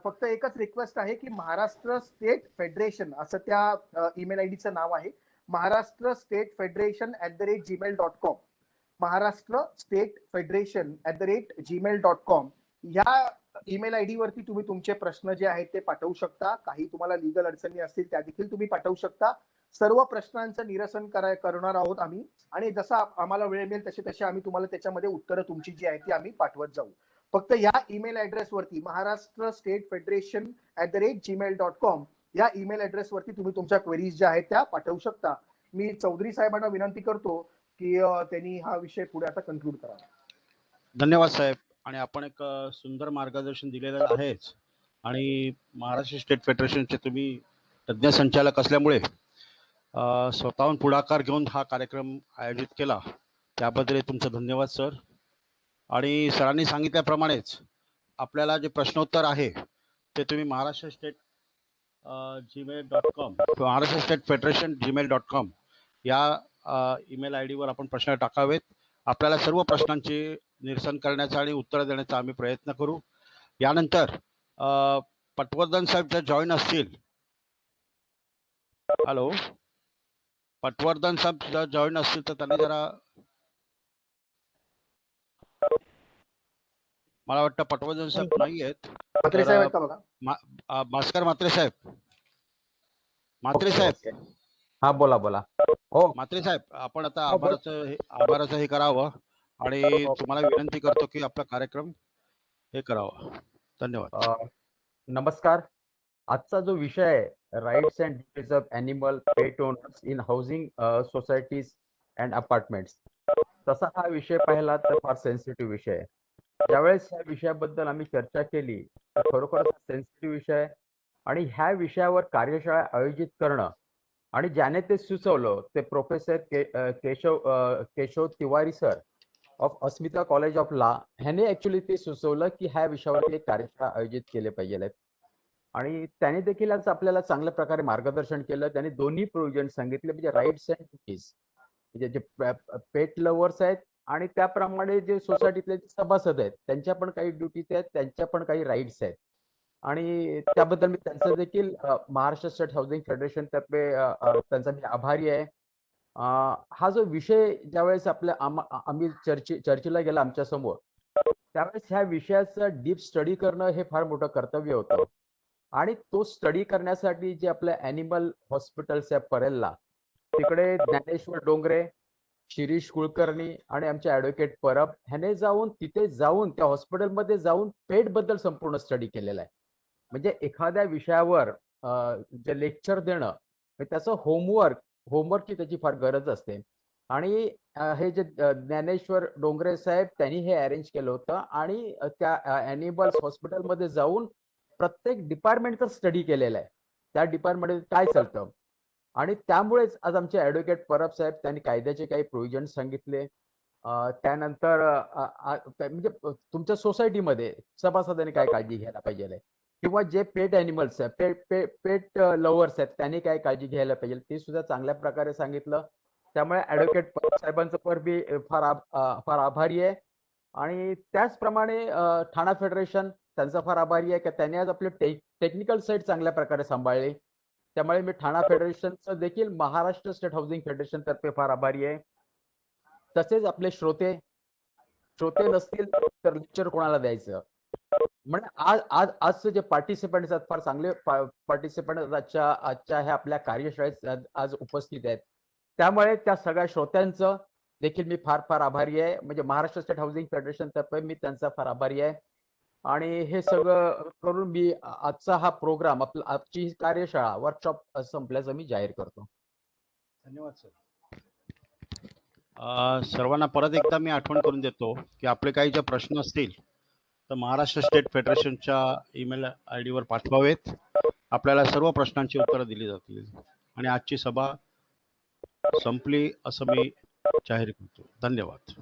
फक्त एकच रिक्वेस्ट आहे की महाराष्ट्र स्टेट फेडरेशन असं त्या ईमेल आयडीचं नाव आहे, Maharashtra state federation @gmail.com, Maharashtra state federation @gmail.com. ह्या ईमेल आयडी वरती तुम्ही तुमचे प्रश्न जे आहेत ते पाठवू शकता. काही तुम्हाला लिगल अडचणी असतील त्या देखील तुम्ही पाठवू शकता. सर्व प्रश्नांचं निरसन करणार आहोत आम्ही, आणि जसा आम्हाला वेळ मिळेल तसे आम्ही तुम्हाला त्याच्यामध्ये उत्तरं तुमची जी आहेत ती आम्ही पाठवत जाऊ. फक्त या ईमेल ऍड्रेस वरती maharashtrastatefederation@gmail.com या ईमेल ऍड्रेस वरती तुम्ही तुमच्या क्वेरीज ज्या आहेत त्या पाठवू शकता. मी चौधरी साहेबांना विनंती करतो की त्यांनी हा विषय पुढे आता कन्क्लूड करावा. धन्यवाद साहेब. आणि आपण एक सुंदर मार्गदर्शन दिलेलं आहेच, आणि महाराष्ट्र स्टेट फेडरेशनचे तुम्ही तज्ज्ञ संचालक असल्यामुळे स्वतःहून पुढाकार घेऊन हा कार्यक्रम आयोजित केला, त्याबद्दल तुमचं धन्यवाद सर. आणि सरांनी सांगितल्याप्रमाणेच आपल्याला जे प्रश्नोत्तर आहे ते तुम्ही महाराष्ट्र स्टेट gmail.com किंवा महाराष्ट्र स्टेट फेडरेशन gmail.com या ईमेल आय डीवर आपण प्रश्न टाकावेत. आपल्याला सर्व प्रश्नांचे निरसन करण्याचा आणि उत्तर देण्याचा आम्ही प्रयत्न करू. यानंतर पटवर्धन साहेब जर जॉईन असतील, हॅलो, पटवर्धन साहेब जर जॉईन असतील तर त्यांनी जरा, मला वाटतं पटवर्धन साहेब नाही आहेत. भास्कर म्हात्रे साहेब, हा बोला बोला. हो म्हात्रे साहेब, आपण आता आभाराचं हे करावं, आणि तुम्हाला विनंती करतो की आपला कार्यक्रम हे करावा. धन्यवाद. नमस्कार. आजचा जो विषय आहे rights and duties of animal pet owners in housing societies and apartments, तसा हा विषय पाहिला तर फार सेन्सिटिव्ह विषय आहे. ज्यावेळेस ह्या विषयाबद्दल आम्ही चर्चा केली तर खरोखरच सेन्सिटिव्ह विषय आहे, आणि ह्या विषयावर कार्यशाळा आयोजित करणं आणि ज्याने ते सुचवलं ते professor Keshav Tiwari sir of Asmita college of law ह्याने ऍक्च्युली ते सुचवलं की ह्या विषयावर एक कार्यशाळा आयोजित केले पाहिजे. आणि त्याने देखील आज आपल्याला चांगल्या प्रकारे मार्गदर्शन केलं. त्याने दोन्ही प्रोव्हिजन सांगितले, म्हणजे राईट्स अँड ड्युटीज, म्हणजे जे पेट लव्हर्स आहेत आणि त्याप्रमाणे जे सोसायटीतले सभासद आहेत त्यांच्या पण काही ड्युटीज आहेत, त्यांच्या पण काही राईट्स आहेत. आणि त्याबद्दल मी त्यांचं देखील महाराष्ट्र स्टेट हाऊसिंग फेडरेशन तर्फे त्यांचा मी आभारी आहे. हा जो विषय ज्यावेळेस आम्ही चर्चेला गेला आमच्या समोर, त्यावेळेस ह्या विषयाचं डीप स्टडी करणं हे फार मोठं कर्तव्य होतं. आणि तो स्टडी करण्यासाठी जे आपल्या ॲनिमल हॉस्पिटल्स आहे परेलला, तिकडे ज्ञानेश्वर डोंगरे, शिरीष कुलकर्णी आणि आमचे ॲडव्होकेट परब ह्याने तिथे जाऊन त्या हॉस्पिटलमध्ये जाऊन पेट बद्दल संपूर्ण स्टडी केलेला आहे. म्हणजे एखाद्या विषयावर जे लेक्चर देणं त्याचं होमवर्कची त्याची फार गरज असते. आणि हे जे ज्ञानेश्वर डोंगरे साहेब त्यांनी हे अरेंज केलं होतं, आणि त्या ॲनिमल्स हॉस्पिटलमध्ये जाऊन प्रत्येक डिपार्टमेंटचा स्टडी केलेला आहे, त्या डिपार्टमेंटमध्ये काय चालतं. आणि त्यामुळेच आज आमचे ॲडव्होकेट परब साहेब त्यांनी कायद्याचे काही प्रोव्हिजन सांगितले. त्यानंतर म्हणजे तुमच्या सोसायटीमध्ये सभासदांनी काय काळजी घ्यायला पाहिजे, किंवा जे पेट ॲनिमल्स आहेत, पेट लव्हर्स आहेत, त्यांनी काय काळजी घ्यायला पाहिजे ते सुद्धा चांगल्या प्रकारे सांगितलं. त्यामुळे ॲडव्होकेट परब साहेबांचं पण मी फार आभारी आहे. आणि त्याचप्रमाणे ठाणा फेडरेशन त्यांचा फार आभारी आहे की त्यांनी आज आपले टेक्निकल साईड चांगल्या प्रकारे सांभाळले. त्यामुळे मी ठाणा फेडरेशनचं देखील महाराष्ट्र स्टेट हाऊसिंग फेडरेशन तर्फे फार आभारी आहे. तसेच आपले श्रोते नसतील तर लेक्चर कोणाला द्यायचं. म्हणजे आजचे जे पार्टिसिपंट्स आहेत फार चांगले पार्टिसिपंट आजच्या ह्या आपल्या कार्यशाळेत आज उपस्थित आहेत. त्यामुळे त्या सगळ्या श्रोत्यांचं देखील मी फार आभारी आहे. म्हणजे महाराष्ट्र स्टेट हाऊसिंग फेडरेशन तर्फे मी त्यांचा फार आभारी आहे. आणि हे सगळं करून मी आजचा हा प्रोग्राम आजची कार्यशाळा वर्कशॉप संपल्याचं मी जाहीर करतो. धन्यवाद सर. सर्वांना परत एकदा मी आठवण करून देतो की आपले काही जे प्रश्न असतील तर महाराष्ट्र स्टेट फेडरेशनच्या ईमेल आय डीवर पाठवावेत. आपल्याला सर्व प्रश्नांची उत्तरं दिली जातील. आणि आजची सभा संपली असं मी जाहीर करतो. धन्यवाद.